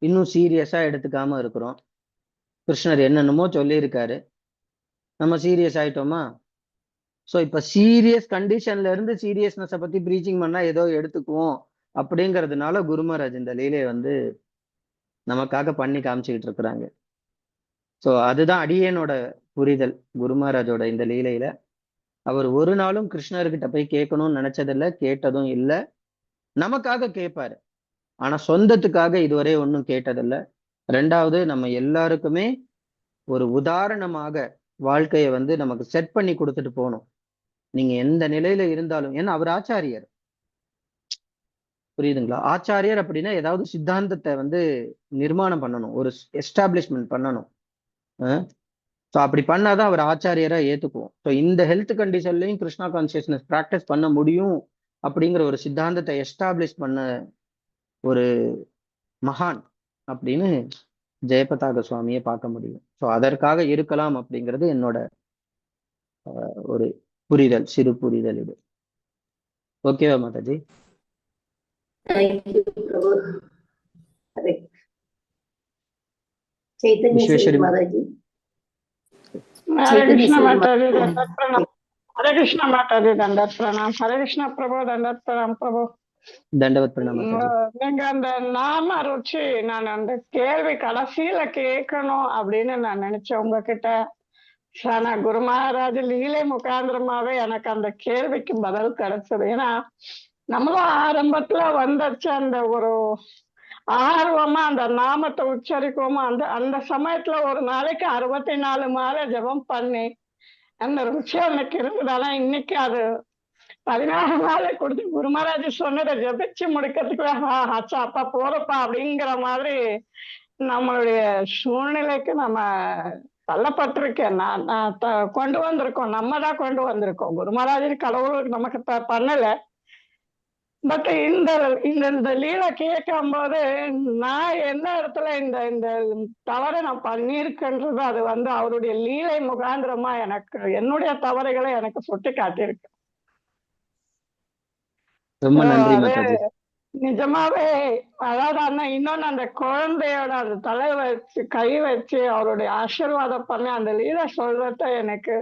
இன்னும் சீரியஸா எடுத்துக்காம இருக்கிறோம். கிருஷ்ணர் என்னென்னமோ சொல்லியிருக்காரு, நம்ம சீரியஸ் ஆயிட்டோமா? ஸோ இப்ப சீரியஸ் கண்டிஷன்ல இருந்து சீரியஸ்னஸை பத்தி ப்ரீச்சிங் பண்ணா ஏதோ எடுத்துக்குவோம் அப்படிங்கிறதுனால குரு மகாராஜ் இந்த லீலையை நமக்காக பண்ணி காமிச்சுக்கிட்டு இருக்கிறாங்க. ஸோ அதுதான் அடியேனோட புரிதல். குரு மகாராஜோட இந்த லீலையில அவர் ஒரு நாளும் கிருஷ்ணர்கிட்ட போய் கேட்கணும்னு நினைச்சதில்லை, கேட்டதும் இல்லை. நமக்காக கேட்பாரு, ஆனா சொந்தத்துக்காக இதுவரை ஒன்றும் கேட்டதில்லை. ரெண்டாவது, நம்ம எல்லாருக்குமே ஒரு உதாரணமாக வாழ்க்கையை நமக்கு செட் பண்ணி கொடுத்துட்டு போகணும். நீங்க எந்த நிலையில இருந்தாலும், ஏன்னா அவர் ஆச்சாரியர், புரியுதுங்களா? ஆச்சாரியர் அப்படின்னா ஏதாவது சித்தாந்தத்தை நிர்மாணம் பண்ணணும், ஒரு எஸ்டாப்ளிஷ்மெண்ட் பண்ணணும். ஸோ அப்படி பண்ணாதான் அவர் ஆச்சாரியரா ஏத்துக்குவோம். ஸோ இந்த ஹெல்த் கண்டிஷன்லையும் கிருஷ்ணா கான்சியஸ்னஸ் ப்ராக்டிஸ் பண்ண முடியும் அப்படிங்கிற ஒரு சித்தாந்தத்தை எஸ்டாப்ளிஷ் பண்ண ஒரு மகான் அப்படின்னு ஜெயபதாக சுவாமியை பார்க்க முடியும். ஸோ அதற்காக இருக்கலாம் அப்படிங்கிறது என்னோட ஒரு புரிதல், சிறு புரிதல் இது. ஓகேவா மாதாஜி? விஸ்வேஸ்வரி மாதாஜி. हरे कृष्णा माताजी, दंडवत प्रणाम. हरे कृष्णा माताजी, दंडवत प्रणाम. हरे कृष्णा प्रभु, दंडवत प्रणाम प्रभु. தண்டவத் பிரணாம். நீங்க அந்த நாம ருச்சி நான் அந்த கேள்வி கடைசியில கேட்கணும் அப்படின்னு நான் நினைச்சேன் உங்ககிட்ட. ஆனா குரு மகாராஜ் லீலை முகாந்திரமாவே எனக்கு அந்த கேள்விக்கு பதில் கிடைச்சது. ஏன்னா நம்மளும் ஆரம்பத்துல வந்துச்சு அந்த ஒரு ஆர்வமா அந்த நாமத்தை உச்சரிக்குவோமா, அந்த சமயத்துல ஒரு நாளைக்கு 64 மாலை ஜபம் பண்ணி அந்த ருசி அன்னைக்கு இருந்தது. ஆனா இன்னைக்கு அது 16 நாளை கொடுத்து குரு மகாராஜ் சொன்னதை ஜெபிச்சு முடிக்கிறதுக்குள்ள ஆச்சா அப்பா போறப்பா அப்படிங்கிற மாதிரி நம்மளுடைய சூழ்நிலைக்கு நம்ம தள்ளப்பட்டிருக்கேன். நான் கொண்டு வந்திருக்கோம், நம்ம தான் கொண்டு வந்திருக்கோம். குரு மகாராஜ் கடவுளுக்கு நமக்கு பண்ணல. பட் இந்த இந்த இந்த லீலை கேட்கும் போது நான் என்ன இடத்துல இந்த இந்த தவறை நான் பண்ணியிருக்கேன்றது அது வந்து அவருடைய லீலை முகாந்திரமா எனக்கு என்னுடைய தவறுகளை எனக்கு சுட்டி காட்டியிருக்கு. ரொம்ப நன்றி அது மாதாஜி. நிஜமாவே அதாவது அண்ணா இன்னொன்னு அந்த குழந்தையோட அந்த தலை வச்சு கை வச்சு அவருடைய ஆசீர்வாதம் பண்ணி அந்த லீலை சொல்றத எனக்கு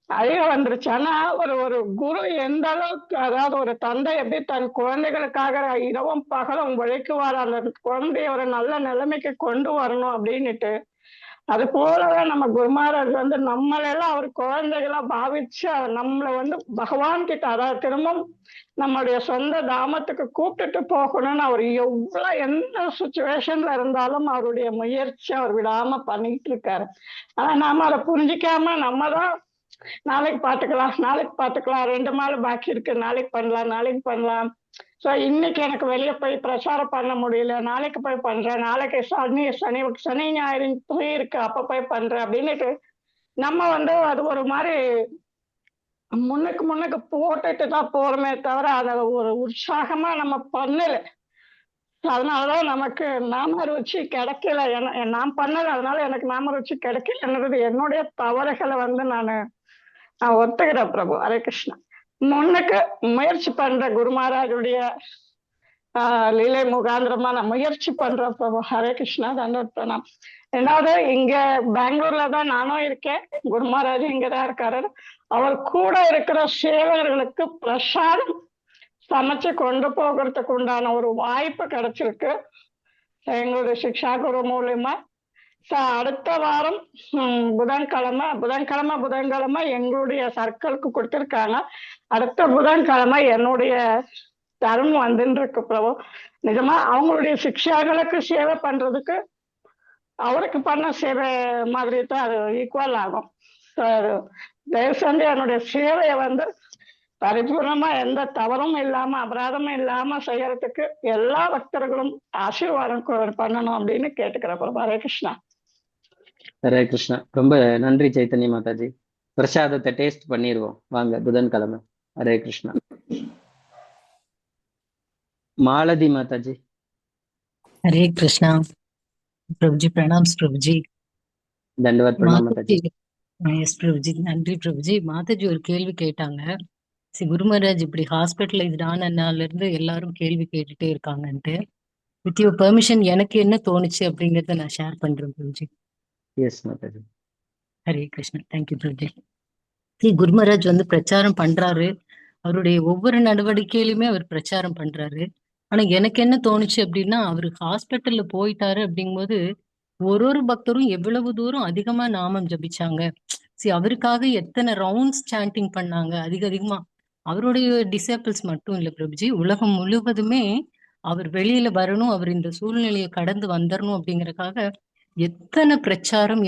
அழிய வந்துருச்சு. ஆனா ஒரு ஒரு குரு எந்த அளவுக்கு, அதாவது ஒரு தந்தை எப்படி தன் குழந்தைகளுக்காக இரவும் பகலும் உழைக்குவார் அந்த குழந்தைய ஒரு நல்ல நிலைமைக்கு கொண்டு வரணும் அப்படின்னுட்டு, அது போலவே நம்ம குருமாரர் வந்து நம்மளெல்லாம் அவர் குழந்தைகளா பாவிச்சு நம்மளை வந்து பகவான் கிட்ட, அதாவது திரும்பவும் நம்மளுடைய சொந்த தாமத்துக்கு கூப்பிட்டுட்டு போகணும்னு அவர் எவ்வளவு எந்த சுச்சுவேஷன்ல இருந்தாலும் அவருடைய முயற்சி அவர் விடாம பண்ணிட்டு இருக்காரு. ஆனா நாம அதை புரிஞ்சிக்காம நம்ம தான் நாளைக்கு பாத்துக்கலாம் 2 நாள் பாக்கி இருக்கு, நாளைக்கு பண்ணலாம். சோ இன்னைக்கு எனக்கு வெளியே போய் பிரச்சாரம் பண்ண முடியல, நாளைக்கு போய் பண்றேன், நாளைக்கு சனி ஞாயிறு ஃப்ரீ இருக்கு அப்ப போய் பண்றேன் அப்படின்னுட்டு நம்ம வந்து அது ஒரு மாதிரி முன்னுக்கு போட்டுட்டு தான் போறோமே தவிர அதை ஒரு உற்சாகமா நம்ம பண்ணல. அதனாலதான் நமக்கு நாம ருச்சி கிடைக்கல. நான் பண்ணல, அதனால எனக்கு நாம ருச்சி கிடைக்கலன்றது என்னுடைய தவறுகளை வந்து நான் ஒத்துக்கிறேன் பிரபு. ஹரே கிருஷ்ணா. முன்னுக்கு முயற்சி பண்ற குரு மகாராஜுடைய லீலை முகாந்திரமா நான் முயற்சி பண்றேன் பிரபு. ஹரே கிருஷ்ணா. தண்டோத் பிரணாம். ரெண்டாவது இங்க பெங்களூர்ல தான் நானும் இருக்கேன், குரு மகாராஜ் இங்கதான் இருக்காரு. அவர் கூட இருக்கிற சேவகர்களுக்கு பிரசாதம் சமைச்சு கொண்டு போகிறதுக்கு உண்டான ஒரு வாய்ப்பு கிடைச்சிருக்கு எங்களுடைய சிக்ஷா குரு மூலியமா. அடுத்த வாரம் புதன்கிழமை எங்களுடைய சர்க்கிளுக்கு கொடுத்திருக்காங்க. அடுத்த புதன்கிழமை என்னுடைய தர்மம் வந்துட்டு இருக்கு பிரபு. நிஜமா அவங்களுடைய சிக்ஷாக்களுக்கு சேவை பண்றதுக்கு அவருக்கு பண்ண சேவை மாதிரி தான் அது ஈக்குவல் ஆகும். தயவு செஞ்சு என்னுடைய சேவையை வந்து பரிபூர்ணமா எந்த தவறும் இல்லாம அபராதமும் இல்லாம செய்யறதுக்கு எல்லா பக்தர்களும் ஆசீர்வாதம் பண்ணணும் அப்படின்னு கேட்டுக்கிற பிரபு. ஹரே கிருஷ்ணா. ஹரே கிருஷ்ணா. ரொம்ப நன்றி சைத்தன்ய மாதாஜி. பிரசாதத்தை டேஸ்ட் பண்ணிடுவோம் வாங்க புதன்கிழமை. ஹரே கிருஷ்ணா. மாலதி மாதாஜி. हरे कृष्णा प्रभु जी, प्रणाम प्रभु जी. தண்டவத் பிரணாம் மாதாஜி. எஸ் பிரபு ஜி, நன்றி பிரபு ஜி. மாதாஜி ஒரு கேள்வி கேட்டாங்க. குரு மகாராஜ் இப்படி ஹாஸ்பிட்டலைஸ்ட் ஆன நாள்ல இருந்து எல்லாரும் கேள்வி கேட்டுட்டே இருக்காங்கன்ட்டு, வித் யுவர் பெர்மிஷன் எனக்கு என்ன தோணுச்சு அப்படிங்கறத நான் ஷேர் பண்றேன் பிரபு ஜி. எஸ் மாதாஜி. ஹரே கிருஷ்ணா. தேங்க்யூ பிரபு ஜி. குரு மகாராஜ் வந்து பிரச்சாரம் பண்றாரு, அவருடைய ஒவ்வொரு நடவடிக்கையிலுமே அவர் பிரச்சாரம் பண்றாரு. ஆனா எனக்கு என்ன தோணுச்சு அப்படின்னா, அவரு ஹாஸ்பிட்டல்ல போயிட்டாரு அப்படிங்கும்போது ஒரு பக்தரும் எவ்வளவு தூரம் அதிகமா நாமம் ஜபிச்சாங்க, அவருக்காக எத்தனை ரவுண்ட்ஸ் சாண்டிங் பண்ணாங்க அதிகமா. அவருடைய டிசேபிள்ஸ் மட்டும் இல்ல பிரபுஜி, உலகம் முழுவதுமே அவர் வெளியில வரணும், அவர் இந்த சூழ்நிலையை கடந்து வந்துடணும் அப்படிங்கறதுக்காக எத்தனை பிரச்சாரம்,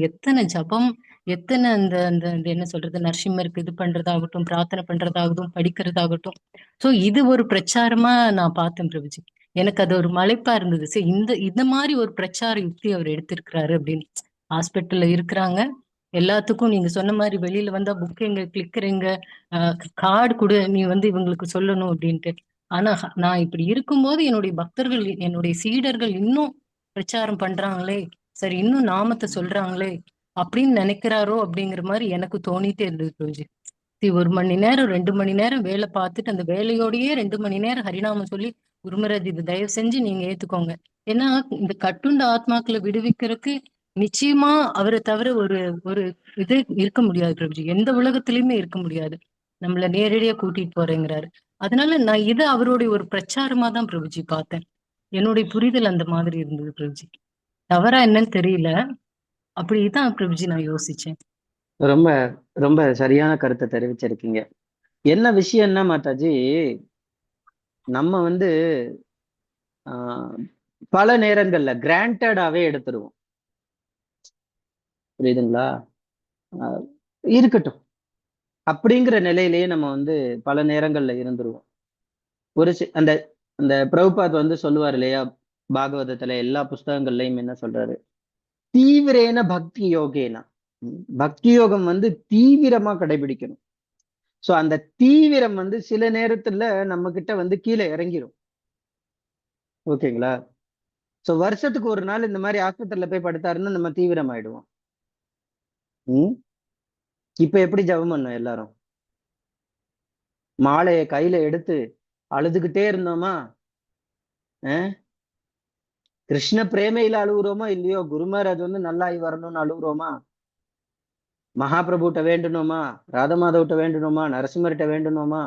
எத்தனை ஜபம், எத்தனை அந்த அந்த என்ன சொல்றது, நரசிம்மருக்கு இது பண்றதாகட்டும், பிரார்த்தனை பண்றதாகட்டும், படிக்கிறதாகட்டும். சோ இது ஒரு பிரச்சாரமா நான் பார்த்தேன் பிரபுஜி. எனக்கு அது ஒரு மலைப்பா இருந்தது. சரி, இந்த மாதிரி ஒரு பிரச்சார யுக்தி அவர் எடுத்திருக்கிறாரு அப்படின்னு. ஹாஸ்பிட்டல்ல இருக்கிறாங்க, எல்லாத்துக்கும் நீங்க சொன்ன மாதிரி வெளியில வந்தா புக் எங்க கிளிக்கிறீங்க, கார்டு கூட நீ வந்து இவங்களுக்கு சொல்லணும் அப்படின்ட்டு. ஆனா நான் இப்படி இருக்கும்போது என்னுடைய பக்தர்கள், என்னுடைய சீடர்கள் இன்னும் பிரச்சாரம் பண்றாங்களே, சரி இன்னும் நாமத்தை சொல்றாங்களே அப்படின்னு நினைக்கிறாரோ அப்படிங்கிற மாதிரி எனக்கு தோணிட்டே இருந்தது பிரபுஜி. 1 மணி நேரம் 2 மணி நேரம் வேலை பார்த்துட்டு அந்த வேலையோடயே 2 மணி நேரம் ஹரிநாமம் சொல்லி, குருமராஜ் இது தயவு செஞ்சு நீங்க ஏத்துக்கோங்க. ஏன்னா இந்த கட்டுண்ட ஆத்மாக்களை விடுவிக்கிறதுக்கு நிச்சயமா அவரை தவிர ஒரு ஒரு இது இருக்க முடியாது பிரபுஜி, எந்த உலகத்திலயுமே இருக்க முடியாது. நம்மள நேரடியா கூட்டிட்டு போறேங்கிறாரு. அதனால நான் இதை அவருடைய ஒரு பிரச்சாரமா தான் பிரபுஜி பார்த்தேன். என்னுடைய புரிதல் அந்த மாதிரி இருந்தது பிரபுஜி. தவறா என்னன்னு தெரியல, அப்படிதான் பிரபுஜி நான் யோசிச்சேன். ரொம்ப ரொம்ப சரியான கருத்தை தெரிவிச்சிருக்கீங்க. என்ன விஷயம்னா மாதாஜி, நம்ம வந்து பல நேரங்கள்ல கிராண்டடாவே எடுத்துருவோம், புரியுதுங்களா? இருக்கட்டும் அப்படிங்கிற நிலையிலேயே நம்ம வந்து பல நேரங்கள்ல இருந்துருவோம். அந்த அந்த பிரபுபாத் வந்து சொல்லுவார் இல்லையா, பாகவதத்துல எல்லா புஸ்தகங்கள்லயும் என்ன சொல்றாரு, தீவிரேன பக்தி யோகேனா, பக்தி யோகம் வந்து தீவிரமா கடைபிடிக்கணும். சோ அந்த தீவிரம் வந்து சில நேரத்துல நம்ம கிட்ட வந்து கீழே இறங்கிரும். ஓகேங்களா? சோ வருஷத்துக்கு ஒரு நாள் இந்த மாதிரி ஆஸ்பத்திரியில போய் படுத்தாருன்னா நம்ம தீவிரம் ஆயிடுவோம். இப்ப எப்படி ஜெபம் பண்ணோம் எல்லாரும்? மாலையை கையில எடுத்து அழுதுகிட்டே இருந்தோமா? கிருஷ்ண பிரேமையில அழுகுறோமா இல்லையோ, குரு மகாராஜ் வந்து நல்லாயி வரணும்னு அழுகுறோமா? மகாபிரபுட்ட வேண்டணுமா, ராதமாதவ்கிட்ட வேண்டணுமா, நரசிம்மர்கிட்ட வேண்டணுமா?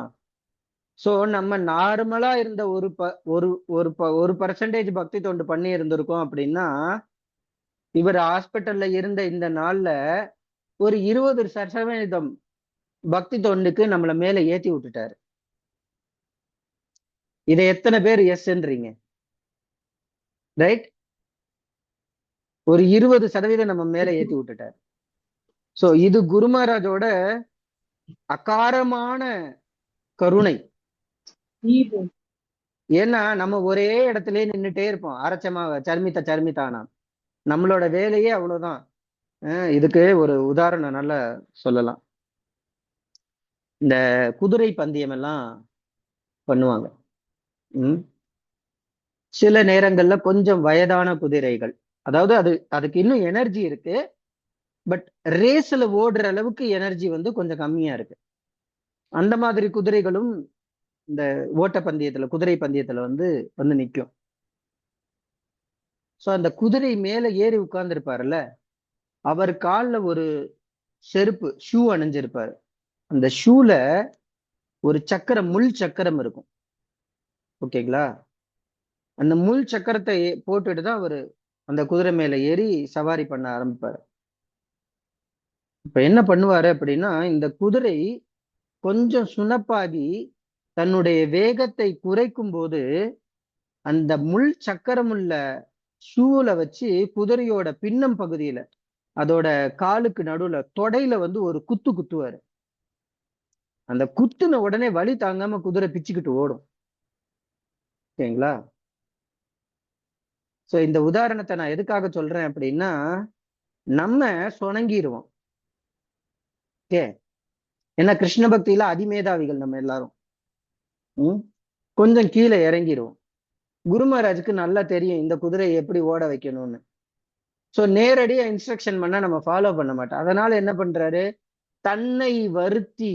சோ நம்ம நார்மலா இருந்த ஒரு பர்சன்டேஜ் பக்தி தொண்டு பண்ணி இருந்திருக்கோம் அப்படின்னா, இவர் ஹாஸ்பிட்டல்ல இருந்த இந்த நாள்ல ஒரு 20% பக்தி தொண்டுக்கு நம்மள மேல ஏத்தி விட்டுட்டாரு. இதை எத்தனை பேர் எஸ்ன்றீங்க? ரைட்? ஒரு 20% நம்ம மேல ஏத்தி விட்டுட்டாரு. சோ இது குரு மகாராஜோட அகாரமான கருணை. ஏன்னா நம்ம ஒரே இடத்துல நின்றுட்டே இருப்போம், அரைச்சமாக சர்மித்தானா, நம்மளோட வேலையே அவ்வளவுதான். இதுக்கு ஒரு உதாரணம் நல்லா சொல்லலாம். இந்த குதிரை பந்தயம் எல்லாம் பண்ணுவாங்க. சில நேரங்கள்ல கொஞ்சம் வயதான குதிரைகள், அதாவது அதுக்கு இன்னும் எனர்ஜி இருக்கு, பட் ரேஸ்ல ஓடுற அளவுக்கு எனர்ஜி வந்து கொஞ்சம் கம்மியா இருக்கு. அந்த மாதிரி குதிரைகளும் இந்த ஓட்ட பந்தயத்துல, குதிரை பந்தயத்துல வந்து நிக்கும். சோ அந்த குதிரை மேல ஏறி உட்கார்ந்து இருப்பாருல்ல, அவர் கால்ல ஒரு செருப்பு ஷூ அணிஞ்சிருப்பாரு. அந்த ஷூல ஒரு சக்கரம், முள் சக்கரம் இருக்கும். ஓகேங்களா? அந்த முள் சக்கரத்தை போட்டுட்டு தான் அவரு அந்த குதிரை மேல ஏறி சவாரி பண்ண ஆரம்பிப்பாரு. இப்ப என்ன பண்ணுவாரு அப்படின்னா, இந்த குதிரை கொஞ்சம் சுணப்பாகி தன்னுடைய வேகத்தை குறைக்கும் போது அந்த முள் சக்கரம் உள்ள ஷூல வச்சு குதிரையோட பின்னம் பகுதியில, அதோட காலுக்கு நடுவுல தொடையில வந்து ஒரு குத்து குத்துவாரு. அந்த குத்துன உடனே வலி தாங்காம குதிரை பிச்சுக்கிட்டு ஓடும். ஓகேங்களா? சோ இந்த உதாரணத்தை நான் எதுக்காக சொல்றேன் அப்படின்னா, நம்ம சுணங்கிடுவோம். ஓகே, ஏன்னா கிருஷ்ண பக்தியில அதிமேதாவிகள் நம்ம எல்லாரும். கொஞ்சம் கீழே இறங்கிடுவோம். குரு மகாராஜுக்கு நல்லா தெரியும் இந்த குதிரையை எப்படி ஓட வைக்கணும்னு. சோ நேரடியா இன்ஸ்ட்ரக்ஷன் பண்ணா நம்ம ஃபாலோ பண்ண மாட்டோம். அதனால என்ன பண்றாரு, தன்னை வருத்தி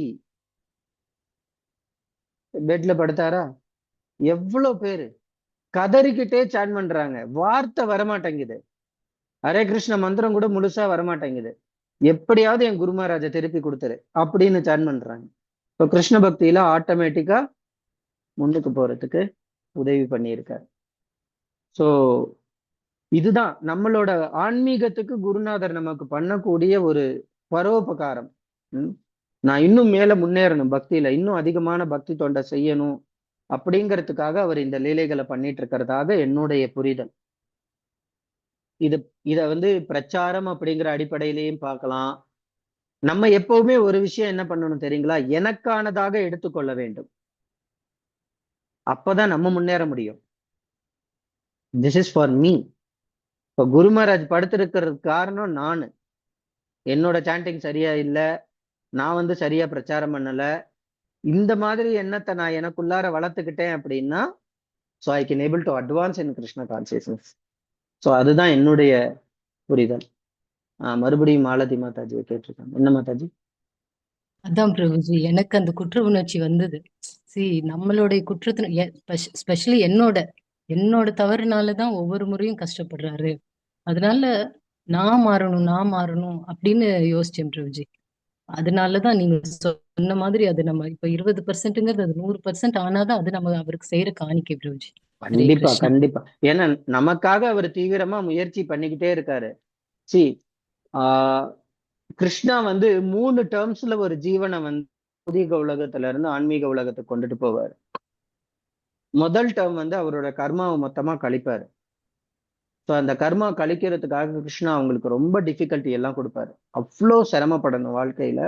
பெட்ல படுத்தாரா? எவ்வளவு பேரு கதறிக்கிட்டே சான் பண்றாங்க, வார்த்தை வரமாட்டேங்குது, ஹரே கிருஷ்ண மந்திரம் கூட முழுசா வரமாட்டேங்குது, எப்படியாவது என் குரு மகாராஜை திருப்பி கொடுத்துரு அப்படின்னு சான் பண்றாங்க. இப்போ கிருஷ்ண பக்தியில ஆட்டோமேட்டிக்கா முன்னுக்கு போறதுக்கு உதவி பண்ணியிருக்காரு. சோ இதுதான் நம்மளோட ஆன்மீகத்துக்கு குருநாதர் நமக்கு பண்ணக்கூடிய ஒரு பரோபகாரம். நான் இன்னும் மேல முன்னேறணும் பக்தியில, இன்னும் அதிகமான பக்தி தொண்டை செய்யணும் அப்படிங்கிறதுக்காக அவர் இந்த லீலைகளை பண்ணிட்டு இருக்கிறதாக என்னுடைய புரிதல். இத வந்து பிரச்சாரம் அப்படிங்கிற அடிப்படையிலையும் பார்க்கலாம். நம்ம எப்பவுமே ஒரு விஷயம் என்ன பண்ணணும் தெரியுங்களா, எனக்கானதாக எடுத்துக்கொள்ள வேண்டும். அப்பதான் நம்ம முன்னேற முடியும். This is for me. இப்ப குரு மகாராஜ் படுத்திருக்கிறதுக்கு காரணம் நானு, என்னோட சாண்டிங் சரியா இல்ல, நான் வந்து சரியா பிரச்சாரம் பண்ணல, இந்த மாதிரி எண்ணத்தை நான் எனக்குள்ளார வளர்த்துக்கிட்டேன் அப்படின்னா, so I can able to advance in Krishna consciousness. So அதுதான் என்னுடைய புரிதல். மறுபடியும் மாலதி மாதாஜியை கேட்டிருக்காங்க. என்ன மாதாஜி? அதான் பிரபுஜி, எனக்கு அந்த குற்ற உணர்ச்சி வந்தது. நம்மளுடைய குற்றத்தின ஸ்பெஷலி என்னோட தவறுனாலதான் ஒவ்வொரு முறையும் கஷ்டப்படுறாரு. அதனால நான் மாறணும் அப்படின்னு யோசிச்சேன் பிரபுஜி. அதனாலதான் நீங்க சொன்ன மாதிரி அது நம்ம இப்ப 20%ங்கிறது அது 100% ஆனாதான் அது நம்ம அவருக்கு செய்யற காணிக்கை பிரபுஜி. கண்டிப்பா கண்டிப்பா. ஏன்னா நமக்காக அவர் தீவிரமா முயற்சி பண்ணிக்கிட்டே இருக்காரு. கிருஷ்ணா வந்து 3 டேர்ம்ஸ்ல ஒரு ஜீவனை வந்து பௌதிக உலகத்துல இருந்து ஆன்மீக உலகத்துக்கு கொண்டுட்டு போவார். முதல் டேர்ம் வந்து அவரோட கர்மாவை மொத்தமா கழிப்பாரு. ஸோ அந்த கர்மா கழிக்கிறதுக்காக கிருஷ்ணா அவங்களுக்கு ரொம்ப டிஃபிகல்ட்டி எல்லாம் கொடுப்பாரு. அவ்வளோ சிரமப்படணும் வாழ்க்கையில,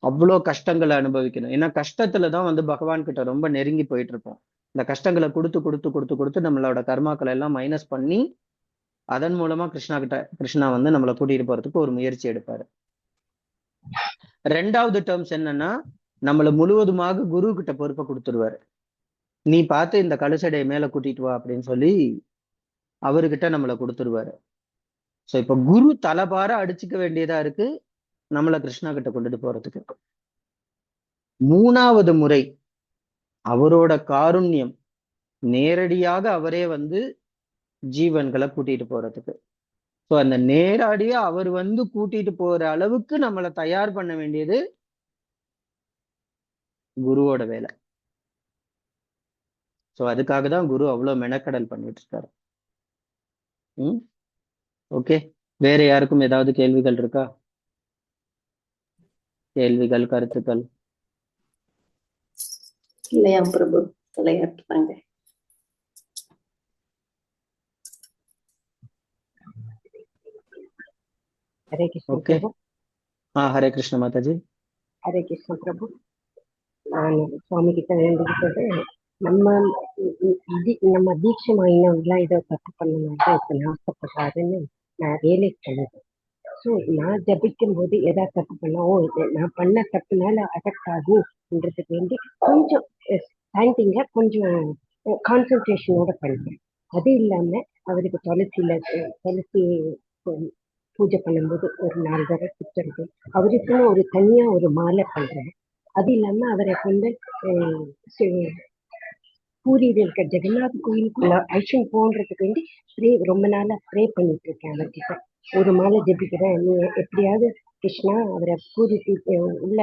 அவ்வளோ கஷ்டங்களை அனுபவிக்கணும். ஏன்னா கஷ்டத்துல தான் வந்து பகவான் கிட்ட ரொம்ப நெருங்கி போயிட்டு இருப்போம். இந்த கஷ்டங்களை கொடுத்து கொடுத்து கொடுத்து கொடுத்து நம்மளோட கர்மாக்களை எல்லாம் மைனஸ் பண்ணி அதன் மூலமா கிருஷ்ணா வந்து நம்மளை கூட்டிட்டு போறதுக்கு ஒரு முயற்சி எடுப்பாரு. ரெண்டாவது டேர்ம்ஸ் என்னன்னா, நம்மளை முழுவதுமாக குரு கிட்ட பொறுப்பை கொடுத்துருவாரு. நீ பார்த்து இந்த கழுசடையை மேல கூட்டிட்டு வா அப்படின்னு சொல்லி அவர்கிட்ட நம்மளை கொடுத்துருவாரு. ஸோ இப்ப குரு தலைபார அடிச்சுக்க வேண்டியதா இருக்கு நம்மளை கிருஷ்ணா கிட்ட கொண்டுட்டு போறதுக்கு. மூணாவது முறை அவரோட காருண்யம் நேரடியாக அவரே வந்து ஜீவன்களை கூட்டிட்டு போறதுக்கு. ஸோ அந்த நேரடியா அவர் வந்து கூட்டிட்டு போற அளவுக்கு நம்மளை தயார் பண்ண வேண்டியது குருவோட வேலை. ஸோ அதுக்காக தான் குரு அவ்வளவு மெனக்கடல் பண்ணிட்டு இருக்காரு. ஓகே, வேற யாருக்கும் ஏதாவது கேள்விகள் இருக்கா? கேள்விகள், கருத்துக்கள்? இல்லையா பிரபு, தலையாட்டுறாங்க. ஹரே கிருஷ்ண ஓகே. பிரபு. ஹரே கிருஷ்ண மாதாஜி. ஹரே கிருஷ்ண பிரபு. நான் சுவாமி கிட்ட வேண்டிக்கிட்டது, நம்ம தீட்சை வாங்கினவங்களாம் ஏதோ தப்பு பண்ணனால்தான் இப்ப நாசப்படுறாருன்னு நான் ரியலைஸ் பண்ணிட்டேன். ஸோ நான் ஜபிக்கும் போது ஏதாவது தப்பு பண்ணாவோ நான் பண்ண தப்புனால அஃபெக்ட் ஆகுன்றதுக்கு வேண்டி கொஞ்சம் பேண்டிங்ல கொஞ்சம் கான்சன்ட்ரேஷனோட பண்ணுறேன். அது இல்லாம அவருக்கு துளசி பூஜை பண்ணும்போது ஒரு 4 தடவை சுற்றுறது, அவருக்குன்னு ஒரு தனியா ஒரு மாலை பண்றேன். அது இல்லாம அவரை கொண்டு பூரியில் இருக்க ஜெகநாத் கோயிலுக்குள்ள ஐஷன் போன்றதுக்கு வேண்டி ரொம்ப நாளா ப்ரே பண்ணிட்டு இருக்கேன். அவர்கிட்ட ஒரு மாலை ஜபிக்கிறேன், நீ எப்படியாவது கிருஷ்ணா அவரை பூரிக்கு உள்ள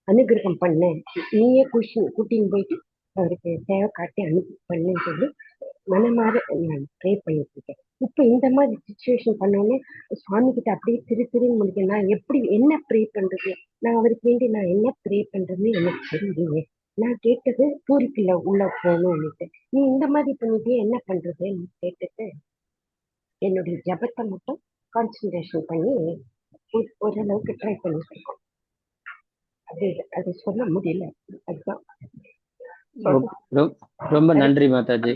அனுகிரகம் பண்ண, நீயே கூட்டின்னு போயிட்டு அவருக்கு தேவை காட்டி பண்ணுன்னு சொல்லி மனமாற நான் ப்ரே பண்ணிட்டு இருக்கேன். இப்ப இந்த மாதிரி சுச்சுவேஷன் பண்ணோன்னே சுவாமி கிட்ட அப்படியே திரு முடிக்க, நான் எப்படி என்ன ப்ரே பண்றது, நான் அவருக்கு வேண்டி நான் என்ன ப்ரே பண்றதுன்னு எனக்கு தெரியலையே. நான் கேட்டது பூரிக்குள்ள உள்ள போகணும்னுட்டு, நீ இந்த மாதிரி பண்ணிட்டே என்ன பண்றதுன்னு கேட்டுட்டு என்னுடைய ஜபத்தை மட்டும் கான்சன்ட்ரேஷன் பண்ணி ஓரளவுக்கு ட்ரை பண்ணிட்டு இருக்கோம். அது சொல்ல முடியல. அதுதான். ரொம்ப நன்றி மாதாஜி.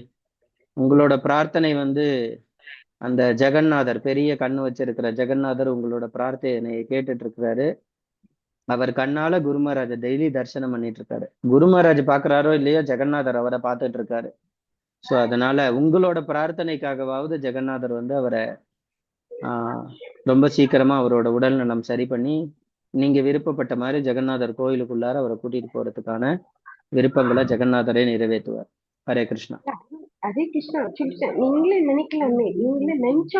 உங்களோட பிரார்த்தனை வந்து அந்த ஜெகநாதர், பெரிய கண்ணு வச்சிருக்கிற ஜெகநாதர் உங்களோட பிரார்த்தனையை கேட்டுட்டு இருக்கிறாரு. அவர் கண்ணால குருமராஜ டெய்லி தரிசனம் பண்ணிட்டு இருக்காரு. குருமராஜ் பாக்குறாரோ இல்லையோ, ஜெகநாதர் அவரை பார்த்துட்டு இருக்காரு. ஸோ அதனால உங்களோட பிரார்த்தனைக்காகவாவது ஜெகநாதர் வந்து அவரை ரொம்ப சீக்கிரமா அவரோட உடல் நலம் சரி பண்ணி நீங்க விருப்பப்பட்ட மாதிரி ஜெகநாதர் கோயிலுக்குள்ளார அவரை கூட்டிட்டு போறதுக்கான விருப்பங்களை ஜெகநாதரே நிறைவேற்றுவார். ஹரே கிருஷ்ணா. ஹரே கிருஷ்ணா. நீங்களே நினைக்கலாமே, நீங்களே நினைச்ச